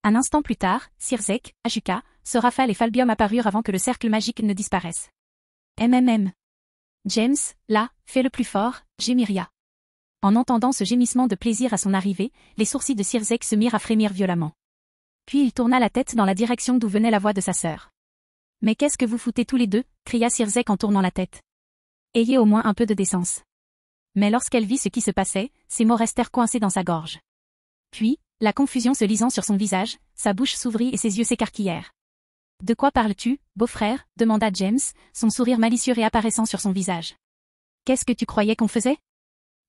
Un instant plus tard, Sirzek, Ajuka, Sorafal et Falbium apparurent avant que le cercle magique ne disparaisse. James, là, fais le plus fort, gémit Ria. En entendant ce gémissement de plaisir à son arrivée, les sourcils de Sirzek se mirent à frémir violemment. Puis il tourna la tête dans la direction d'où venait la voix de sa sœur. Mais qu'est-ce que vous foutez tous les deux, cria Sirzek en tournant la tête. Ayez au moins un peu de décence. Mais lorsqu'elle vit ce qui se passait, ses mots restèrent coincés dans sa gorge. Puis, la confusion se lisant sur son visage, sa bouche s'ouvrit et ses yeux s'écarquillèrent. De quoi parles-tu, beau-frère, demanda James, son sourire malicieux réapparaissant sur son visage. Qu'est-ce que tu croyais qu'on faisait?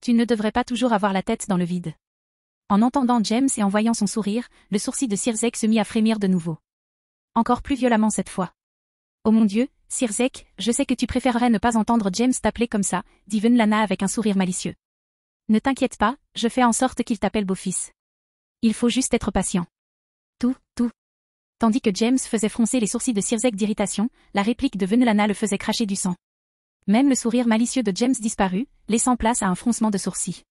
Tu ne devrais pas toujours avoir la tête dans le vide. En entendant James et en voyant son sourire, le sourcil de Sirzek se mit à frémir de nouveau. Encore plus violemment cette fois. Oh mon Dieu, Sirzek, je sais que tu préférerais ne pas entendre James t'appeler comme ça, dit Venlana avec un sourire malicieux. Ne t'inquiète pas, je fais en sorte qu'il t'appelle beau-fils. Il faut juste être patient. Tout. Tandis que James faisait froncer les sourcils de Sirzek d'irritation, la réplique de Venlana le faisait cracher du sang. Même le sourire malicieux de James disparut, laissant place à un froncement de sourcils.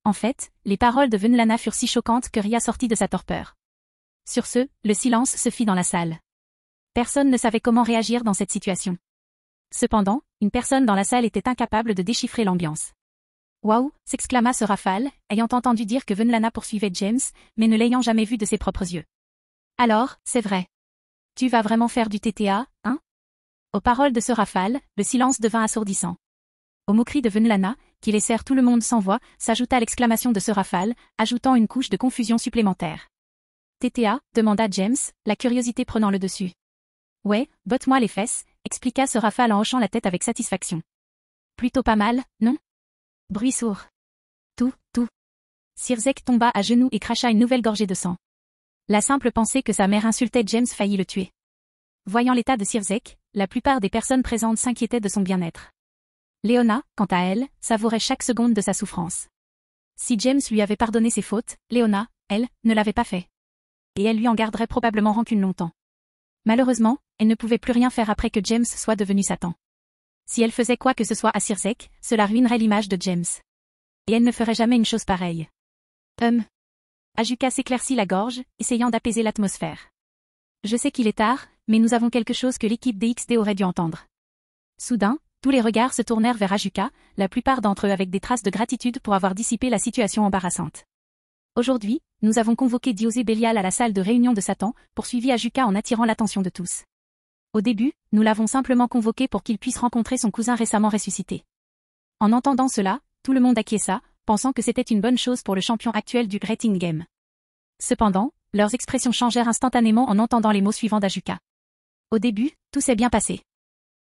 En fait, les paroles de Venlana furent si choquantes que Ria sortit de sa torpeur. Sur ce, le silence se fit dans la salle. Personne ne savait comment réagir dans cette situation. Cependant, une personne dans la salle était incapable de déchiffrer l'ambiance. Waouh, s'exclama ce Rafale, ayant entendu dire que Venlana poursuivait James, mais ne l'ayant jamais vu de ses propres yeux. Alors, c'est vrai. Tu vas vraiment faire du TTA, hein? Aux paroles de ce Rafale, le silence devint assourdissant. Aux moqueries de Venlana, qui laissèrent tout le monde sans voix, s'ajouta l'exclamation de ce Rafale, ajoutant une couche de confusion supplémentaire. TTA, demanda James, la curiosité prenant le dessus. Ouais, botte-moi les fesses, expliqua ce Rafale en hochant la tête avec satisfaction. Plutôt pas mal, non? Bruit sourd. Tout. Sirzek tomba à genoux et cracha une nouvelle gorgée de sang. La simple pensée que sa mère insultait James faillit le tuer. Voyant l'état de Sirzek, la plupart des personnes présentes s'inquiétaient de son bien-être. Léona, quant à elle, savourait chaque seconde de sa souffrance. Si James lui avait pardonné ses fautes, Léona, elle, ne l'avait pas fait. Et elle lui en garderait probablement rancune longtemps. Malheureusement, elle ne pouvait plus rien faire après que James soit devenu Satan. Si elle faisait quoi que ce soit à Sirzek, cela ruinerait l'image de James. Et elle ne ferait jamais une chose pareille. Ajuka s'éclaircit la gorge, essayant d'apaiser l'atmosphère. Je sais qu'il est tard, mais nous avons quelque chose que l'équipe DXD aurait dû entendre. Soudain, tous les regards se tournèrent vers Ajuka, la plupart d'entre eux avec des traces de gratitude pour avoir dissipé la situation embarrassante. Aujourd'hui, nous avons convoqué Diosé Bélial à la salle de réunion de Satan, poursuivit Ajuka en attirant l'attention de tous. Au début, nous l'avons simplement convoqué pour qu'il puisse rencontrer son cousin récemment ressuscité. En entendant cela, tout le monde acquiesça, pensant que c'était une bonne chose pour le champion actuel du Rating Game. Cependant, leurs expressions changèrent instantanément en entendant les mots suivants d'Ajuka. Au début, tout s'est bien passé.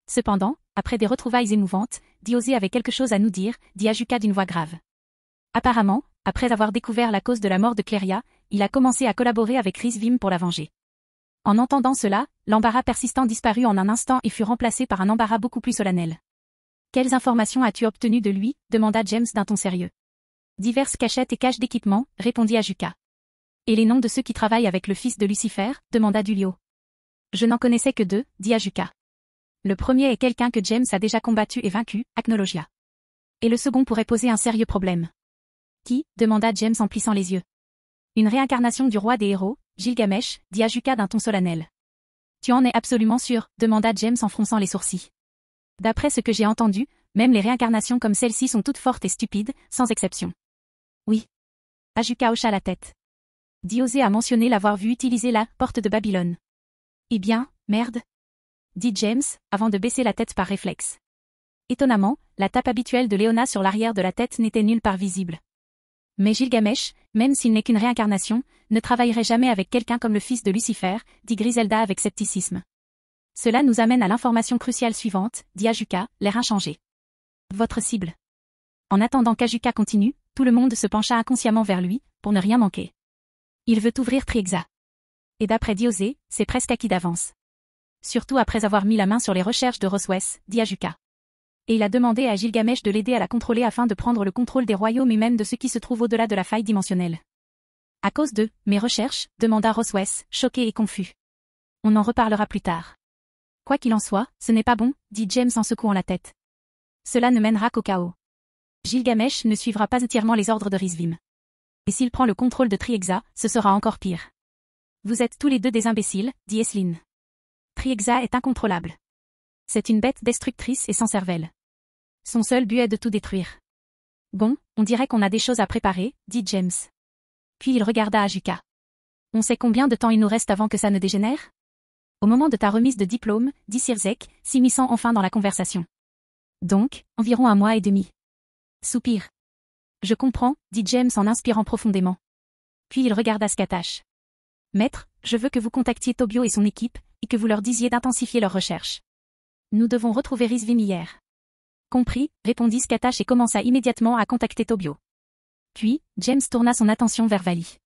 Cependant, après des retrouvailles émouvantes, Diosé avait quelque chose à nous dire, dit Ajuka d'une voix grave. Apparemment, après avoir découvert la cause de la mort de Cléria, il a commencé à collaborer avec Rizvim pour la venger. En entendant cela, l'embarras persistant disparut en un instant et fut remplacé par un embarras beaucoup plus solennel. Quelles informations as-tu obtenues de lui? Demanda James d'un ton sérieux. Diverses cachettes et caches d'équipement, répondit Ajuka. Et les noms de ceux qui travaillent avec le fils de Lucifer? Demanda Dulio. Je n'en connaissais que deux, dit Ajuka. Le premier est quelqu'un que James a déjà combattu et vaincu, Acnologia. Et le second pourrait poser un sérieux problème. Qui? Demanda James en plissant les yeux. Une réincarnation du roi des héros, Gilgamesh, dit Ajuka d'un ton solennel. Tu en es absolument sûr? Demanda James en fronçant les sourcils. D'après ce que j'ai entendu, même les réincarnations comme celle-ci sont toutes fortes et stupides, sans exception. Oui. Ajuka hocha la tête. Diosé a mentionné l'avoir vu utiliser la porte de Babylone. Eh bien, merde, dit James, avant de baisser la tête par réflexe. Étonnamment, la tape habituelle de Léona sur l'arrière de la tête n'était nulle part visible. Mais Gilgamesh, même s'il n'est qu'une réincarnation, ne travaillerait jamais avec quelqu'un comme le fils de Lucifer, dit Griselda avec scepticisme. Cela nous amène à l'information cruciale suivante, dit Ajuka, l'air inchangé. Votre cible. En attendant qu'Ajuka continue, tout le monde se pencha inconsciemment vers lui, pour ne rien manquer. Il veut ouvrir Triexa. Et d'après Diosé, c'est presque acquis d'avance. Surtout après avoir mis la main sur les recherches de Roswes, dit Ajuka. Et il a demandé à Gilgamesh de l'aider à la contrôler afin de prendre le contrôle des royaumes et même de ce qui se trouve au-delà de la faille dimensionnelle. À cause de mes recherches, demanda Roswes, choqué et confus. On en reparlera plus tard. Quoi qu'il en soit, ce n'est pas bon, dit James en secouant la tête. Cela ne mènera qu'au chaos. Gilgamesh ne suivra pas entièrement les ordres de Rizvim. Et s'il prend le contrôle de Triexa, ce sera encore pire. Vous êtes tous les deux des imbéciles, dit Eslin. Triexa est incontrôlable. C'est une bête destructrice et sans cervelle. Son seul but est de tout détruire. Bon, on dirait qu'on a des choses à préparer, dit James. Puis il regarda Ajuka. On sait combien de temps il nous reste avant que ça ne dégénère? Au moment de ta remise de diplôme, dit Sirzek, s'immisçant enfin dans la conversation. Donc, environ 1 mois et demi. Soupir. Je comprends, dit James en inspirant profondément. Puis il regarda Skatash. Maître, je veux que vous contactiez Tobio et son équipe, et que vous leur disiez d'intensifier leurs recherches. Nous devons retrouver Rizvim hier. Compris, répondit Skatash et commença immédiatement à contacter Tobio. Puis, James tourna son attention vers Vali.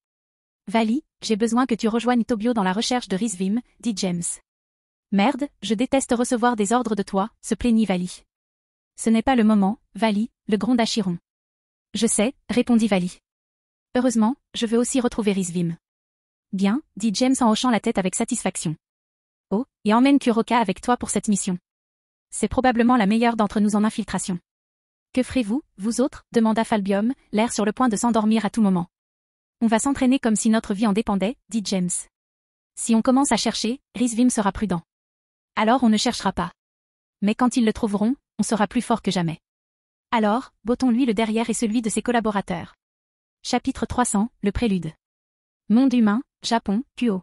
Vali, j'ai besoin que tu rejoignes Tobio dans la recherche de Rizvim, dit James. Merde, je déteste recevoir des ordres de toi, se plaignit Vali. Ce n'est pas le moment, Vali, le gronda Chiron. Je sais, répondit Vali. Heureusement, je veux aussi retrouver Rizvim. Bien, dit James en hochant la tête avec satisfaction. Oh, et emmène Kuroka avec toi pour cette mission. C'est probablement la meilleure d'entre nous en infiltration. Que ferez-vous, vous autres, demanda Falbium, l'air sur le point de s'endormir à tout moment. On va s'entraîner comme si notre vie en dépendait, dit James. Si on commence à chercher, Rizvim sera prudent. Alors on ne cherchera pas. Mais quand ils le trouveront, on sera plus fort que jamais. Alors, bottons-lui le derrière et celui de ses collaborateurs. Chapitre 300, le prélude. Monde humain, Japon, Kuo.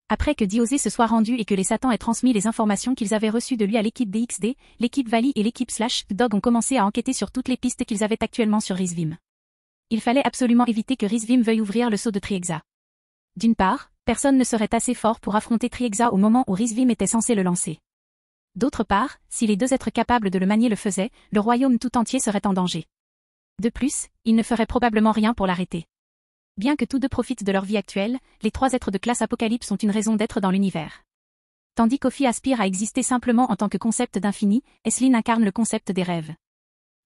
Après que Diosé se soit rendu et que les Satans aient transmis les informations qu'ils avaient reçues de lui à l'équipe DXD, l'équipe Valley et l'équipe Dog ont commencé à enquêter sur toutes les pistes qu'ils avaient actuellement sur Rizvim. Il fallait absolument éviter que Rizvim veuille ouvrir le sceau de Triexa. D'une part, personne ne serait assez fort pour affronter Triexa au moment où Rizvim était censé le lancer. D'autre part, si les deux êtres capables de le manier le faisaient, le royaume tout entier serait en danger. De plus, ils ne feraient probablement rien pour l'arrêter. Bien que tous deux profitent de leur vie actuelle, les trois êtres de classe Apocalypse ont une raison d'être dans l'univers. Tandis qu'Ophi aspire à exister simplement en tant que concept d'infini, Esline incarne le concept des rêves.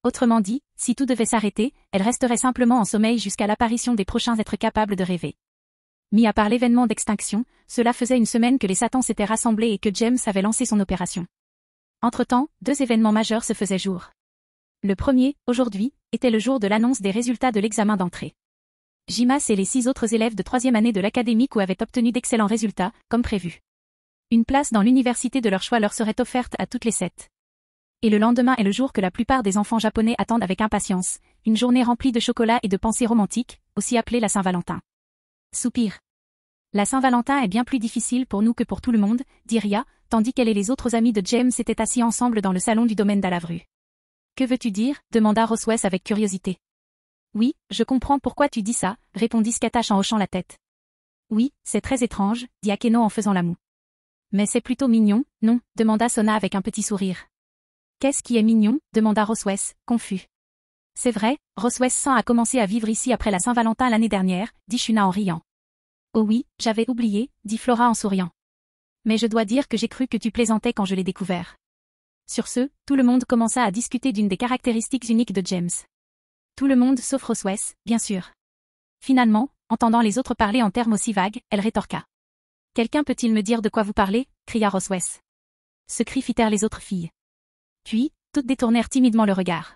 Autrement dit, si tout devait s'arrêter, elle resterait simplement en sommeil jusqu'à l'apparition des prochains êtres capables de rêver. Mis à part l'événement d'extinction, cela faisait une semaine que les Satans s'étaient rassemblés et que James avait lancé son opération. Entre-temps, deux événements majeurs se faisaient jour. Le premier, aujourd'hui, était le jour de l'annonce des résultats de l'examen d'entrée. Jimas et les 6 autres élèves de 3e année de l'académie avaient obtenu d'excellents résultats, comme prévu. Une place dans l'université de leur choix leur serait offerte à toutes les 7. Et le lendemain est le jour que la plupart des enfants japonais attendent avec impatience, une journée remplie de chocolat et de pensées romantiques, aussi appelée la Saint-Valentin. Soupir. La Saint-Valentin est bien plus difficile pour nous que pour tout le monde, dit Ria, tandis qu'elle et les autres amis de James étaient assis ensemble dans le salon du domaine d'Alavru. Que veux-tu dire demanda Roswell avec curiosité. Oui, je comprends pourquoi tu dis ça, répondit Scatash en hochant la tête. Oui, c'est très étrange, dit Akeno en faisant la moue. Mais c'est plutôt mignon, non demanda Sona avec un petit sourire. Qu'est-ce qui est mignon demanda Roswell, confus. C'est vrai, Roswell a commencé à vivre ici après la Saint-Valentin l'année dernière, dit Shuna en riant. Oh oui, j'avais oublié, dit Flora en souriant. Mais je dois dire que j'ai cru que tu plaisantais quand je l'ai découvert. Sur ce, tout le monde commença à discuter d'une des caractéristiques uniques de James. Tout le monde sauf Roswell, bien sûr. Finalement, entendant les autres parler en termes aussi vagues, elle rétorqua. Quelqu'un peut-il me dire de quoi vous parlez cria Roswell. Ce cri fit taire les autres filles. Puis, toutes détournèrent timidement le regard.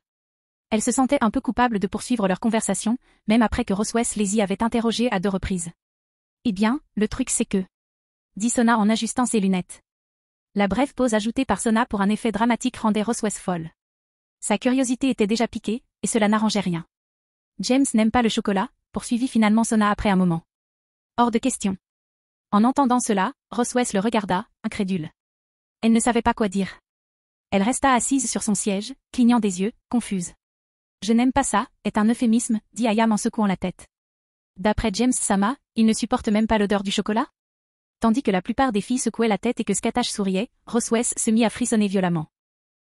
Elles se sentaient un peu coupables de poursuivre leur conversation, même après que Roswell les y avait interrogées à 2 reprises. Eh bien, le truc c'est que... dit Sona en ajustant ses lunettes. La brève pause ajoutée par Sona pour un effet dramatique rendait Roswell folle. Sa curiosité était déjà piquée, et cela n'arrangeait rien. James n'aime pas le chocolat, poursuivit finalement Sona après un moment. Hors de question. En entendant cela, Roswell le regarda, incrédule. Elle ne savait pas quoi dire. Elle resta assise sur son siège, clignant des yeux, confuse. Je n'aime pas ça, est un euphémisme, dit Ayam en secouant la tête. D'après James Sama, il ne supporte même pas l'odeur du chocolat? Tandis que la plupart des filles secouaient la tête et que Scatash souriait, Roswell se mit à frissonner violemment.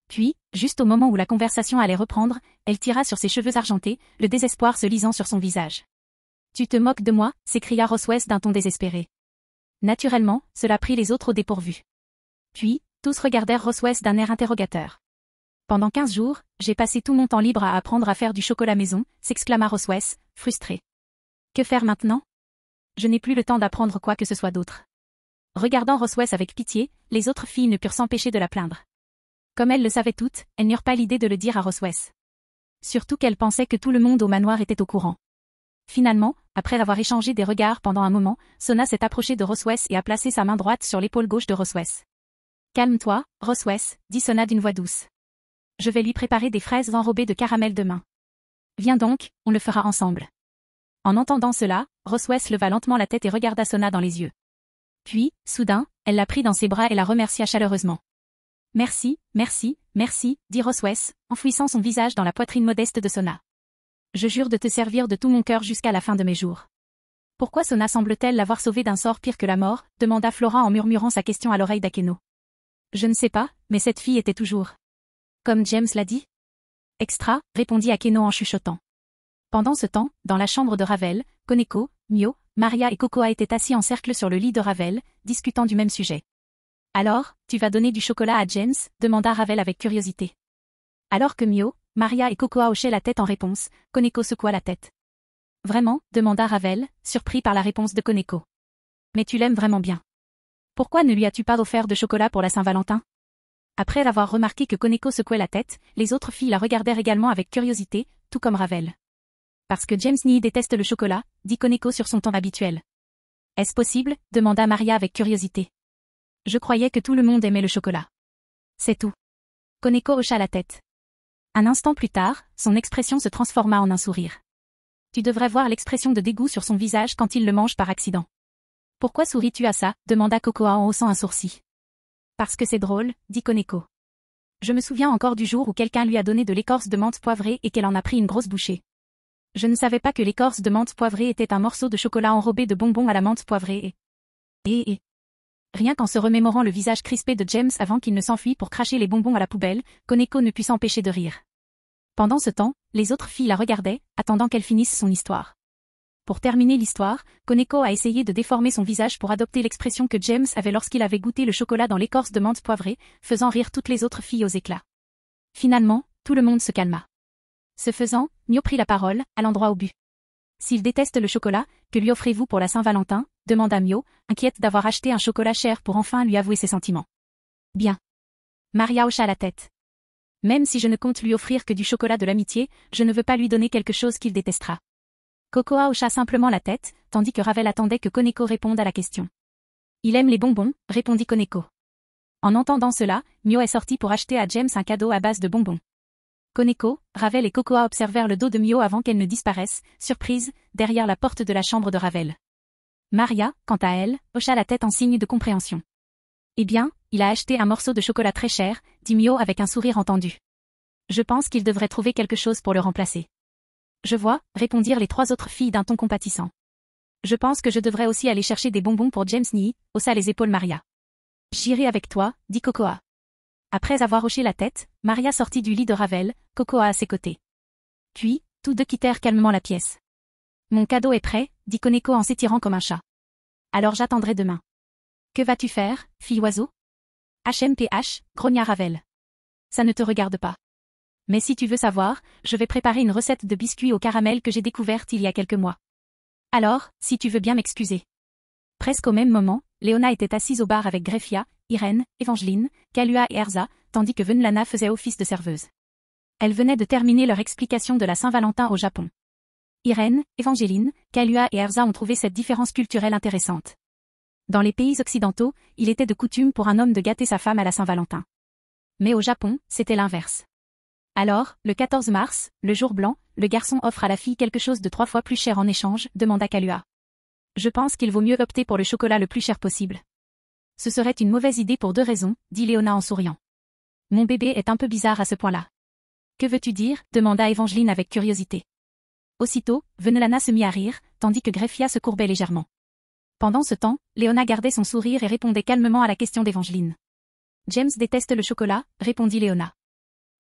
Puis, juste au moment où la conversation allait reprendre, elle tira sur ses cheveux argentés, le désespoir se lisant sur son visage. Tu te moques de moi, s'écria Roswell d'un ton désespéré. Naturellement, cela prit les autres au dépourvu. Puis, tous regardèrent Roswell d'un air interrogateur. Pendant 15 jours, j'ai passé tout mon temps libre à apprendre à faire du chocolat maison, s'exclama Roswell, frustré. Que faire maintenant? Je n'ai plus le temps d'apprendre quoi que ce soit d'autre. Regardant Roswell avec pitié, les autres filles ne purent s'empêcher de la plaindre. Comme elles le savaient toutes, elles n'eurent pas l'idée de le dire à Roswell. Surtout qu'elles pensaient que tout le monde au manoir était au courant. Finalement, après avoir échangé des regards pendant un moment, Sona s'est approchée de Roswell et a placé sa main droite sur l'épaule gauche de Roswell. Calme-toi, Roswell, dit Sona d'une voix douce. Je vais lui préparer des fraises enrobées de caramel demain. Viens donc, on le fera ensemble. En entendant cela, Roswell leva lentement la tête et regarda Sona dans les yeux. Puis, soudain, elle la prit dans ses bras et la remercia chaleureusement. Merci, merci, merci, dit Roswell, enfouissant son visage dans la poitrine modeste de Sona. Je jure de te servir de tout mon cœur jusqu'à la fin de mes jours. Pourquoi Sona semble-t-elle l'avoir sauvée d'un sort pire que la mort, demanda Flora en murmurant sa question à l'oreille d'Akeno. Je ne sais pas, mais cette fille était toujours... Comme James l'a dit? Extra, répondit Akeno en chuchotant. Pendant ce temps, dans la chambre de Ravel, Koneko, Mio, Maria et Kokoa étaient assis en cercle sur le lit de Ravel, discutant du même sujet. Alors, tu vas donner du chocolat à James? Demanda Ravel avec curiosité. Alors que Mio, Maria et Kokoa hochaient la tête en réponse, Koneko secoua la tête. Vraiment? Demanda Ravel, surpris par la réponse de Koneko. Mais tu l'aimes vraiment bien. Pourquoi ne lui as-tu pas offert de chocolat pour la Saint-Valentin? Après avoir remarqué que Koneko secouait la tête, les autres filles la regardèrent également avec curiosité, tout comme Ravel. Parce que James Nii déteste le chocolat, dit Koneko sur son ton habituel. Est-ce possible? Demanda Maria avec curiosité. Je croyais que tout le monde aimait le chocolat. C'est tout. Koneko hocha la tête. Un instant plus tard, son expression se transforma en un sourire. Tu devrais voir l'expression de dégoût sur son visage quand il le mange par accident. Pourquoi souris-tu à ça? Demanda Cocoa en haussant un sourcil. Parce que c'est drôle, dit Koneko. Je me souviens encore du jour où quelqu'un lui a donné de l'écorce de menthe poivrée et qu'elle en a pris une grosse bouchée. Je ne savais pas que l'écorce de menthe poivrée était un morceau de chocolat enrobé de bonbons à la menthe poivrée et... Rien qu'en se remémorant le visage crispé de James avant qu'il ne s'enfuit pour cracher les bonbons à la poubelle, Koneko ne put s'empêcher de rire. Pendant ce temps, les autres filles la regardaient, attendant qu'elle finisse son histoire. Pour terminer l'histoire, Koneko a essayé de déformer son visage pour adopter l'expression que James avait lorsqu'il avait goûté le chocolat dans l'écorce de menthe poivrée, faisant rire toutes les autres filles aux éclats. Finalement, tout le monde se calma. Ce faisant, Mio prit la parole, à l'endroit au but. S'il déteste le chocolat, que lui offrez-vous pour la Saint-Valentin? Demanda Mio, inquiète d'avoir acheté un chocolat cher pour enfin lui avouer ses sentiments. Bien. Maria hocha la tête. Même si je ne compte lui offrir que du chocolat de l'amitié, je ne veux pas lui donner quelque chose qu'il détestera. Cocoa hocha simplement la tête, tandis que Ravel attendait que Koneko réponde à la question. Il aime les bonbons, répondit Koneko. En entendant cela, Mio est sorti pour acheter à James un cadeau à base de bonbons. Koneko, Ravel et Cocoa observèrent le dos de Mio avant qu'elle ne disparaisse, surprise, derrière la porte de la chambre de Ravel. Maria, quant à elle, hocha la tête en signe de compréhension. Eh bien, il a acheté un morceau de chocolat très cher, dit Mio avec un sourire entendu. Je pense qu'il devrait trouver quelque chose pour le remplacer. Je vois, répondirent les trois autres filles d'un ton compatissant. Je pense que je devrais aussi aller chercher des bonbons pour James Nii, haussa les épaules Maria. J'irai avec toi, dit Cocoa. Après avoir hoché la tête, Maria sortit du lit de Ravel, Cocoa à ses côtés. Puis, tous deux quittèrent calmement la pièce. Mon cadeau est prêt, dit Koneko en s'étirant comme un chat. Alors j'attendrai demain. Que vas-tu faire, fille oiseau? HMPH, grogna Ravel. Ça ne te regarde pas. Mais si tu veux savoir, je vais préparer une recette de biscuits au caramel que j'ai découverte il y a quelques mois. Alors, si tu veux bien m'excuser. Presque au même moment, Léona était assise au bar avec Greffia, Irène, Evangeline, Kalua et Erza, tandis que Venlana faisait office de serveuse. Elles venaient de terminer leur explication de la Saint-Valentin au Japon. Irène, Evangeline, Kalua et Erza ont trouvé cette différence culturelle intéressante. Dans les pays occidentaux, il était de coutume pour un homme de gâter sa femme à la Saint-Valentin. Mais au Japon, c'était l'inverse. Alors, le 14 mars, le jour blanc, le garçon offre à la fille quelque chose de 3 fois plus cher en échange, demanda Kalua. Je pense qu'il vaut mieux opter pour le chocolat le plus cher possible. Ce serait une mauvaise idée pour 2 raisons, dit Léona en souriant. Mon bébé est un peu bizarre à ce point-là. Que veux-tu dire? Demanda Evangeline avec curiosité. Aussitôt, Venelana se mit à rire, tandis que Greffia se courbait légèrement. Pendant ce temps, Léona gardait son sourire et répondait calmement à la question d'Evangeline. James déteste le chocolat, répondit Léona.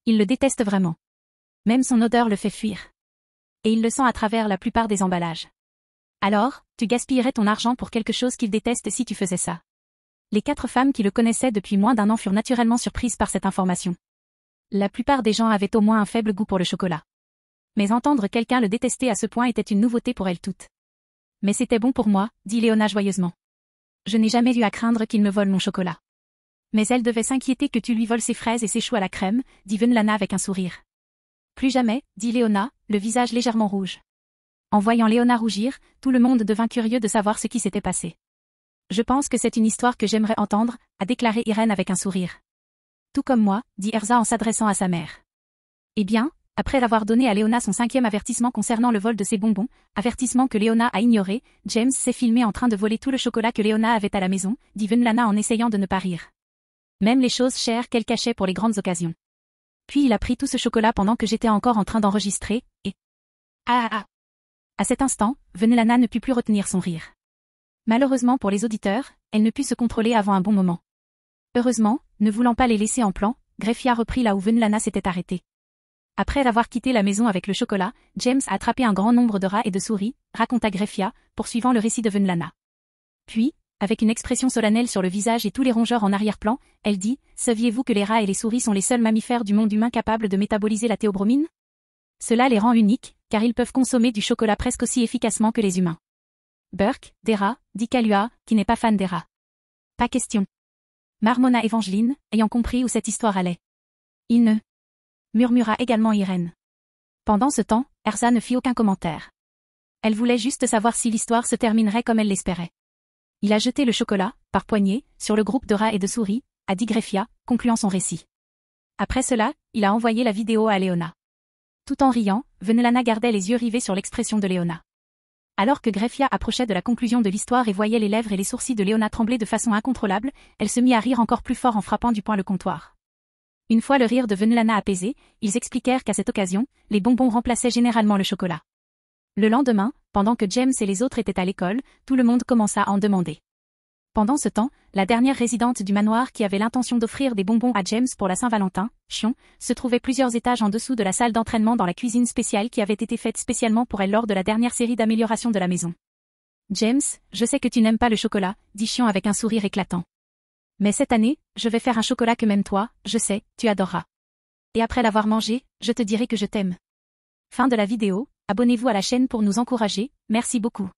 Il le déteste vraiment. Même son odeur le fait fuir. Et il le sent à travers la plupart des emballages. Alors, tu gaspillerais ton argent pour quelque chose qu'il déteste si tu faisais ça. Les 4 femmes qui le connaissaient depuis moins d'1 an furent naturellement surprises par cette information. La plupart des gens avaient au moins un faible goût pour le chocolat. Mais entendre quelqu'un le détester à ce point était une nouveauté pour elles toutes. Mais c'était bon pour moi, dit Léona joyeusement. Je n'ai jamais eu à craindre qu'il me vole mon chocolat. Mais elle devait s'inquiéter que tu lui voles ses fraises et ses choux à la crème, dit Venlana avec un sourire. Plus jamais, dit Léona, le visage légèrement rouge. En voyant Léona rougir, tout le monde devint curieux de savoir ce qui s'était passé. Je pense que c'est une histoire que j'aimerais entendre, a déclaré Irène avec un sourire. Tout comme moi, dit Erza en s'adressant à sa mère. Eh bien, après avoir donné à Léona son 5e avertissement concernant le vol de ses bonbons, avertissement que Léona a ignoré, James s'est filmé en train de voler tout le chocolat que Léona avait à la maison, dit Venlana en essayant de ne pas rire. Même les choses chères qu'elle cachait pour les grandes occasions. Puis il a pris tout ce chocolat pendant que j'étais encore en train d'enregistrer, et... À cet instant, Venlana ne put plus retenir son rire. Malheureusement pour les auditeurs, elle ne put se contrôler avant un bon moment. Heureusement, ne voulant pas les laisser en plan, Greffia reprit là où Venlana s'était arrêtée. Après avoir quitté la maison avec le chocolat, James a attrapé un grand nombre de rats et de souris, raconta Greffia, poursuivant le récit de Venlana. Puis, avec une expression solennelle sur le visage et tous les rongeurs en arrière-plan, elle dit « Saviez-vous que les rats et les souris sont les seuls mammifères du monde humain capables de métaboliser la théobromine? Cela les rend uniques, car ils peuvent consommer du chocolat presque aussi efficacement que les humains. » Burke, des rats, dit Kalua, qui n'est pas fan des rats. Pas question. marmonna Evangeline, ayant compris où cette histoire allait. Il ne, murmura également Irène. Pendant ce temps, Erza ne fit aucun commentaire. Elle voulait juste savoir si l'histoire se terminerait comme elle l'espérait. Il a jeté le chocolat, par poignées, sur le groupe de rats et de souris, a dit Greffia, concluant son récit. Après cela, il a envoyé la vidéo à Léona. Tout en riant, Venelana gardait les yeux rivés sur l'expression de Léona. Alors que Greffia approchait de la conclusion de l'histoire et voyait les lèvres et les sourcils de Léona trembler de façon incontrôlable, elle se mit à rire encore plus fort en frappant du poing le comptoir. Une fois le rire de Venelana apaisé, ils expliquèrent qu'à cette occasion, les bonbons remplaçaient généralement le chocolat. Le lendemain, pendant que James et les autres étaient à l'école, tout le monde commença à en demander. Pendant ce temps, la dernière résidente du manoir qui avait l'intention d'offrir des bonbons à James pour la Saint-Valentin, Chion, se trouvait plusieurs étages en dessous de la salle d'entraînement dans la cuisine spéciale qui avait été faite spécialement pour elle lors de la dernière série d'amélioration de la maison. James, je sais que tu n'aimes pas le chocolat, dit Chion avec un sourire éclatant. Mais cette année, je vais faire un chocolat que même toi, je sais, tu adoreras. Et après l'avoir mangé, je te dirai que je t'aime. Fin de la vidéo, abonnez-vous à la chaîne pour nous encourager, merci beaucoup.